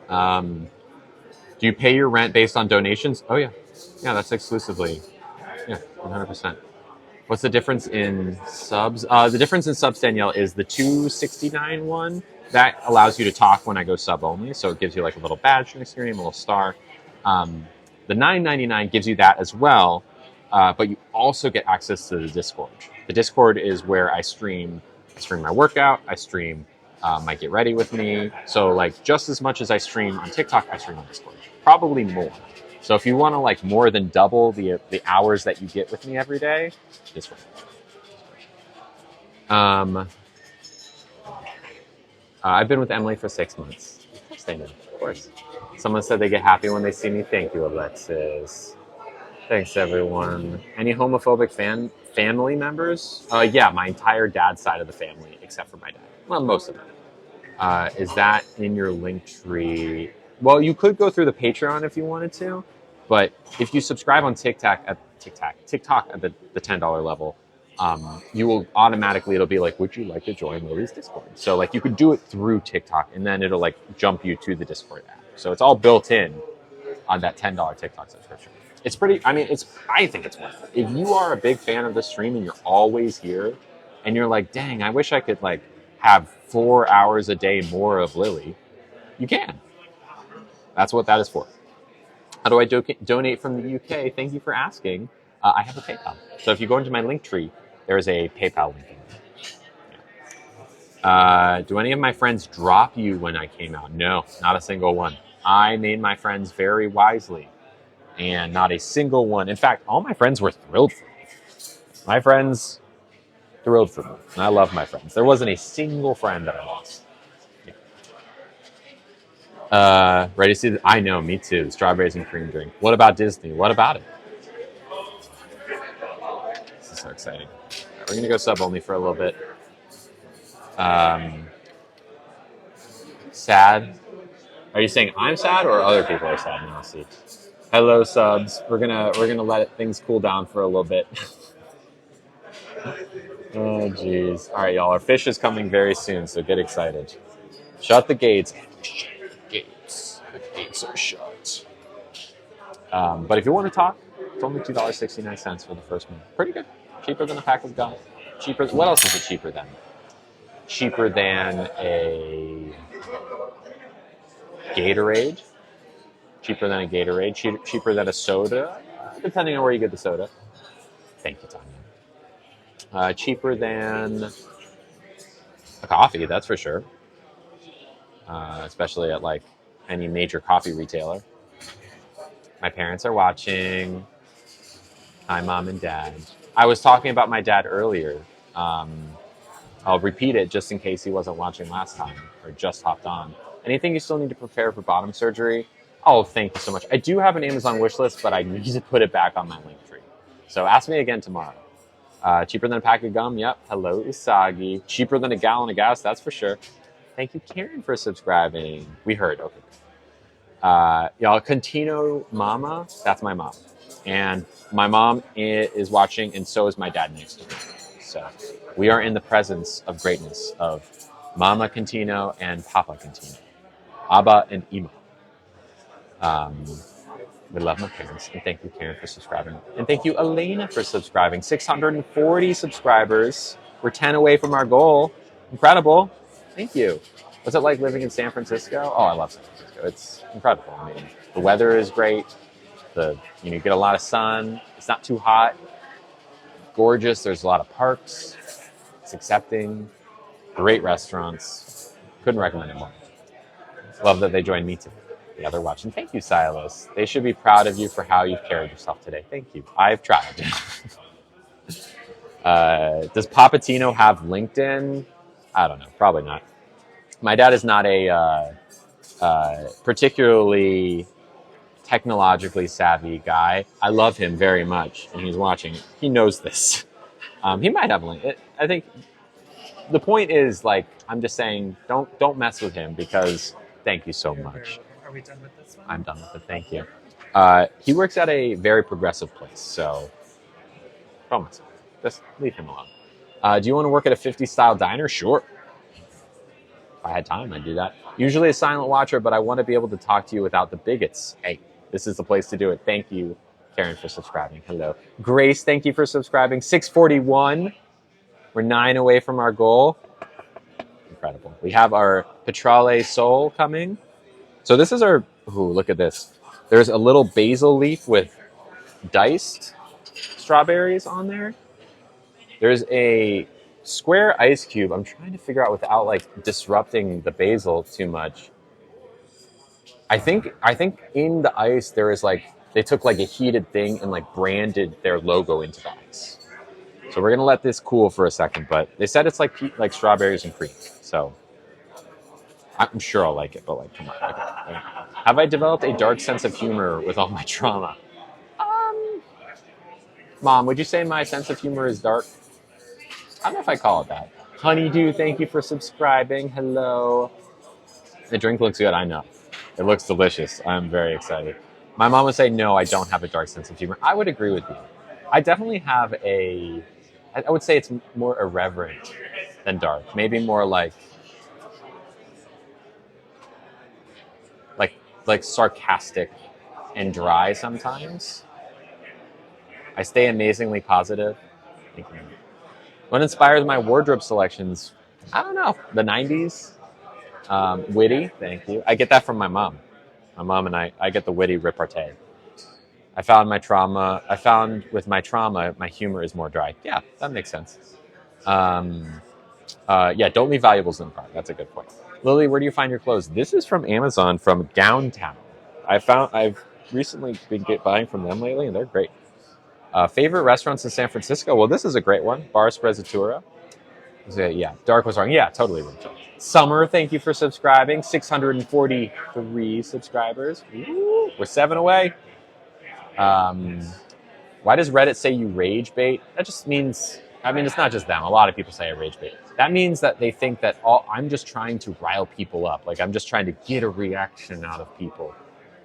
Do you pay your rent based on donations? Oh, yeah. Yeah, that's exclusively. Yeah, 100%. What's the difference in subs? The difference in subs, Danielle, is the $2.69 one. That allows you to talk when I go sub only. So it gives you like a little badge next to your name, a little star. The $9.99 gives you that as well. But you also get access to the Discord. The Discord is where I stream my workout. I stream my Get Ready With Me. So like just as much as I stream on TikTok, I stream on Discord. Probably more. So if you want to like more than double the hours that you get with me every day, Discord. I've been with Emily for 6 months. Of course they know. Of course. Someone said they get happy when they see me. Thank you, Alexis. Thanks, everyone. Any homophobic family members? Yeah, my entire dad's side of the family, except for my dad. Well, most of them. Is that in your link tree? Well, you could go through the Patreon if you wanted to, but if you subscribe on TikTok at the $10 level, you will automatically, it'll be like, would you like to join Lily's Discord? So like you could do it through TikTok, and then it'll like jump you to the Discord app. So it's all built in on that $10 TikTok subscription. It's pretty, I think it's worth it. If you are a big fan of the stream and you're always here, and you're like, dang, I wish I could like have 4 hours a day more of Lily, you can. That's what that is for. How do I donate from the UK? Thank you for asking. I have a PayPal. So if you go into my link tree, there is a PayPal link in there. Do any of my friends drop you when I came out? No, not a single one. I made my friends very wisely, and not a single one. In fact, all my friends were thrilled for me. My friends thrilled for me. And I love my friends. There wasn't a single friend that I lost. Ready to see I know, me too. The strawberries and cream drink. What about Disney? What about it? This is so exciting. Right, we're gonna go sub only for a little bit. Sad. Are you saying I'm sad or other people are sad? Let me see. Hello, subs. We're gonna let things cool down for a little bit. Oh, jeez. All right, y'all. Our fish is coming very soon, so get excited. Shut the gates. Gates. The gates are shut. But if you want to talk, it's only $2.69 for the first month. Pretty good. Cheaper than a pack of gum. Cheaper. What else is it cheaper than? Cheaper than a Gatorade. Cheaper than a Gatorade. Cheaper than a soda, depending on where you get the soda. Thank you, Tanya. Cheaper than a coffee, that's for sure. Especially at like any major coffee retailer. My parents are watching. Hi, Mom and Dad. I was talking about my dad earlier. I'll repeat it just in case he wasn't watching last time or just hopped on. Anything you still need to prepare for bottom surgery? Oh, thank you so much. I do have an Amazon wish list, but I need to put it back on my link tree. So ask me again tomorrow. Cheaper than a pack of gum? Yep. Hello, Usagi. Cheaper than a gallon of gas? That's for sure. Thank you, Karen, for subscribing. We heard. Okay. Y'all, Contino Mama, that's my mom. And my mom is watching, and so is my dad next to me. So we are in the presence of greatness of Mama Contino and Papa Contino. Abba and Ima. We love my parents. And thank you, Karen, for subscribing. And thank you, Elena, for subscribing. 640 subscribers. We're 10 away from our goal. Incredible. Thank you. What's it like living in San Francisco? Oh, I love San Francisco. It's incredible. I mean, the weather is great. You get a lot of sun. It's not too hot. Gorgeous. There's a lot of parks. It's accepting. Great restaurants. Couldn't recommend it more. Love that they joined me too. Yeah, they're watching. Thank you, Silas. They should be proud of you for how you've carried yourself today. Thank you. I've tried. Does Papatino have LinkedIn? I don't know. Probably not. My dad is not a particularly technologically savvy guy. I love him very much, and he's watching. He knows this. He might have LinkedIn. I think the point is, like, I'm just saying, don't mess with him because. Thank you so much. Are we done with this one? I'm done with it. Thank you. He works at a very progressive place, so promise. Just leave him alone. Do you want to work at a 50s style diner? Sure. If I had time, I'd do that. Usually a silent watcher, but I want to be able to talk to you without the bigots. Hey, this is the place to do it. Thank you, Karen, for subscribing. Hello. Grace, thank you for subscribing. 641. We're 9 away from our goal. Incredible. We have our Petrale Soul coming. So this is our, look at this. There's a little basil leaf with diced strawberries on there. There's a square ice cube. I'm trying to figure out without like disrupting the basil too much. I think in the ice there is like, they took like a heated thing and like branded their logo into the ice. So we're gonna let this cool for a second, but they said it's like strawberries and cream. So I'm sure I'll like it, but like, come on. Okay. Have I developed a dark sense of humor with all my trauma? Mom, would you say my sense of humor is dark? I don't know if I call it that. Honeydew, thank you for subscribing. Hello. The drink looks good, I know. It looks delicious. I'm very excited. My mom would say, no, I don't have a dark sense of humor. I would agree with you. I definitely have I would say it's more irreverent than dark. Maybe more like sarcastic and dry sometimes. I stay amazingly positive. Thank you. What inspires my wardrobe selections? I don't know. The 90s. Witty, thank you. I get that from my mom. My mom and I get the witty repartee. I found with my trauma, my humor is more dry. Yeah, that makes sense. Yeah, don't leave valuables in the car. That's a good point. Lily, where do you find your clothes? This is from Amazon from downtown. I've recently been buying from them lately, and they're great. Favorite restaurants in San Francisco? Well, this is a great one. Bar Sprezzatura. Yeah, Dark was wrong. Yeah, totally wrong. Summer, thank you for subscribing. 643 subscribers. Woo, we're 7 away. Why does Reddit say you rage bait? That just means, I mean, it's not just them. A lot of people say I rage bait. That means that they think that I'm just trying to rile people up. Like, I'm just trying to get a reaction out of people.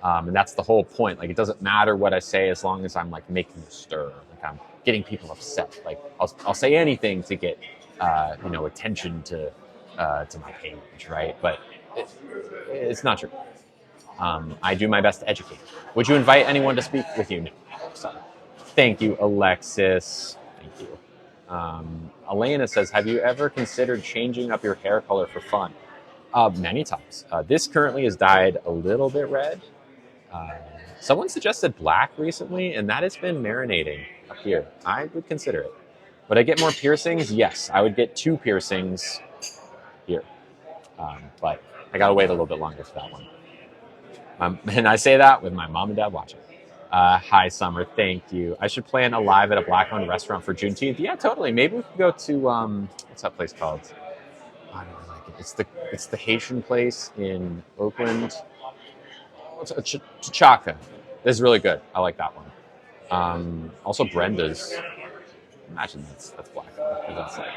And that's the whole point. Like, it doesn't matter what I say as long as I'm, like, making a stir. Like, I'm getting people upset. Like, I'll say anything to get, attention to my page, right? But it's not true. I do my best to educate. Would you invite anyone to speak with you? No. Sorry. Thank you, Alexis. Thank you. Elena says, have you ever considered changing up your hair color for fun? Many times. This currently is dyed a little bit red. Someone suggested black recently, and that has been marinating up here. I would consider it. Would I get more piercings? Yes, I would get 2 piercings here. But I gotta wait a little bit longer for that one. And I say that with my mom and dad watching. Hi, Summer. Thank you. I should plan a live at a black-owned restaurant for Juneteenth. Yeah, totally. Maybe we could go to what's that place called? I don't know, like it's the Haitian place in Oakland. Chaka. This is really good. I like that one. Also, Brenda's. Imagine that's black. That's like.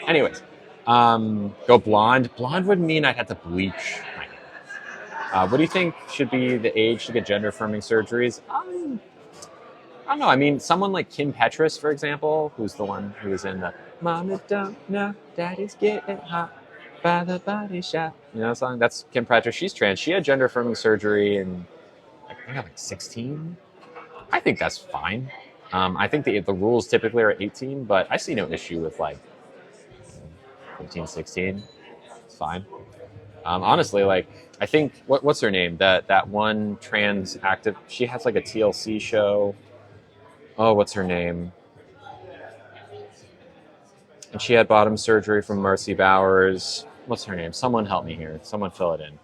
Anyways, go blonde. Blonde would mean I'd have to bleach my hair. What do you think should be the age to get gender-affirming surgeries? I don't know. I mean, someone like Kim Petras, for example, who's the one who was in the "Mama Don't Know Daddy's Getting Hot by the Body Shop," that song? That's Kim Petras. She's trans. She had gender-affirming surgery in, I think, like 16. I think that's fine. I think the rules typically are 18, but I see no issue with like 15, 16. It's fine. Honestly, like, I think what's her name? That one trans active. She has like a TLC show. Oh, what's her name? And she had bottom surgery from Marcy Bowers. What's her name? Someone help me here. Someone fill it in.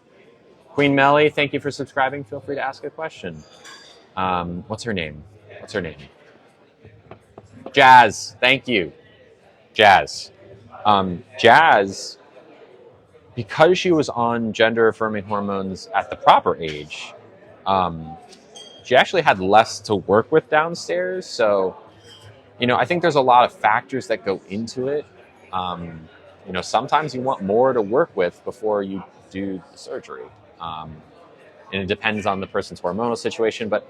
Queen Melly, thank you for subscribing. Feel free to ask a question. What's her name? Jazz. Thank you. Jazz. Jazz, because she was on gender-affirming hormones at the proper age, she actually had less to work with downstairs. So, I think there's a lot of factors that go into it. Sometimes you want more to work with before you do the surgery. And it depends on the person's hormonal situation. But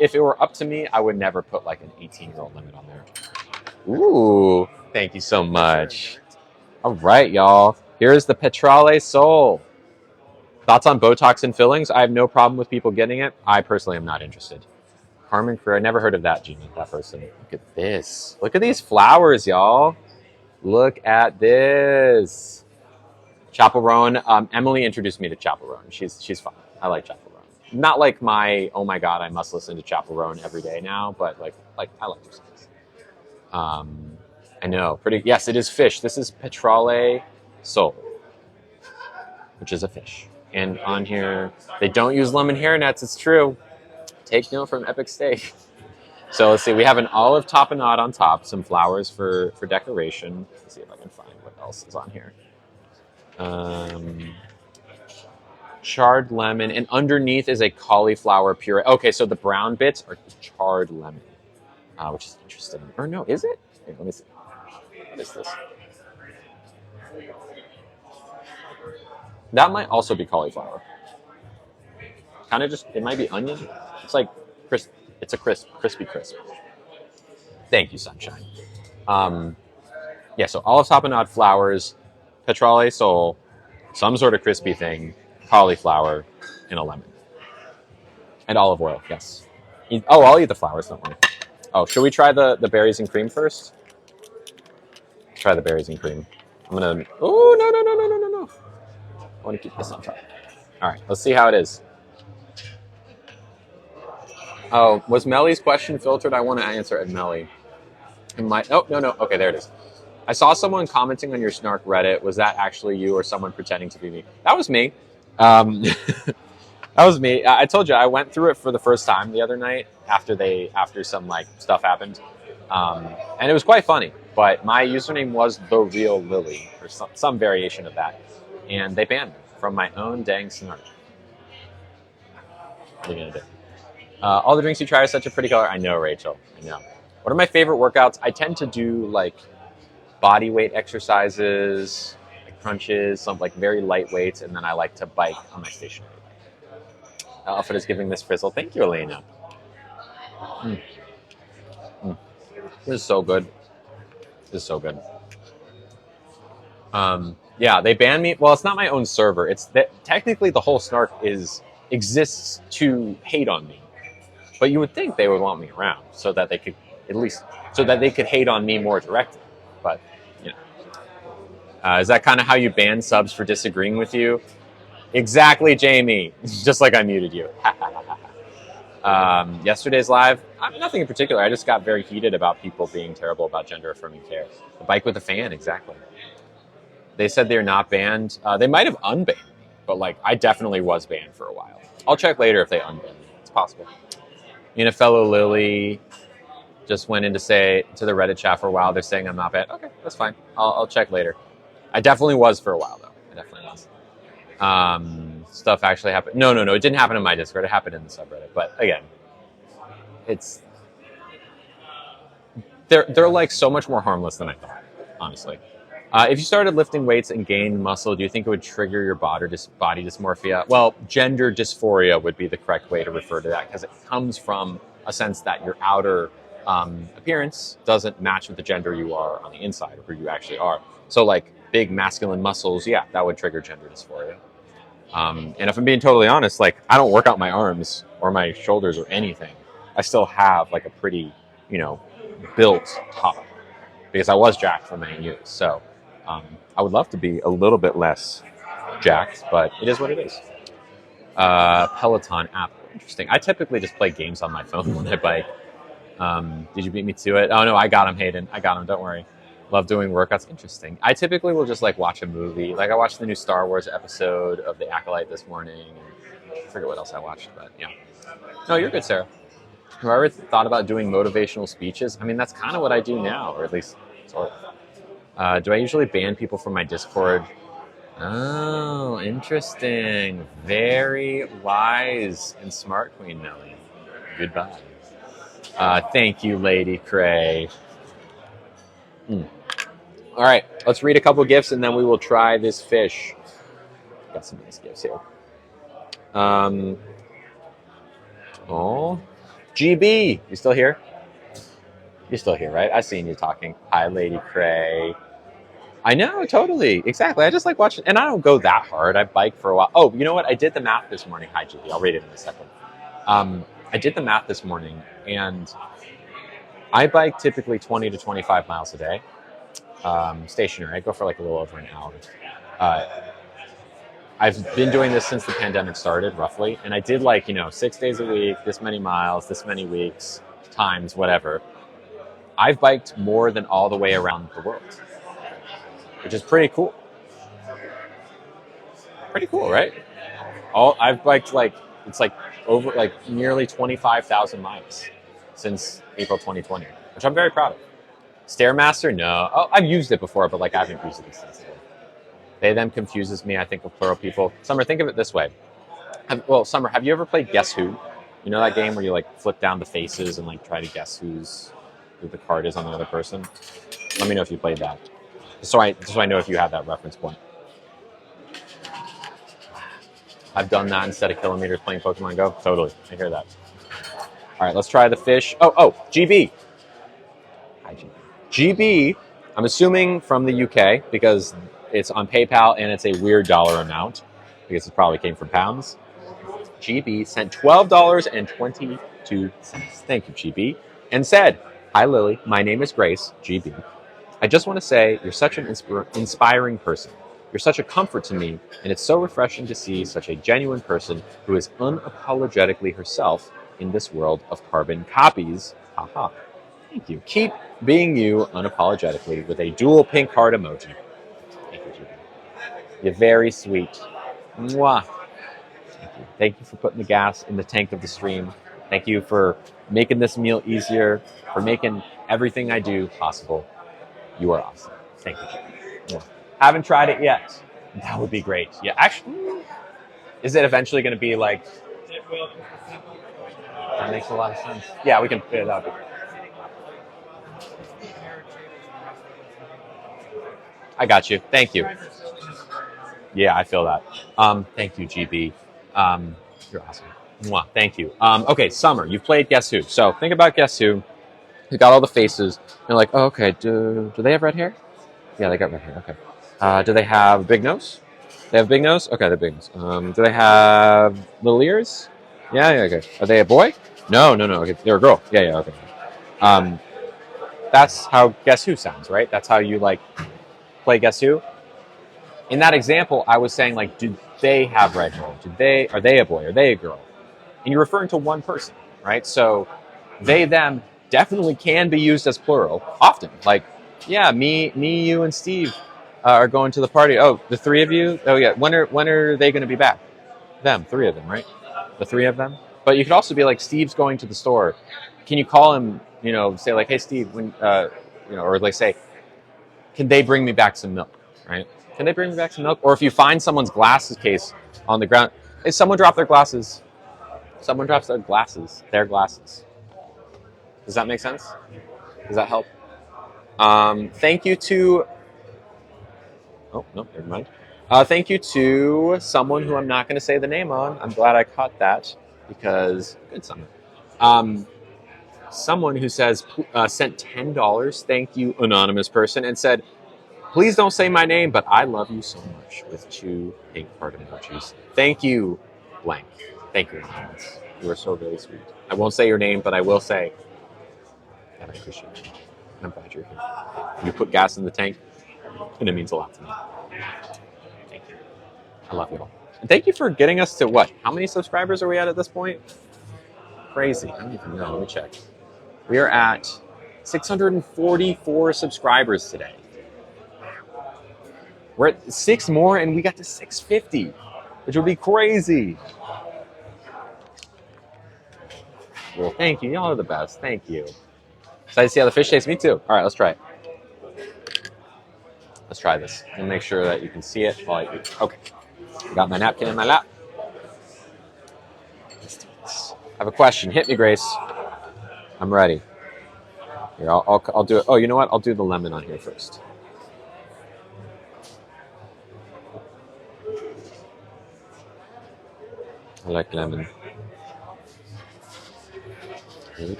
if it were up to me, I would never put like an 18-year-old limit on there. Ooh, thank you so much. All right, y'all. Here's the Petrale Soul. Thoughts on Botox and fillings? I have no problem with people getting it. I personally am not interested. Carmen Career, I never heard of that, Gina, that person. Look at this. Look at these flowers, y'all. Look at this. Chapel Roan. Emily introduced me to Chapel Roan. She's fun. I like Chapel Roan. Not like oh my God, I must listen to Chapel Roan every day now, but like I like her songs. I know, yes, it is fish. This is Petrale Soul, which is a fish. And on here, they don't use lemon hair nets, it's true. Take note from Epic Steak. So let's see, we have an olive tapenade on top, some flowers for decoration. Let's see if I can find what else is on here. Charred lemon, and underneath is a cauliflower puree. Okay, so the brown bits are charred lemon, which is interesting. Or no, is it? Here, let me see. What is this? That might also be cauliflower. Kind of it might be onion. It's like crisp. It's a crispy crisp. Thank you, Sunshine. So olive tapenade flowers, Petrale Soul, some sort of crispy thing, cauliflower, and a lemon. And olive oil, yes. I'll eat the flowers, don't worry. Oh, should we try the berries and cream first? Try the berries and cream. I'm gonna. Oh, no. I want to keep this on top. All right, let's see how it is. Oh, was Melly's question filtered? I want to answer it, Melly. Oh, no. Okay, there it is. I saw someone commenting on your Snark Reddit. Was that actually you or someone pretending to be me? That was me. That was me. I told you I went through it for the first time the other night after some like stuff happened, and it was quite funny. But my username was the real Lily or some variation of that, and they banned me from my own dang Snark. What are you gonna do? All the drinks you try are such a pretty color. I know, Rachel. I know. What are my favorite workouts? I tend to do like body weight exercises, like crunches, some like very light weights, and then I like to bike on my stationary bike. Outfit is giving Miss Frizzle. Thank you, Elena. This is so good. This is so good. Yeah, they banned me. Well, it's not my own server. It's that technically the whole Snark exists to hate on me. But you would think they would want me around so that they could hate on me more directly. But you know, is that kind of how you ban subs for disagreeing with you? Exactly, Jamie. Just like I muted you. Yesterday's live, nothing in particular. I just got very heated about people being terrible about gender-affirming care. The bike with a fan, exactly. They said they're not banned. They might have unbanned me, but like I definitely was banned for a while. I'll check later if they unbanned me. It's possible. Me and a fellow Lily just went in to say to the Reddit chat for a while. They're saying I'm not bad. Okay, that's fine. I'll check later. I definitely was for a while though. I definitely was. Stuff actually happened. No. It didn't happen in my Discord. It happened in the subreddit. But again, they're like so much more harmless than I thought. Honestly, if you started lifting weights and gained muscle, do you think it would trigger your body dysmorphia? Well, gender dysphoria would be the correct way to refer to that because it comes from a sense that your outer appearance doesn't match with the gender you are on the inside or who you actually are. So like big masculine muscles, yeah, that would trigger gender dysphoria. And if I'm being totally honest, like I don't work out my arms or my shoulders or anything. I still have like a pretty, built top because I was jacked for many years. So I would love to be a little bit less jacked, but it is what it is. Peloton app, interesting. I typically just play games on my phone when I bike. Did you beat me to it? Oh no, I got him, Hayden. I got him. Don't worry. Love doing workouts. Interesting. I typically will just like watch a movie. Like I watched the new Star Wars episode of The Acolyte this morning. I forget what else I watched, but yeah. No, you're good, Sarah. Have I ever thought about doing motivational speeches? I mean, that's kind of what I do now, or at least sort of. Do I usually ban people from my Discord? Oh, interesting. Very wise and smart, Queen Melly. Goodbye. Thank you, Lady Cray. All right, let's read a couple gifts and then we will try this fish. Got some nice gifts here. Oh, GB, you still here? You're still here, right? I've seen you talking. Hi, Lady Cray. I know, totally, exactly. I just like watching, and I don't go that hard. I bike for a while. Oh, you know what? I did the math this morning. Hi, GB. I'll read it in a second. I did the math this morning, and I bike typically 20 to 25 miles a day. Stationary. I go for like a little over an hour. I've been doing this since the pandemic started, roughly, and I did 6 days a week, this many miles, this many weeks, times, whatever. I've biked more than all the way around the world, which is pretty cool. Pretty cool, right? I've biked over nearly 25,000 miles since April 2020, which I'm very proud of. Stairmaster? No. Oh, I've used it before, but I haven't used it extensively. They, them confuses me, I think, with plural people. Summer, think of it this way. Summer, have you ever played Guess Who? You know that game where you flip down the faces and try to guess who the card is on the other person? Let me know if you played that. Just so I know if you have that reference point. I've done that instead of kilometers playing Pokemon Go. Totally. I hear that. All right, let's try the fish. Oh, GB. Hi, GB. GB, I'm assuming from the UK because it's on PayPal and it's a weird dollar amount because it probably came from pounds. GB sent $12.22. Thank you, GB. And said, hi, Lily. My name is Grace, GB. I just want to say you're such an inspiring person. You're such a comfort to me, and it's so refreshing to see such a genuine person who is unapologetically herself in this world of carbon copies. Haha. Thank you. Keep being you unapologetically with a dual pink heart emoji. Thank you, Judy. You're very sweet. Mwah. Thank you. Thank you for putting the gas in the tank of the stream. Thank you for making this meal easier, for making everything I do possible. You are awesome. Thank you, Judy. Mwah. Haven't tried it yet. That would be great. Yeah, actually, is it eventually going to be like... It will. That makes a lot of sense. Yeah, we can fit it up. I got you. Thank you. Yeah, I feel that. Thank you, GB. You're awesome. Mwah. Thank you. Okay, Summer, you've played Guess Who. So think about Guess Who. You got all the faces. You're like, oh, okay, do they have red hair? Yeah, they got red hair. Okay. Do they have a big nose? They have a big nose? Okay, they're big nose. Do they have little ears? Yeah, okay. Are they a boy? No. Okay, they're a girl. Yeah, okay. That's how Guess Who sounds, right? That's how you like play Guess Who. In that example, I was saying like, do they have red hair? Are they a boy? Are they a girl? And you're referring to one person, right? So they, them definitely can be used as plural often. Like, yeah, me, you, and Steve are going to the party. Oh, the three of you? Oh yeah. When are they going to be back? Them, three of them, right? The three of them. But you could also be like, Steve's going to the store. Can you call him? Say like, hey Steve, when or like say, can they bring me back some milk? Right? Can they bring me back some milk? Or if you find someone's glasses case on the ground, hey, someone dropped their glasses. Someone drops their glasses. Does that make sense? Does that help? Thank you to... Oh, no, never mind. Thank you to someone who I'm not going to say the name on. I'm glad I caught that because... Good someone. Someone who says sent $10. Thank you, anonymous person, and said, please don't say my name, but I love you so much, with 2 pink heart emojis. Thank you, blank. Thank you, anonymous. You are so very sweet. I won't say your name, but I will say that I appreciate you. And I'm glad you're here. You put gas in the tank, and it means a lot to me. Thank you. I love you all. And thank you for getting us to what? How many subscribers are we at this point? Crazy. I don't even know. Let me check. We are at 644 subscribers today. We're at 6 more, and we got to 650, which would be crazy. Well, thank you. Y'all are the best. Thank you. Excited to see how the fish tastes? Me too. All right, let's try it. Let's try this and make sure that you can see it while I eat. Okay. I got my napkin in my lap. Let's do this. I have a question. Hit me, Grace. I'm ready. Here, I'll do it. Oh, you know what? I'll do the lemon on here first. I like lemon.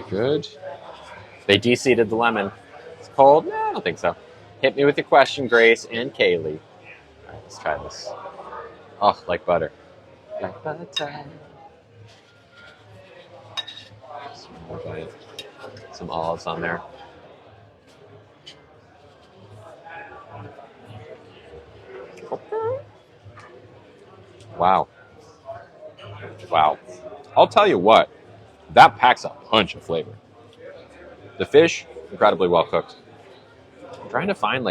Good. They de-seeded the lemon. It's cold? No, I don't think so. Hit me with your question, Grace and Kaylee. All right, let's try this. Oh, like butter. Like butter. Some olives on there. Wow. I'll tell you what, that packs a punch of flavor. The fish, incredibly well cooked. I'm trying to find,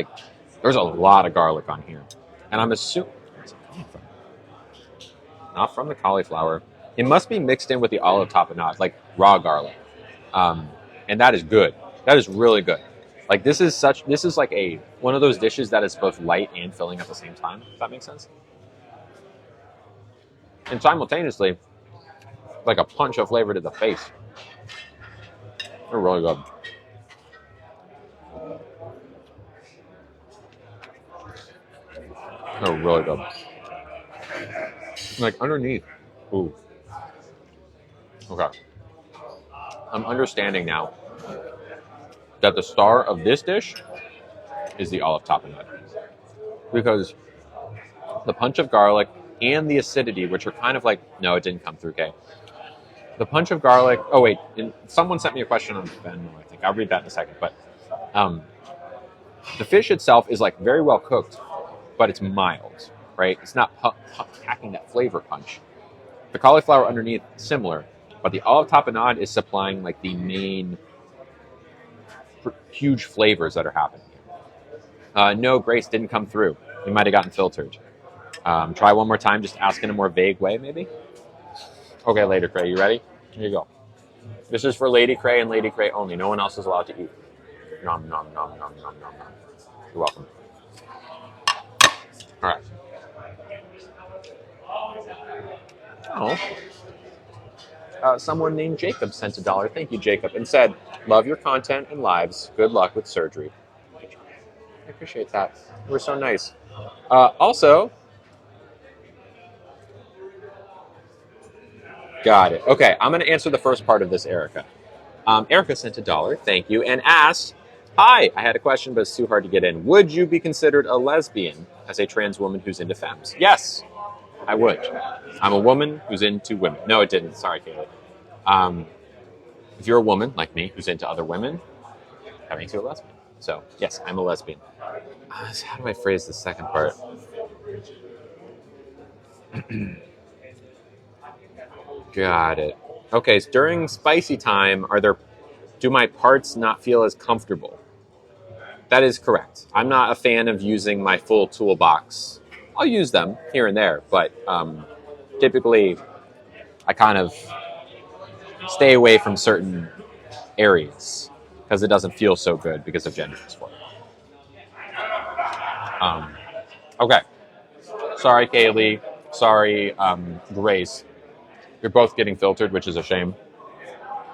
there's a lot of garlic on here. And I'm assuming, where's it coming from? Not from the cauliflower. It must be mixed in with the olive tapenade, like raw garlic. And that is good. That is really good. This is like one of those dishes that is both light and filling at the same time, if that makes sense. And simultaneously, like a punch of flavor to the face. They're really good. They're really good. Like underneath. Ooh. Okay. I'm understanding now that the star of this dish is the olive tapenade. Because the punch of garlic and the acidity, which are kind of like, no, it didn't come through, Kay. The punch of garlic, oh wait, someone sent me a question on Venmo, I think. I'll read that in a second. But the fish itself is very well cooked, but it's mild, right? It's not packing that flavor punch. The cauliflower underneath, similar, But the olive tapenade is supplying like the main huge flavors that are happening. No, Grace didn't come through. You might have gotten filtered. Try one more time, just ask in a more vague way, maybe. Okay, Lady Cray, you ready? Here you go. This is for Lady Cray and Lady Cray only. No one else is allowed to eat. Nom, nom, nom, nom, nom, nom, nom. You're welcome. All right. Someone named Jacob sent $1. Thank you, Jacob, and said, "Love your content and lives. Good luck with surgery." I appreciate that. You were so nice. Also, got it. Okay, I'm going to answer the first part of this, Erica. Erica sent $1. Thank you, and asked, "Hi, I had a question, but it's too hard to get in. Would you be considered a lesbian as a trans woman who's into femmes?" Yes, I would. I'm a woman who's into women. No, it didn't. Sorry, Kaylee. If you're a woman like me who's into other women, that makes you a lesbian. So, yes, I'm a lesbian. How do I phrase the second part? Got it. Okay, so during spicy time, do my parts not feel as comfortable? That is correct. I'm not a fan of using my full toolbox. I'll use them here and there, but typically I kind of stay away from certain areas because it doesn't feel so good because of gender dysphoria. Okay. Sorry, Kaylee. Sorry, Grace. You're both getting filtered, which is a shame.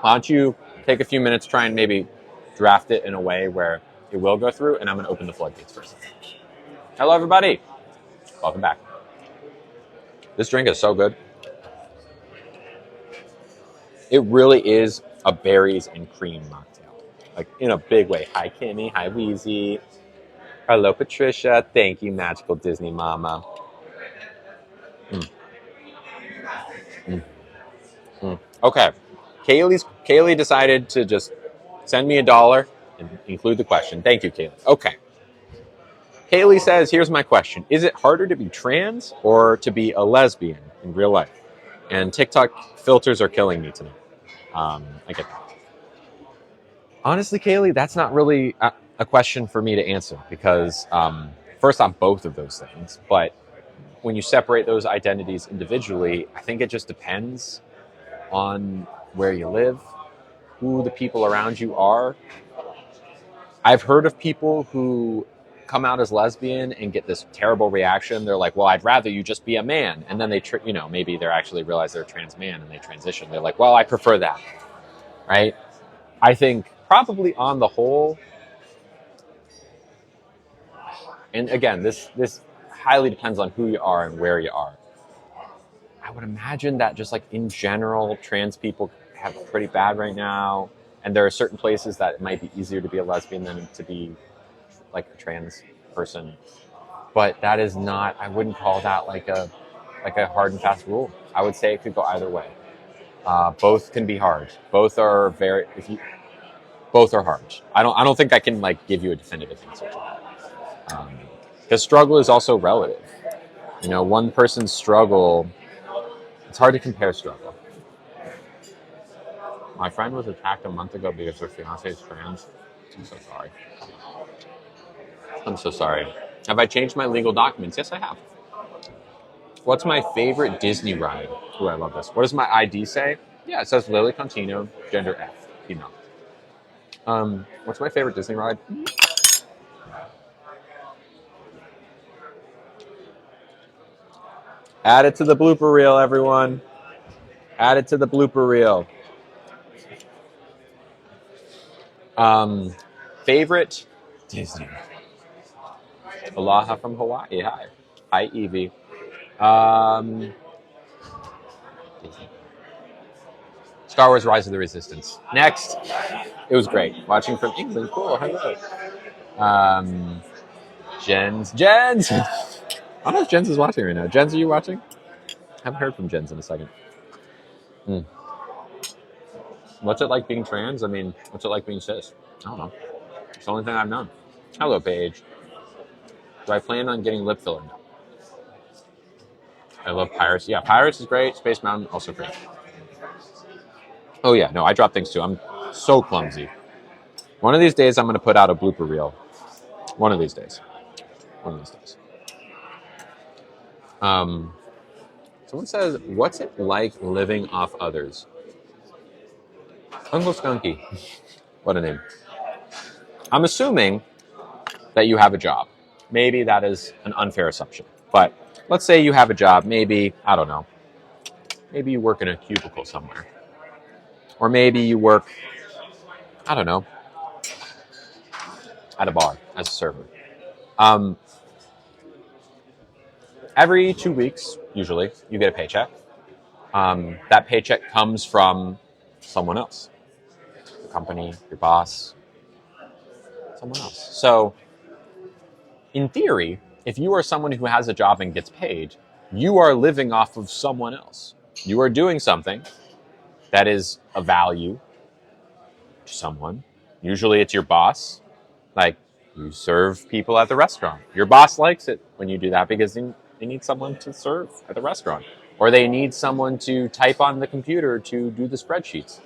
Why don't you take a few minutes, try and maybe draft it in a way where it will go through, and I'm going to open the floodgates first. Hello, everybody. Welcome back. This drink is so good. It really is a berries and cream mocktail, like in a big way. Hi, Kimmy. Hi, Wheezy. Hello, Patricia. Thank you, Magical Disney Mama. Okay. Kaylee decided to just send me $1 and include the question. Thank you, Kaylee. Okay. Kaylee says, here's my question. Is it harder to be trans or to be a lesbian in real life? And TikTok filters are killing me tonight. I get that. Honestly, Kaylee, that's not really a question for me to answer because first, I'm both of those things. But when you separate those identities individually, I think it just depends on where you live, who the people around you are. I've heard of people who come out as lesbian and get this terrible reaction. They're like, well, I'd rather you just be a man. And then they, maybe they're actually realize they're a trans man and they transition. They're like, well, I prefer that, right? I think probably on the whole, and again, this highly depends on who you are and where you are. I would imagine that just like in general, trans people have it pretty bad right now. And there are certain places that it might be easier to be a lesbian than to be like a trans person. But that is not, I wouldn't call that like a hard and fast rule. I would say it could go either way. Both can be hard. Both are both are hard. I don't think I can like give you a definitive answer to that. Because struggle is also relative. One person's struggle, it's hard to compare struggle. My friend was attacked a month ago because her fiance is trans. I'm so sorry. I'm so sorry. Have I changed my legal documents? Yes, I have. What's my favorite Disney ride? Ooh, I love this. What does my ID say? Yeah, it says Lily Contino, gender F, female. What's my favorite Disney ride? Add it to the blooper reel, everyone. Add it to the blooper reel. Favorite Disney. Aloha from Hawaii. Hi. Hi, Evie. Star Wars Rise of the Resistance. Next. It was great. Watching from England. Cool. Hello. Jens. I don't know if Jens is watching right now. Jens, are you watching? I haven't heard from Jens in a second. What's it like being trans? I mean, what's it like being cis? I don't know. It's the only thing I've known. Hello, Paige. Do I plan on getting lip filler now? I love Pirates. Yeah, Pirates is great. Space Mountain, also great. Oh yeah, no, I drop things too. I'm so clumsy. One of these days, I'm going to put out a blooper reel. One of these days. One of these days. Someone says, what's it like living off others? Uncle Skunky. What a name. I'm assuming that you have a job. Maybe that is an unfair assumption. But let's say you have a job. Maybe, I don't know. Maybe you work in a cubicle somewhere. Or maybe you work, I don't know, at a bar as a server. Every 2 weeks, usually, you get a paycheck. That paycheck comes from someone else. Your company, your boss, someone else. So, in theory, if you are someone who has a job and gets paid, you are living off of someone else. You are doing something that is of value to someone. Usually it's your boss. Like, you serve people at the restaurant. Your boss likes it when you do that because they need someone to serve at the restaurant. Or they need someone to type on the computer to do the spreadsheets.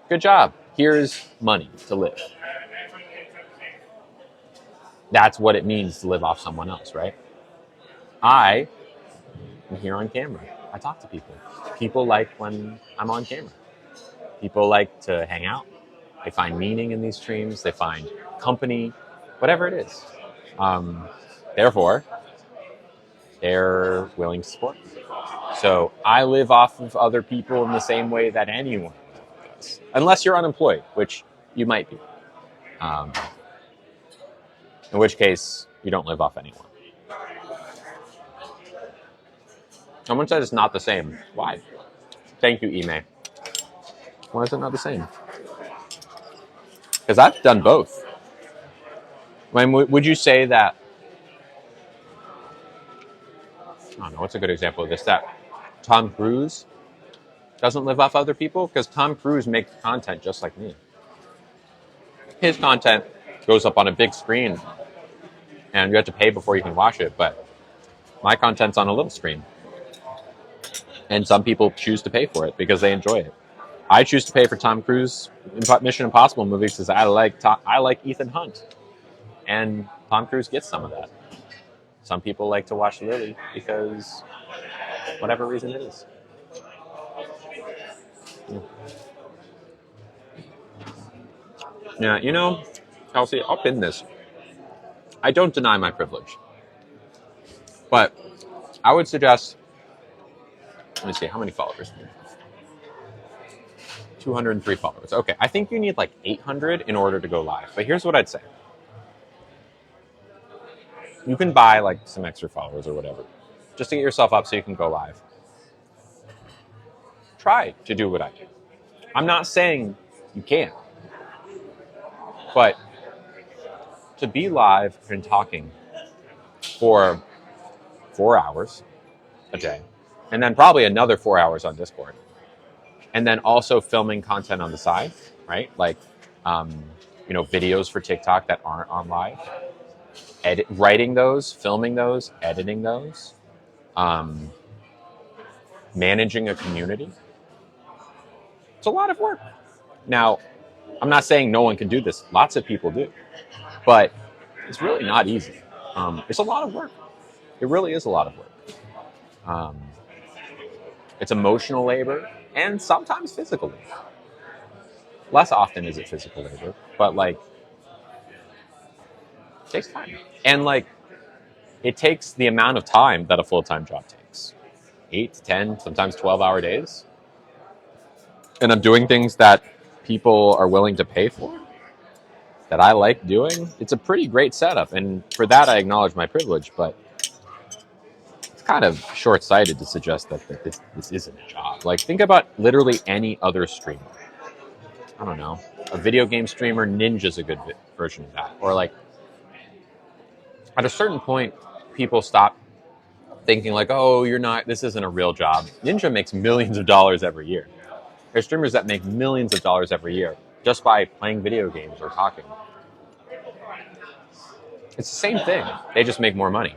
Good job. Here's money to live. That's what it means to live off someone else, right? I am here on camera. I talk to people. People like when I'm on camera. People like to hang out. They find meaning in these streams. They find company, whatever it is. Therefore, they're willing to support me. So I live off of other people in the same way that anyone does. Unless you're unemployed, which you might be. In which case, you don't live off anyone. Someone said it's not the same. Why? Thank you, Ime. Why is it not the same? Because I've done both. I mean, would you say that, I don't know, what's a good example of this? That Tom Cruise doesn't live off other people? Because Tom Cruise makes content just like me. His content goes up on a big screen, and you have to pay before you can watch it, but my content's on a little screen. And some people choose to pay for it because they enjoy it. I choose to pay for Tom Cruise Mission Impossible movies because I like Ethan Hunt. And Tom Cruise gets some of that. Some people like to watch Lily because whatever reason it is. Yeah, you know, Kelsey, I'll pin this. I don't deny my privilege. But I would suggest, let me see, how many followers do you have? 203 followers. Okay, I think you need like 800 in order to go live. But here's what I'd say. You can buy like some extra followers or whatever, just to get yourself up so you can go live. Try to do what I do. I'm not saying you can't, but to be live and talking for 4 hours a day, and then probably another 4 hours on Discord, and then also filming content on the side, right? Like, videos for TikTok that aren't on live, writing those, filming those, editing those, managing a community. It's a lot of work. Now, I'm not saying no one can do this. Lots of people do. But it's really not easy. It's a lot of work. It really is a lot of work. It's emotional labor and sometimes physical labor. Less often is it physical labor, but like, it takes time. And like, it takes the amount of time that a full-time job takes. 8 to 10, sometimes 12-hour days. And I'm doing things that people are willing to pay for, that I like doing. It's a pretty great setup. And for that, I acknowledge my privilege, but it's kind of short-sighted to suggest that this isn't a job. Like, think about literally any other streamer. I don't know. A video game streamer, Ninja's a good version of that. Or like, at a certain point, people stop thinking like, oh, this isn't a real job. Ninja makes millions of dollars every year. There's streamers that make millions of dollars every year just by playing video games or talking. It's the same thing. They just make more money.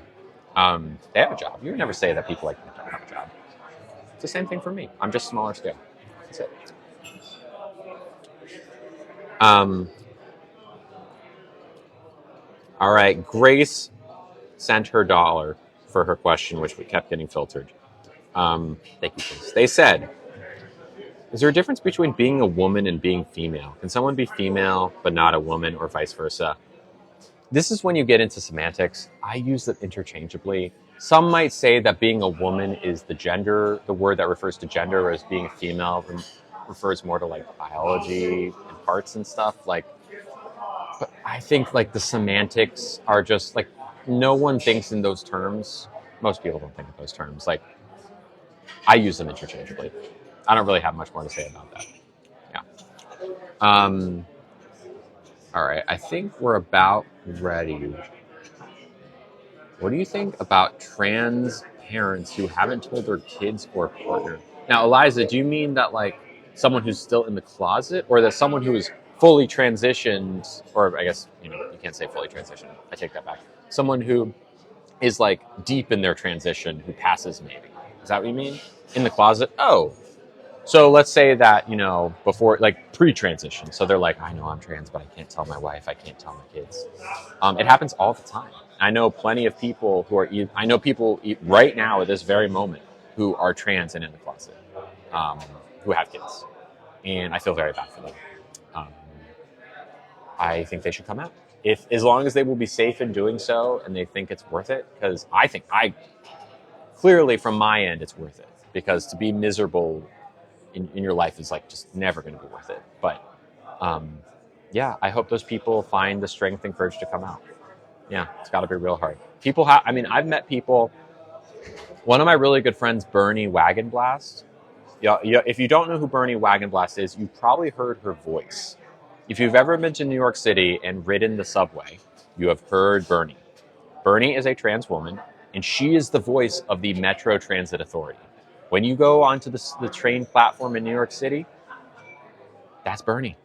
They have a job. You would never say that people like me don't have a job. It's the same thing for me. I'm just smaller scale. That's it. All right, Grace sent her dollar for her question, which we kept getting filtered. Thank you, Grace. They said, is there a difference between being a woman and being female? Can someone be female but not a woman, or vice versa? This is when you get into semantics. I use them interchangeably. Some might say that being a woman is the word that refers to gender, whereas being a female refers more to like biology and parts and stuff. Like, but I think like the semantics are just like no one thinks in those terms. Most people don't think in those terms. Like, I use them interchangeably. I don't really have much more to say about that. Yeah. All right. I think we're about ready. What do you think about trans parents who haven't told their kids or partner? Now, Eliza, do you mean that like someone who's still in the closet, or that someone who is fully transitioned, or I guess you can't say fully transitioned. I take that back. Someone who is like deep in their transition, who passes maybe. Is that what you mean? In the closet? Oh, so let's say that, before, like pre-transition. So they're like, I know I'm trans, but I can't tell my wife, I can't tell my kids. It happens all the time. I know plenty of people I know people right now at this very moment who are trans and in the closet, who have kids. And I feel very bad for them. Um, I think they should come out. As long as they will be safe in doing so and they think it's worth it, because I clearly from my end, it's worth it, because to be miserable in your life is like just never going to be worth it. But yeah, I hope those people find the strength and courage to come out. Yeah, it's got to be real hard. I've met people. One of my really good friends, Bernie Wagonblast. Yeah, if you don't know who Bernie Wagonblast is, you've probably heard her voice. If you've ever been to New York City and ridden the subway, you have heard Bernie. Bernie is a trans woman, and she is the voice of the Metro Transit Authority. When you go onto the train platform in New York City, that's Bernie.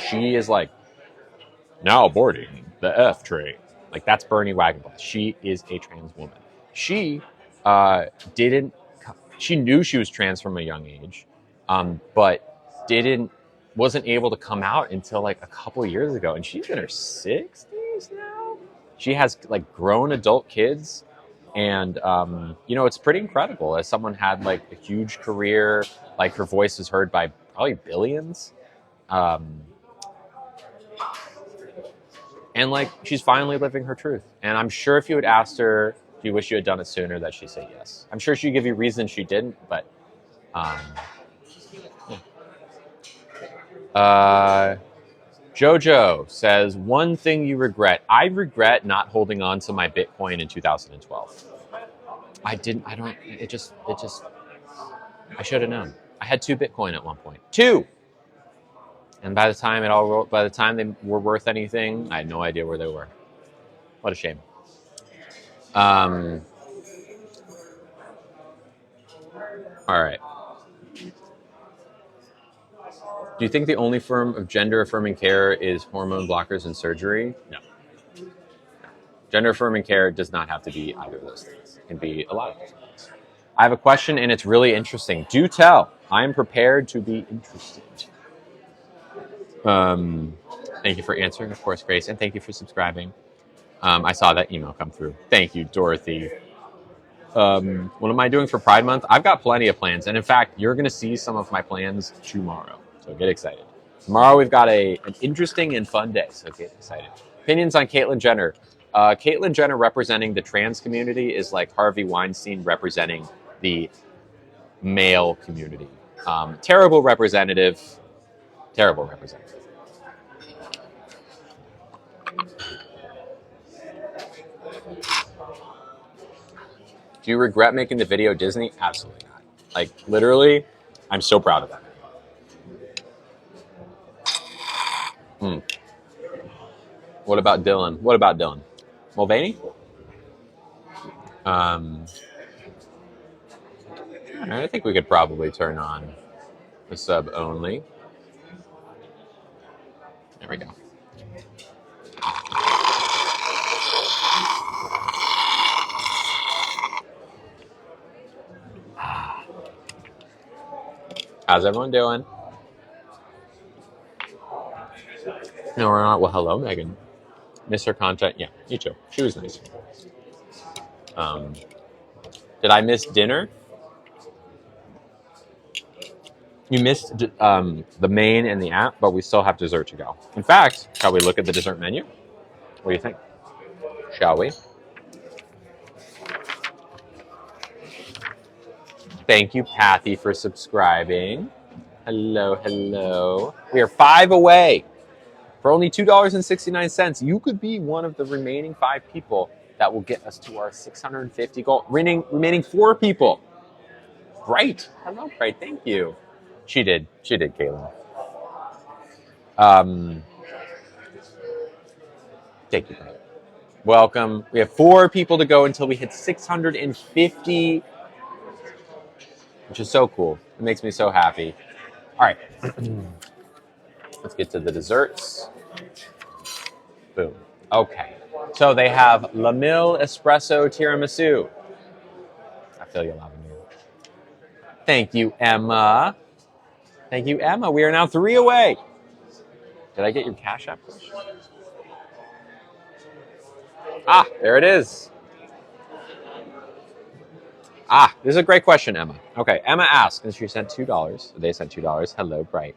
She is like, now boarding the F train. Like, that's Bernie Wagonblast. She is a trans woman. She didn't. She knew she was trans from a young age, but wasn't able to come out until like a couple years ago. And she's in her 60s now. She has like grown adult kids, and it's pretty incredible. As someone had like a huge career, like her voice was heard by probably billions. And like she's finally living her truth. And I'm sure if you had asked her, do you wish you had done it sooner, that she'd say yes. I'm sure she'd give you reasons she didn't, but Jojo says, one thing you regret. I regret not holding on to my Bitcoin in 2012. I should have known. I had 2 Bitcoin at one point. 2! And by the time they were worth anything, I had no idea where they were. What a shame. All right. Do you think the only form of gender-affirming care is hormone blockers and surgery? No. Gender-affirming care does not have to be either of those things. It can be a lot of those things. I have a question, and it's really interesting. Do tell. I am prepared to be interested. Thank you for answering, of course, Grace, and thank you for subscribing. I saw that email come through. Thank you, Dorothy. What am I doing for Pride Month? I've got plenty of plans, and in fact, you're going to see some of my plans tomorrow, so get excited. Tomorrow we've got an interesting and fun day, so get excited. Opinions on Caitlyn Jenner. Caitlyn Jenner representing the trans community is like Harvey Weinstein representing the male community. Terrible representative. Terrible representative. Do you regret making the video Disney? Absolutely not. Like, literally, I'm so proud of that. What about Dylan? Mulvaney? I think we could probably turn on the sub only. There we go. How's everyone doing? No, we're not. Well, hello, Megan. Miss her content. Yeah, you too. She was nice. Did I miss dinner? You missed the main and the app, but we still have dessert to go. In fact, shall we look at the dessert menu? What do you think? Shall we? Thank you, Patty, for subscribing. Hello, hello. We are 5 away. For only $2.69, you could be one of the remaining 5 people that will get us to our 650 goal. Remaining 4 people. Bright. Hello, Bright. Thank you. She did, Caitlin. Thank you, Bright. Welcome. We have 4 people to go until we hit 650, which is so cool. It makes me so happy. All right. Let's get to the desserts. Boom. Okay. So they have La Mille Espresso Tiramisu. I feel you loving you. Thank you, Emma. Thank you, Emma. We are now 3 away. Did I get your Cash App? Ah, there it is. Ah, this is a great question, Emma. Okay, Emma asked, and she sent $2. They sent $2. Hello, Bright.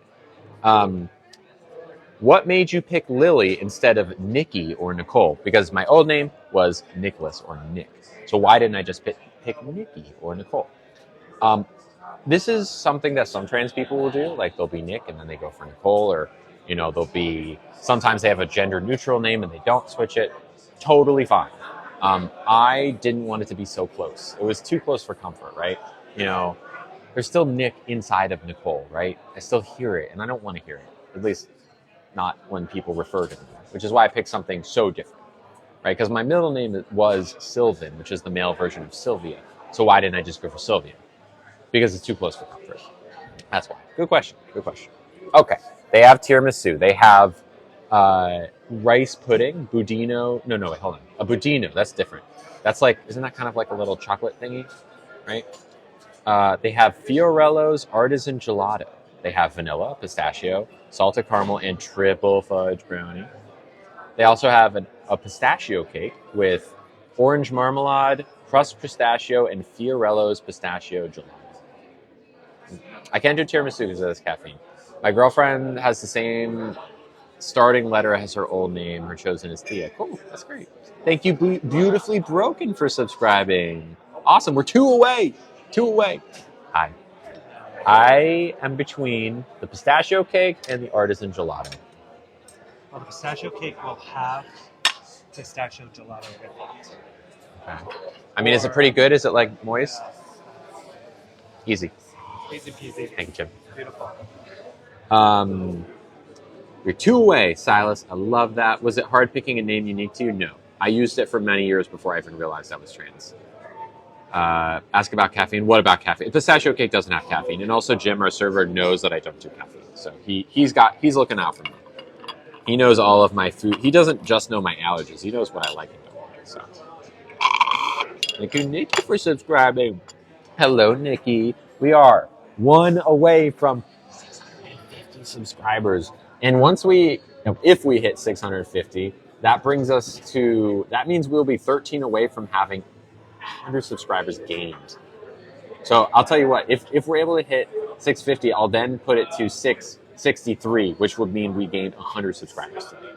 What made you pick Lily instead of Nikki or Nicole? Because my old name was Nicholas or Nick. So why didn't I just pick Nikki or Nicole? This is something that some trans people will do. Like they'll be Nick and then they go for Nicole, or they'll be, sometimes they have a gender neutral name and they don't switch it. Totally fine. I didn't want it to be so close. It was too close for comfort, right? There's still Nick inside of Nicole, right? I still hear it and I don't want to hear it. At least not when people refer to me, which is why I picked something so different, right? Because my middle name was Sylvan, which is the male version of Sylvia. So why didn't I just go for Sylvia? Because it's too close for comfort. That's why. Good question. Good question. Okay. They have tiramisu. They have rice pudding, budino. No, wait, hold on. A budino. That's different. That's like, isn't that kind of like a little chocolate thingy, right? They have Fiorello's artisan gelato. They have vanilla, pistachio, salted caramel, and triple fudge brownie. They also have a pistachio cake with orange marmalade, crushed pistachio, and Fiorello's pistachio gelato. I can't do tiramisu because it has caffeine. My girlfriend has the same starting letter as her old name. Her chosen is Tia. Cool, that's great. Thank you, Beautifully Broken, for subscribing. Awesome, we're 2 away. 2 away. Hi. I am between the pistachio cake and the artisan gelato. Well, the pistachio cake will have pistachio gelato with it. Okay. I mean, is it pretty good? Is it like moist? Easy. Easy peasy. Thank you, Jim. Beautiful. You're 2 away, Silas. I love that. Was it hard picking a name unique to you? No. I used it for many years before I even realized I was trans. Ask about caffeine. What about caffeine? Pistachio cake doesn't have caffeine, and also Jim, our server, knows that I don't do caffeine, so he's looking out for me. He knows all of my food. He doesn't just know my allergies. He knows what I like and don't like. So, thank you, Nikki, for subscribing. Hello, Nikki. We are 1 away from 650 subscribers, and if we hit 650, that means we'll be 13 away from having 100 subscribers gained. So I'll tell you what, if we're able to hit 650, I'll then put it to 663, which would mean we gained 100 subscribers today.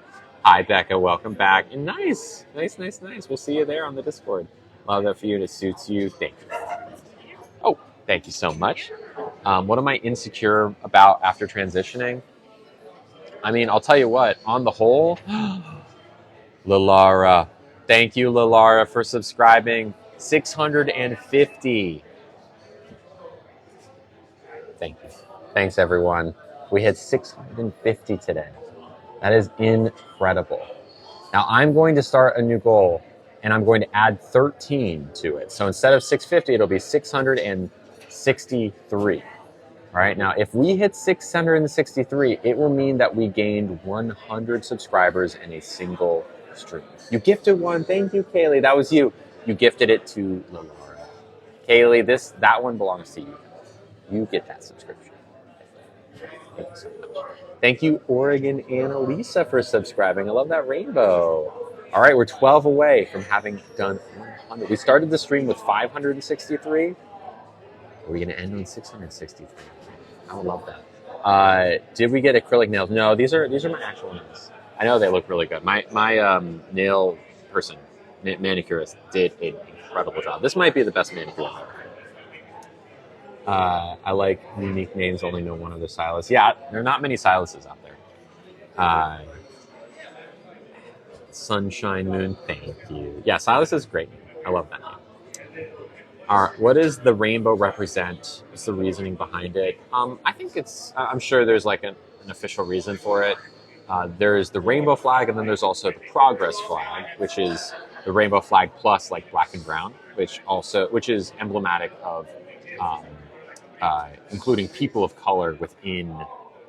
Hi, Becca, welcome back. And nice. We'll see you there on the Discord. Love that for you. It suits you. Thank you. Oh, thank you so much. What am I insecure about after transitioning? I mean, I'll tell you what, on the whole, Lalara. Thank you, Lalara, for subscribing. 650. Thank you. Thanks, everyone. We hit 650 today. That is incredible. Now, I'm going to start a new goal, and I'm going to add 13 to it. So instead of 650, it'll be 663. All right, now, if we hit 663, it will mean that we gained 100 subscribers in a single stream. You gifted one. Thank you, Kaylee. That was you. You gifted it to Lalara. Kaylee, that one belongs to you. You get that subscription. Thank you so much. Thank you, Oregon Annalisa, for subscribing. I love that rainbow. All right, we're 12 away from having done 100. We started the stream with 563. Are we going to end on 663? I would love that. Did we get acrylic nails? No, these are my actual nails. I know they look really good. My nail person, manicurist, did an incredible job. This might be the best manicure I've ever had. I like unique names. Only know one other Silas. Yeah, there are not many Silases out there. Sunshine Moon, thank you. Yeah, Silas is great. I love that name. All right, what does the rainbow represent? What's the reasoning behind it? I think I'm sure there's like an official reason for it. There's the rainbow flag, and then there's also the progress flag, which is the rainbow flag plus like black and brown, which is emblematic of including people of color within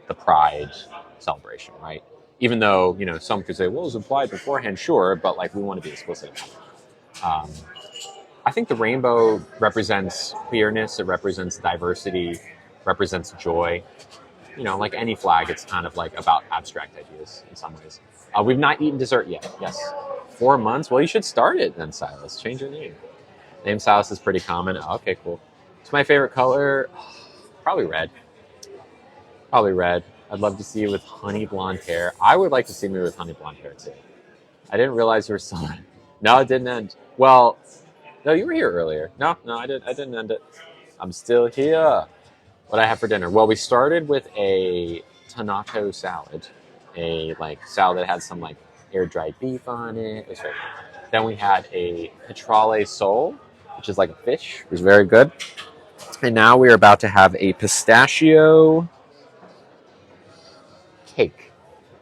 the Pride celebration, right? Even though, some could say, well, it was implied beforehand, sure, but like we want to be explicit about it. I think the rainbow represents queerness, it represents diversity, represents joy. Like any flag, it's kind of like about abstract ideas in some ways. We've not eaten dessert yet. Yes. 4 months? Well, you should start it then, Silas. Change your name. Name Silas is pretty common. Okay, cool. It's my favorite color. Probably red. I'd love to see you with honey blonde hair. I would like to see me with honey blonde hair too. I didn't realize you were still on. No, it didn't end. Well, no, you were here earlier. No, I didn't end it. I'm still here. What I have for dinner? Well, we started with a tonato salad, a salad that had some air dried beef on it. It was very good. Then we had a petrale sole, which is like a fish. It was very good. And now we are about to have a pistachio cake,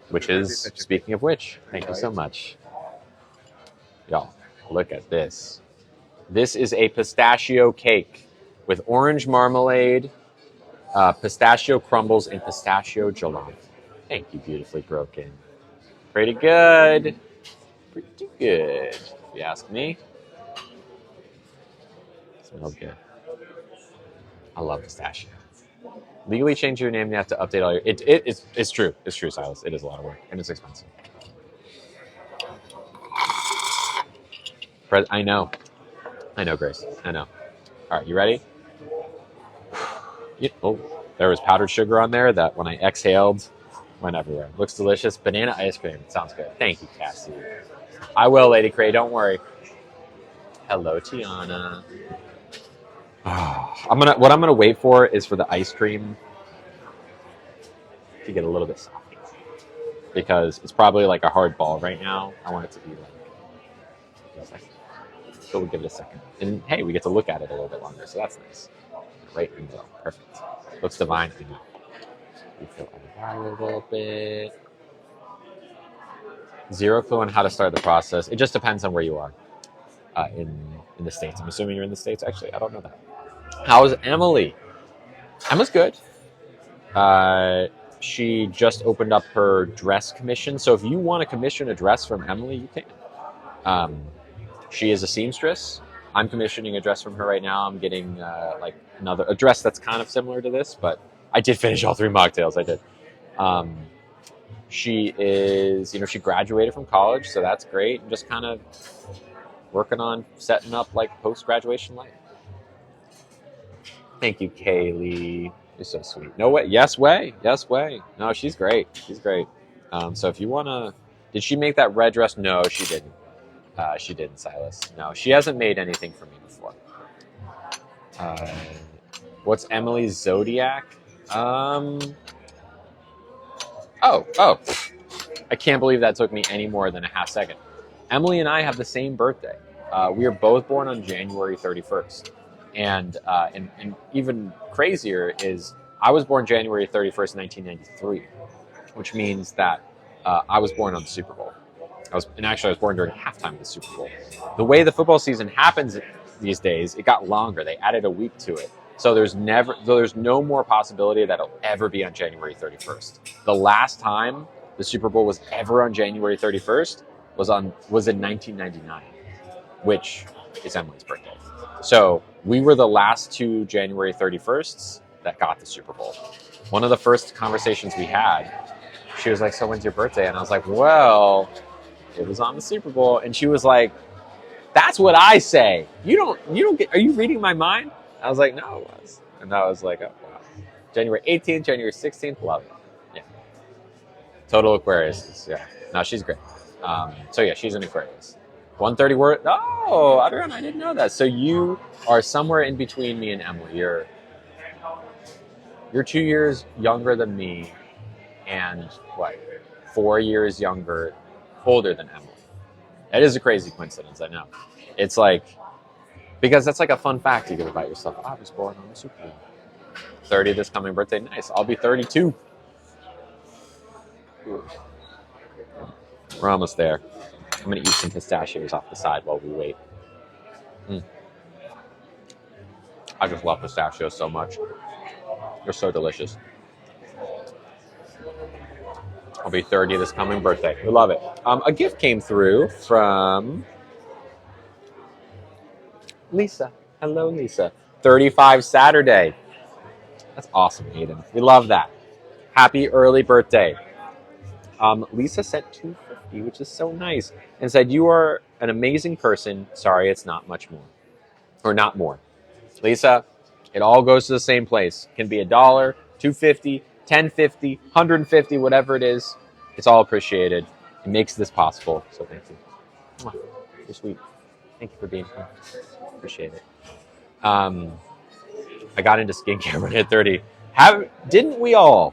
which is, speaking of which, thank you so much. Y'all, look at this. This is a pistachio cake with orange marmalade, pistachio crumbles, and pistachio gelato. Thank you, beautifully broken. Pretty good. Pretty good, if you ask me. Smells good. I love pistachio. Legally change your name, you have to update all your... It's true. It's true, Silas. It is a lot of work, and it's expensive. I know, Grace. I know. All right, you ready? Oh, there was powdered sugar on there that when I exhaled, went everywhere. Looks delicious. Banana ice cream. Sounds good. Thank you, Cassie. I will, Lady Cray. Don't worry. Hello, Tiana. What I'm gonna wait for is for the ice cream to get a little bit softer, because it's probably like a hard ball right now. I want it to be so we'll give it a second. And hey, we get to look at it a little bit longer, so that's nice. Right in the middle. Perfect. Looks divine. We fill out a little bit. Zero clue on how to start the process. It just depends on where you are in the States. I'm assuming you're in the States. Actually, I don't know that. How's Emily? Emma's good. She just opened up her dress commission. So if you want to commission a dress from Emily, you can. She is a seamstress. I'm commissioning a dress from her right now. I'm getting a dress that's kind of similar to this, but I did finish all 3 mocktails. I did. She is, she graduated from college, so that's great. I'm just kind of working on setting up post-graduation life. Thank you, Kaylee. You're so sweet. No way. Yes way. No, she's great. So if you want to... Did she make that red dress? No, she didn't. She didn't, Silas. No, she hasn't made anything for me before. What's Emily's zodiac? Oh. I can't believe that took me any more than a half second. Emily and I have the same birthday. We are both born on January 31st. And even crazier is I was born January 31st, 1993, which means that I was born on the Super Bowl. I was born during halftime of the Super Bowl. The way the football season happens these days, it got longer. They added a week to it. So there's no more possibility that it'll ever be on January 31st. The last time the Super Bowl was ever on January 31st was in 1999, which is Emily's birthday. So we were the last 2 January 31sts that got the Super Bowl. One of the first conversations we had, she was like, so when's your birthday? And I was like, well, it was on the Super Bowl. And she was like, that's what I say. You don't get, are you reading my mind? I was like, no, it was. And I was like, oh, wow. January 18th, January 16th, love it. Yeah. Total Aquarius. Yeah. No, she's great. So yeah, she's an Aquarius. 130 word. Oh, Adriana, I didn't know that. So you are somewhere in between me and Emily. You're 2 years younger than me, and what? 4 years older than Emily. That is a crazy coincidence, I know. It's like, because that's like a fun fact you give about yourself. I was born on the Super Bowl. 30 this coming birthday. Nice. I'll be 32. We're almost there. I'm going to eat some pistachios off the side while we wait. I just love pistachios so much. They're so delicious. I'll be 30 this coming birthday. We love it. A gift came through from Lisa. Hello, Lisa. 35 Saturday. That's awesome, Hayden. We love that. Happy early birthday. Lisa sent $250, which is so nice, and said, you are an amazing person. Sorry, it's not much more. Or not more. Lisa, it all goes to the same place. It can be $1, $2.50, $10.50, $150, whatever it is. It's all appreciated. It makes this possible. So thank you. You're sweet. Thank you for being here. Appreciate it. I got into skincare when I hit 30. Didn't we all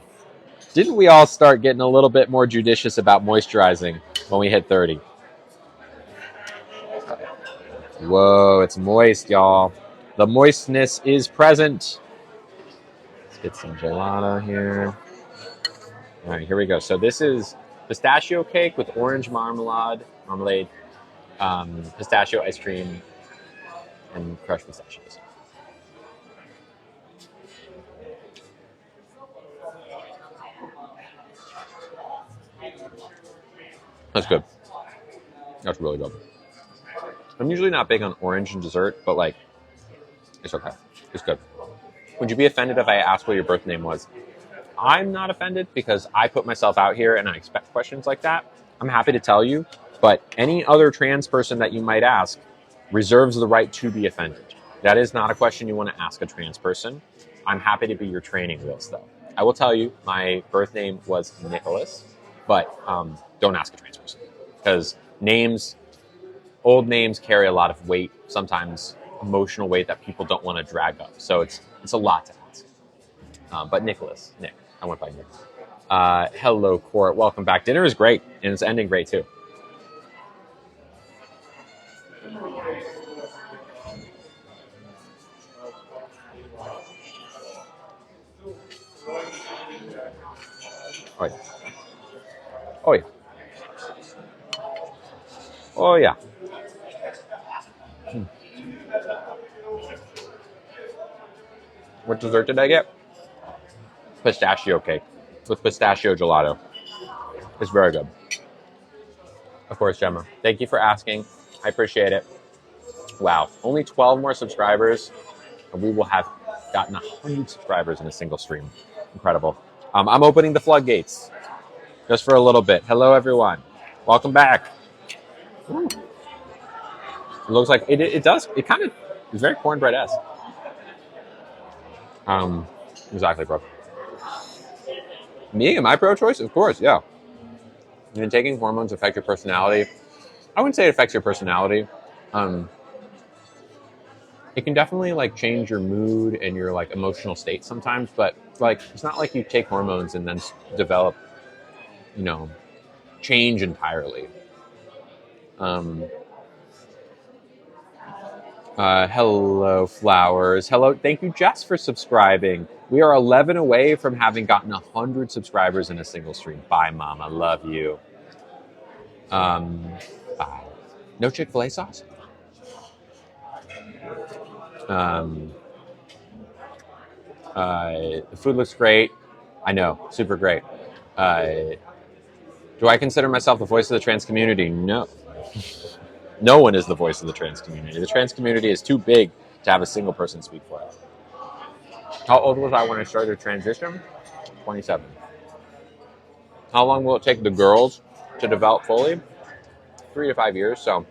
start getting a little bit more judicious about moisturizing when we hit 30? Whoa, it's moist, y'all. The moistness is present. Let's get some gelato here. All right, here we go. So this is pistachio cake with orange marmalade, pistachio ice cream, and crushed pistachios. That's good. That's really good. I'm usually not big on orange in dessert, but like, it's okay. It's good. Would you be offended if I asked what your birth name was? I'm not offended because I put myself out here and I expect questions like that. I'm happy to tell you, but any other trans person that you might ask reserves the right to be offended. That is not a question you want to ask a trans person. I'm happy to be your training wheels, though. I will tell you, my birth name was Nicholas, but don't ask a trans person because old names carry a lot of weight, sometimes emotional weight that people don't want to drag up. So it's a lot to ask. But Nick, I went by Nick. Hello, Court. Welcome back. Dinner is great, and it's ending great, too. Oh, yeah. Oh, yeah. What dessert did I get? Pistachio cake with pistachio gelato. It's very good. Of course, Gemma. Thank you for asking. I appreciate it. Wow. Only 12 more subscribers, and we will have gotten 100 subscribers in a single stream. Incredible. I'm opening the floodgates just for a little bit. Hello, everyone. Welcome back. Ooh. It looks like it does. It kind of is very cornbread-esque. Exactly, bro. Me, am I pro-choice? Of course, yeah. Taking hormones affect your personality. I wouldn't say it affects your personality. It can definitely like change your mood and your like emotional state sometimes, but like it's not like you take hormones and then develop, change entirely. Hello, Flowers. Hello, thank you, Jess, for subscribing. We are 11 away from having gotten 100 subscribers in a single stream. Bye, Mama. Love you. Bye. No Chick-fil-A sauce? The food looks great. I know, super great. Do I consider myself the voice of the trans community? No. No one is the voice of the trans community. The trans community is too big to have a single person speak for it. How old was I when I started transition? 27. How long will it take the girls to develop fully? 3 to 5 years. So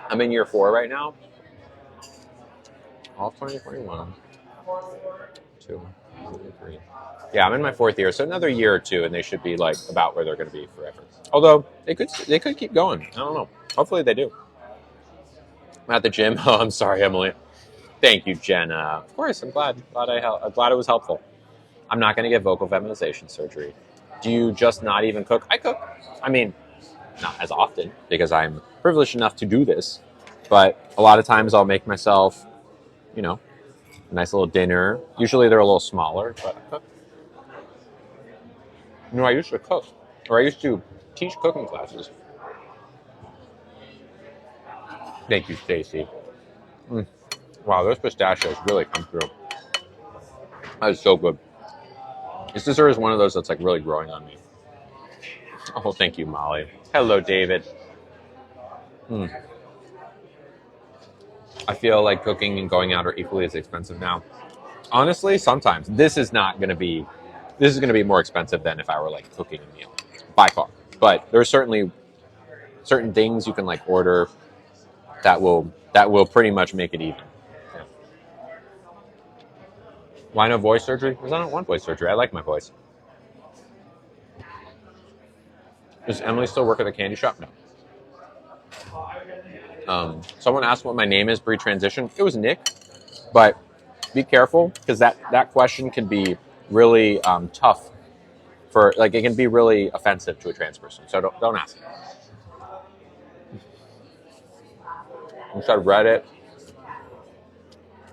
I'm in year 4 right now. All 2021. 2, 3. Yeah, I'm in my 4th year, so another year or 2, and they should be like about where they're going to be forever. Although they could keep going. I don't know. Hopefully they do. I'm at the gym. Oh, I'm sorry, Emily. Thank you, Jenna. Of course, I'm glad it was helpful. I'm not going to get vocal feminization surgery. Do you just not even cook? I cook. I mean, not as often because I'm privileged enough to do this, but a lot of times I'll make myself, a nice little dinner. Usually they're a little smaller, but I cook. I used to cook, or I used to teach cooking classes. Thank you, Stacy. Wow, those pistachios really come through. That is so good. This dessert is one of those that's like really growing on me. Oh, thank you, Molly. Hello, David. I feel like cooking and going out are equally as expensive now. Honestly, sometimes this is going to be more expensive than if I were like cooking a meal by far. But there are certainly certain things you can like order that will pretty much make it even. Yeah. Why no voice surgery? Because I don't want voice surgery. I like my voice. Does Emily still work at the candy shop? No. Someone asked what my name is pre-transition. It was Nick, but be careful because that question can be really tough for like it can be really offensive to a trans person. So don't ask. Instead, Reddit,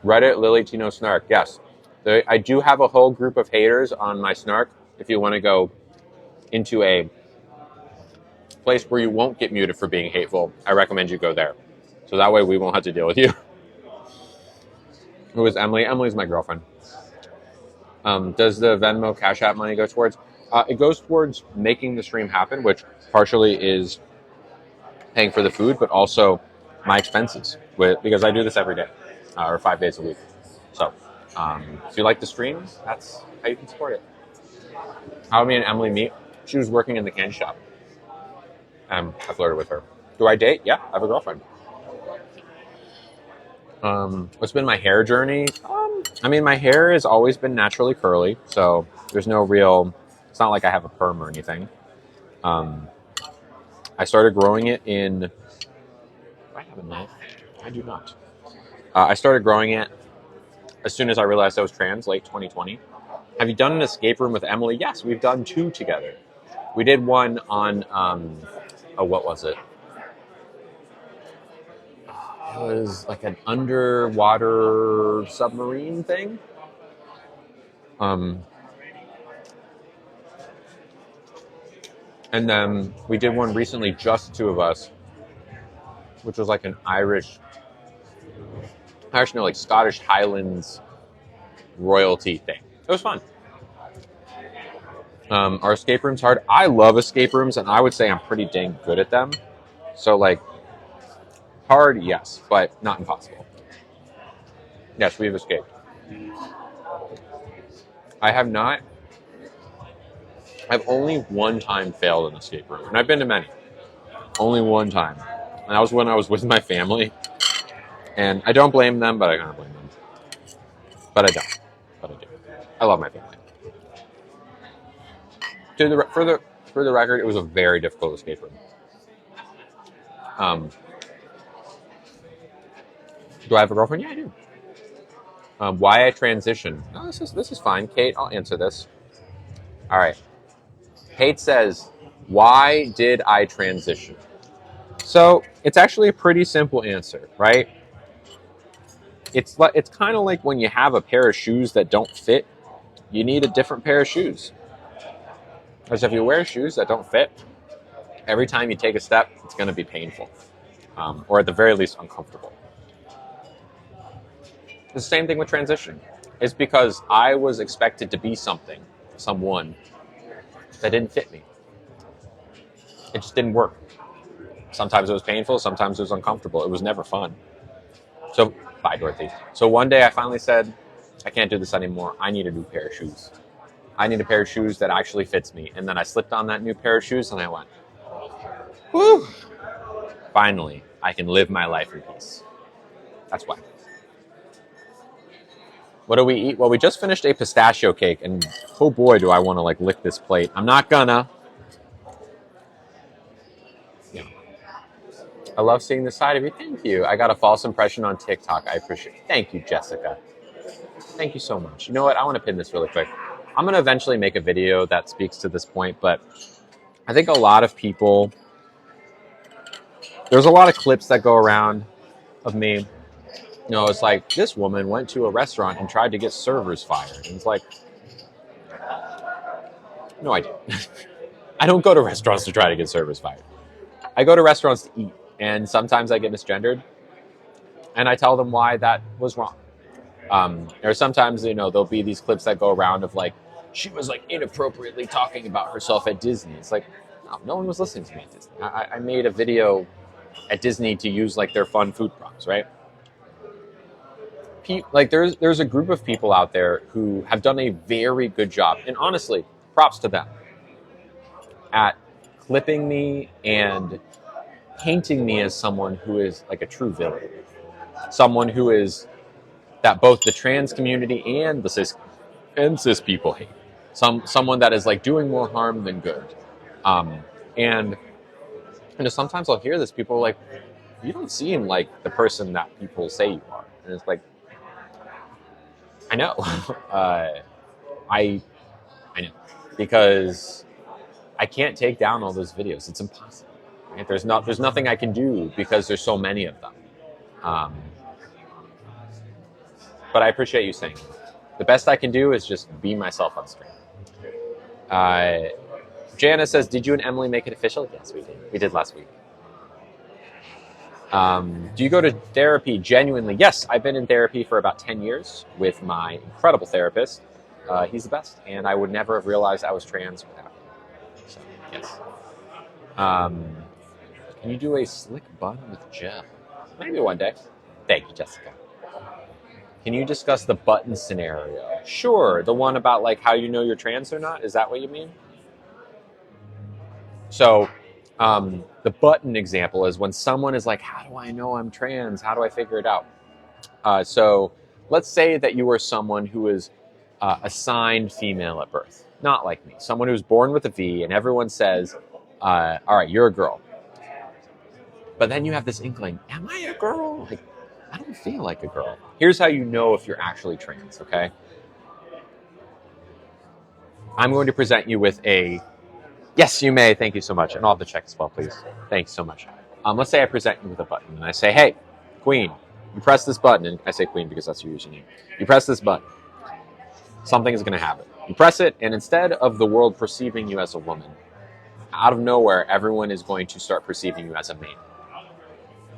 Lily Tino Snark. Yes, I do have a whole group of haters on my Snark. If you want to go into a place where you won't get muted for being hateful, I recommend you go there. So that way we won't have to deal with you. Who is Emily? Emily's my girlfriend. Does the Venmo Cash App money go towards? It goes towards making the stream happen, which partially is paying for the food, but also my expenses because I do this every day or 5 days a week. So if you like the stream, that's how you can support it. How did me and Emily meet? She was working in the candy shop. I flirted with her. Do I date? Yeah, I have a girlfriend. What's been my hair journey? My hair has always been naturally curly, so there's no real, it's not like I have a perm or anything. I started growing it do I have a knife? I do not. I started growing it as soon as I realized I was trans, late 2020. Have you done an escape room with Emily? Yes, we've done 2 together. We did one on, what was it? It was like an underwater submarine thing. And then we did one recently, just 2 of us, which was like an Scottish Highlands royalty thing. It was fun. Are escape rooms hard? I love escape rooms, and I would say I'm pretty dang good at them. So, like, hard, yes, but not impossible. Yes, we've escaped. I have not. I've only one time failed an escape room, and I've been to many. Only one time. And that was when I was with my family. And I don't blame them, but I kind of blame them. But I don't. But I do. I love my family. For the record, it was a very difficult escape room. Do I have a girlfriend? Yeah, I do. Why I transitioned? No, this is fine. Kate, I'll answer this. All right. Kate says, why did I transition? So it's actually a pretty simple answer, right? It's kind of like when you have a pair of shoes that don't fit, you need a different pair of shoes. Because if you wear shoes that don't fit, every time you take a step, it's going to be painful, or at the very least uncomfortable. The same thing with transition. It's because I was expected to be someone that didn't fit me. It just didn't work. Sometimes it was painful, sometimes it was uncomfortable. It was never fun. So, bye, Dorothy. So one day I finally said, I can't do this anymore. I need a new pair of shoes. I need a pair of shoes that actually fits me. And then I slipped on that new pair of shoes and I went, whew, finally, I can live my life in peace. That's why. What do we eat? Well, we just finished a pistachio cake, and oh boy, do I want to like lick this plate. I'm not gonna. Yeah. I love seeing the side of you. Thank you. I got a false impression on TikTok. I appreciate it. Thank you, Jessica. Thank you so much. You know what? I want to pin this really quick. I'm going to eventually make a video that speaks to this point, but I think a lot of people, there's a lot of clips that go around of me. You know, it's like, this woman went to a restaurant and tried to get servers fired. And it's like, no, I didn't. I don't go to restaurants to try to get servers fired. I go to restaurants to eat, and sometimes I get misgendered, and I tell them why that was wrong. Or sometimes, you know, there'll be these clips that go around of like, she was like inappropriately talking about herself at Disney. It's like, no one was listening to me at Disney. I made a video at Disney to use like their fun food props, right? Like there's a group of people out there who have done a very good job, and honestly, props to them, at clipping me and painting me as someone who is like a true villain, someone who is that both the trans community and the cis people hate, someone that is like doing more harm than good. And you know, sometimes I'll hear this, people are like, you don't seem like the person that people say you are, and it's like, I know. I know, because I can't take down all those videos. It's impossible. Right? There's nothing I can do because there's so many of them. But I appreciate you saying that. The best I can do is just be myself on screen. Jana says, did you and Emily make it official? Yes, we did. We did last week. Do you go to therapy genuinely? Yes, I've been in therapy for about 10 years with my incredible therapist. He's the best, and I would never have realized I was trans without him. So, yes. Can you do a slick bun with gel? Maybe one day. Thank you, Jessica. Can you discuss the button scenario? Sure. The one about like how you know you're trans or not? Is that what you mean? So the button example is when someone is like, how do I know I'm trans? How do I figure it out? So let's say that you are someone who is assigned female at birth. Not like me. Someone who's born with a V, and everyone says, all right, you're a girl. But then you have this inkling, am I a girl? Like, I don't feel like a girl. Here's how you know if you're actually trans, okay? I'm going to present you with a, yes, you may, thank you so much. And I'll have the check as well, please. Thanks so much. Let's say I present you with a button, and I say, hey, Queen, you press this button, and I say Queen because that's your username. You press this button. Something is going to happen. You press it, and instead of the world perceiving you as a woman, out of nowhere, everyone is going to start perceiving you as a man.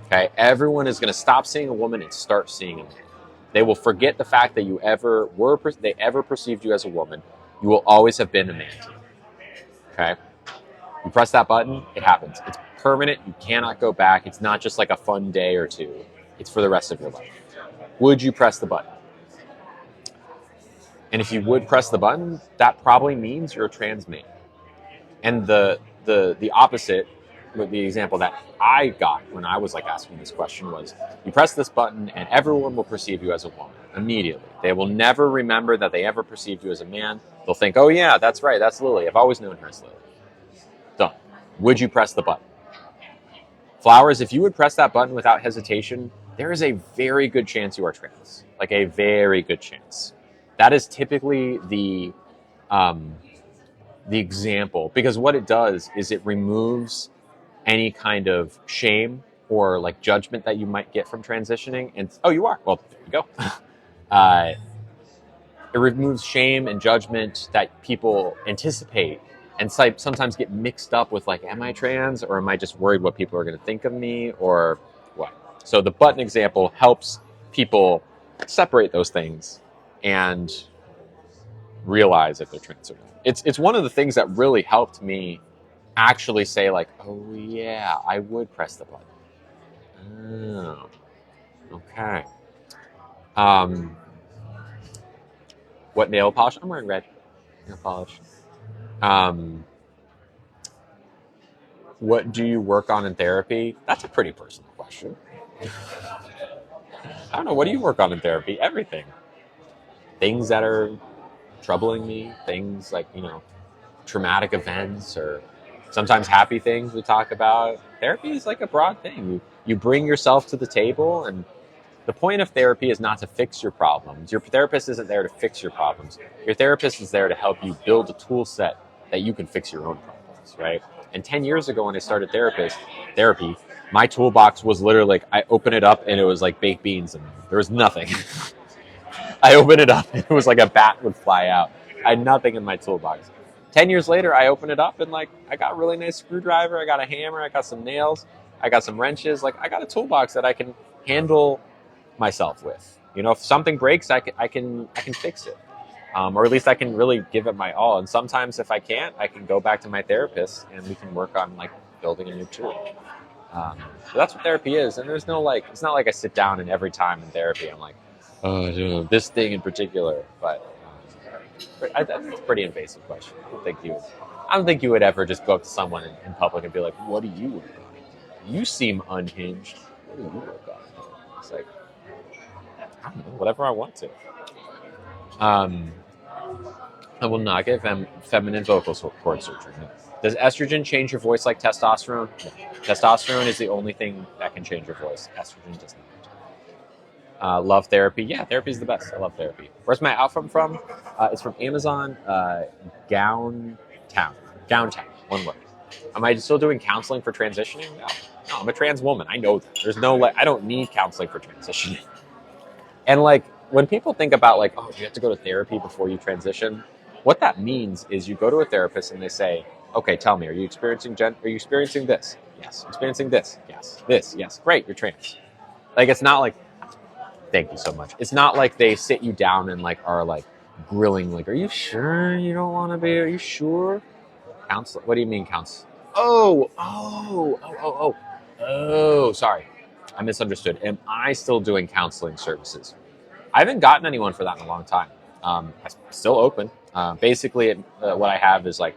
Okay? Everyone is going to stop seeing a woman and start seeing a man. They will forget the fact that they ever perceived you as a woman. You will always have been a man. Okay? You press that button, it happens. It's permanent. You cannot go back. It's not just like a fun day or two. It's for the rest of your life. Would you press the button? And if you would press the button, that probably means you're a trans man. And the opposite, with the example that I got when I was like asking this question was, you press this button and everyone will perceive you as a woman immediately. They will never remember that they ever perceived you as a man. They'll think, oh yeah, that's right, that's Lily. I've always known her as Lily. Done. Would you press the button? Flowers, if you would press that button without hesitation, there is a very good chance you are trans. Like a very good chance. That is typically the example, because what it does is it removes any kind of shame or like judgment that you might get from transitioning. And oh, you are. Well, there you go. It removes shame and judgment that people anticipate and sometimes get mixed up with like, am I trans, or am I just worried what people are going to think of me, or what? So the button example helps people separate those things and realize if they're trans or not. It's one of the things that really helped me actually say like, oh yeah, I would press the button. Oh, okay. What nail polish? I'm wearing red nail polish. What do you work on in therapy? That's a pretty personal question. I don't know. What do you work on in therapy? Everything. Things that are troubling me, things like, traumatic events, or sometimes happy things we talk about. Therapy is like a broad thing. You bring yourself to the table, and the point of therapy is not to fix your problems. Your therapist isn't there to fix your problems. Your therapist is there to help you build a tool set that you can fix your own problems, right? And 10 years ago when I started therapy, my toolbox was literally like, I open it up and it was like baked beans and there was nothing. I opened it up and it was like a bat would fly out. I had nothing in my toolbox. 10 years later, I opened it up and like, I got a really nice screwdriver, I got a hammer, I got some nails, I got some wrenches. Like, I got a toolbox that I can handle myself with. If something breaks, I can fix it. Or at least I can really give it my all. And sometimes if I can't, I can go back to my therapist and we can work on like building a new tool. So that's what therapy is. And there's no like, it's not like I sit down and every time in therapy I'm like, oh, this thing in particular. But I think it's a pretty invasive question. I don't think you would ever just go up to someone in public and be like, what do you work on? You seem unhinged. What do you work on? It's like, I don't know, whatever I want to. I will not get feminine vocal cord surgery. No. Does estrogen change your voice like testosterone? No. Testosterone is the only thing that can change your voice. Estrogen does not. Love therapy. Yeah, therapy is the best. I love therapy. Where's my outfit from? It's from Amazon. Gowntown. Gowntown. One word. Am I still doing counseling for transitioning? No, I'm a trans woman. I know that. There's no I don't need counseling for transitioning. And like when people think about like, oh, you have to go to therapy before you transition, what that means is you go to a therapist and they say, okay, tell me, are you experiencing this? Yes. Experiencing this? Yes. This? Yes. Great, you're trans. Like, it's not like, thank you so much. It's not like they sit you down and like are like grilling, like, are you sure you don't want to be? Are you sure? Counselor? What do you mean counselor? Oh, sorry. I misunderstood. Am I still doing counseling services? I haven't gotten anyone for that in a long time. I'm still open. Basically, what I have is like,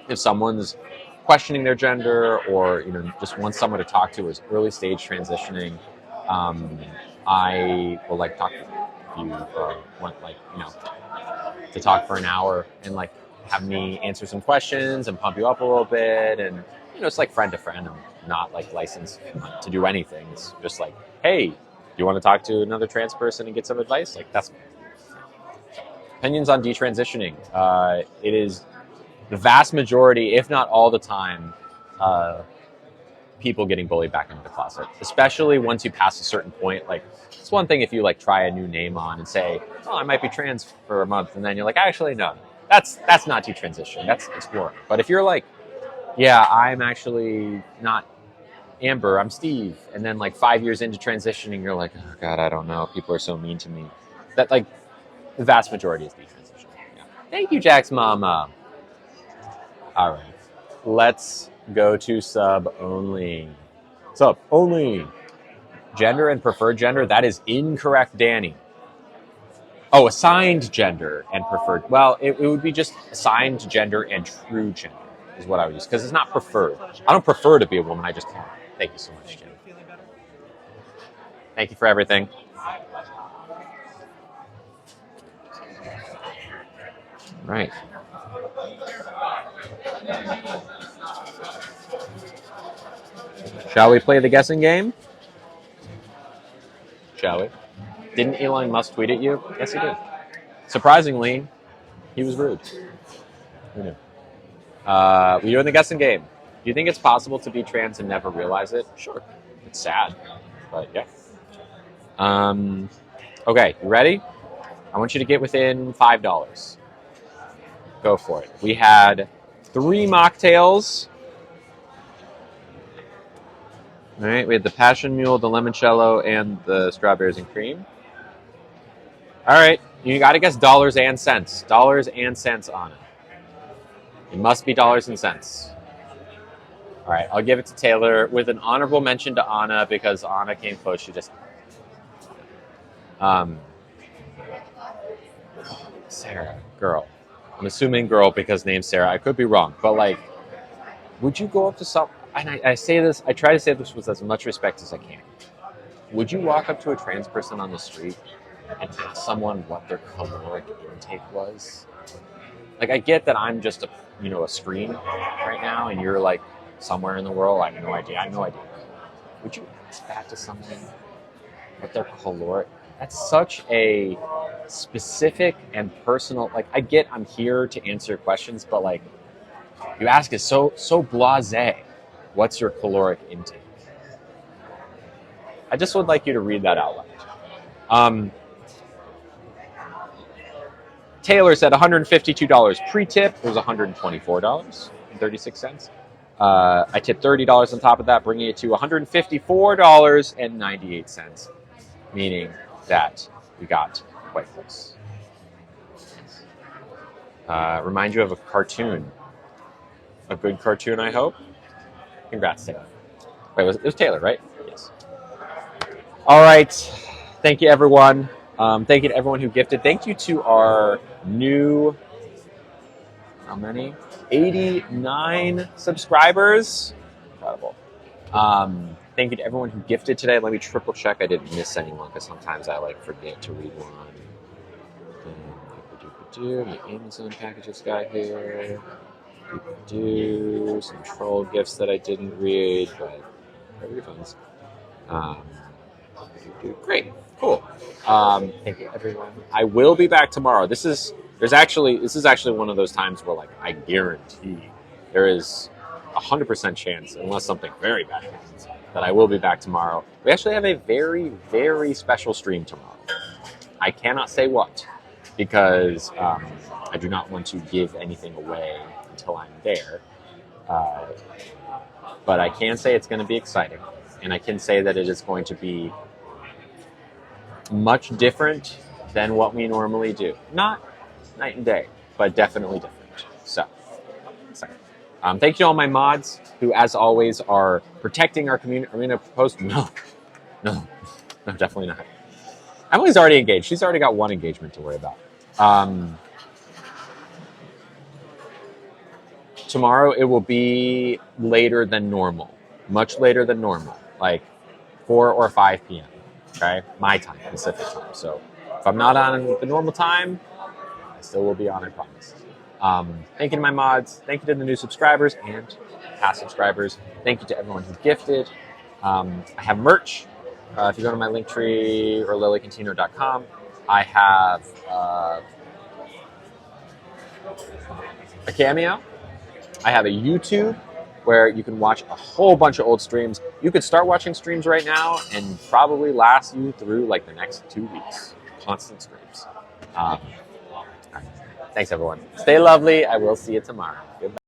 if someone's questioning their gender or just wants someone to talk to, is early stage transitioning, I will like talk to them. If you want to talk for an hour and like have me answer some questions and pump you up a little bit, and it's like friend to friend. I'm not like licensed to do anything. It's just like, hey, you want to talk to another trans person and get some advice? Like, that's opinions on detransitioning. It is the vast majority, if not all the time, people getting bullied back into the closet, especially once you pass a certain point. Like, it's one thing if you like try a new name on and say, oh, I might be trans for a month, and then you're like, actually, no, that's not detransitioning, that's exploring. But if you're like, yeah, I'm actually not Amber, I'm Steve, and then like 5 years into transitioning, you're like, oh God, I don't know, people are so mean to me. That like the vast majority is detransitioning. Yeah. Thank you, Jack's mama. All right, let's go to sub only. Sub only. Gender and preferred gender, that is incorrect, Danny. Oh, assigned gender and preferred. Well, it would be just assigned gender and true gender is what I would use, because it's not preferred. I don't prefer to be a woman, I just can't. Thank you so much, Jim. Thank you for everything. Right. Shall we play the guessing game? Shall we? Didn't Elon Musk tweet at you? Yes, he did. Surprisingly, he was rude. Who knew? We're doing the guessing game. Do you think it's possible to be trans and never realize it? Sure. It's sad, but yeah. Okay, you ready? I want you to get within $5. Go for it. We had 3 mocktails. All right, we had the passion mule, the limoncello, and the strawberries and cream. All right, you got to guess dollars and cents. Dollars and cents on it. It must be dollars and cents. All right, I'll give it to Taylor with an honorable mention to Anna because Anna came close. She just... Sarah, girl. I'm assuming girl because name's Sarah. I could be wrong, but like, would you go up to some? And I say this. I try to say this with as much respect as I can. Would you walk up to a trans person on the street and ask someone what their caloric intake was? Like, I get that I'm just a screen right now, and you're like somewhere in the world. I have no idea. I have no idea. Would you ask that to someone? What their caloric? That's such a specific and personal. Like, I get I'm here to answer questions, but like, you ask is so blasé. What's your caloric intake? I just would like you to read that out loud. Taylor said $152 pre-tip. It was $124.36. I tipped $30 on top of that, bringing it to $154.98, meaning that we got quite close. Remind you of a cartoon. A good cartoon, I hope. Congrats, Taylor. Wait, it was Taylor, right? Yes. All right. Thank you, everyone. Thank you to everyone who gifted. Thank you to our new, how many? 89 subscribers. Incredible. Thank you to everyone who gifted today. Let me triple check I didn't miss anyone because sometimes I like forget to read one. My Amazon packages got here. Some troll gifts that I didn't read, but refunds. Great, cool. Thank you, everyone. I will be back tomorrow. This is actually one of those times where, like, I guarantee there is 100% chance, unless something very bad happens, that I will be back tomorrow. We actually have a very, very special stream tomorrow. I cannot say what, because I do not want to give anything away until I'm there. But I can say it's going to be exciting, and I can say that it is going to be much different than what we normally do. Not night and day, but definitely different. So, excited. Thank you to all my mods who, as always, are protecting our community. Are we going to post? No, definitely not. Emily's already engaged. She's already got one engagement to worry about. Tomorrow it will be later than normal, much later than normal, like 4 or 5 p.m. Okay, my time, Pacific time. So if I'm not on the normal time, I still will be on, I promise. Thank you to my mods. Thank you to the new subscribers and past subscribers. Thank you to everyone who gifted. I have merch. If you go to my Linktree or lilycantino.com, I have a Cameo. I have a YouTube where you can watch a whole bunch of old streams. You could start watching streams right now and probably last you through like the next 2 weeks. Constant streams. Thanks, everyone. Stay lovely. I will see you tomorrow. Goodbye.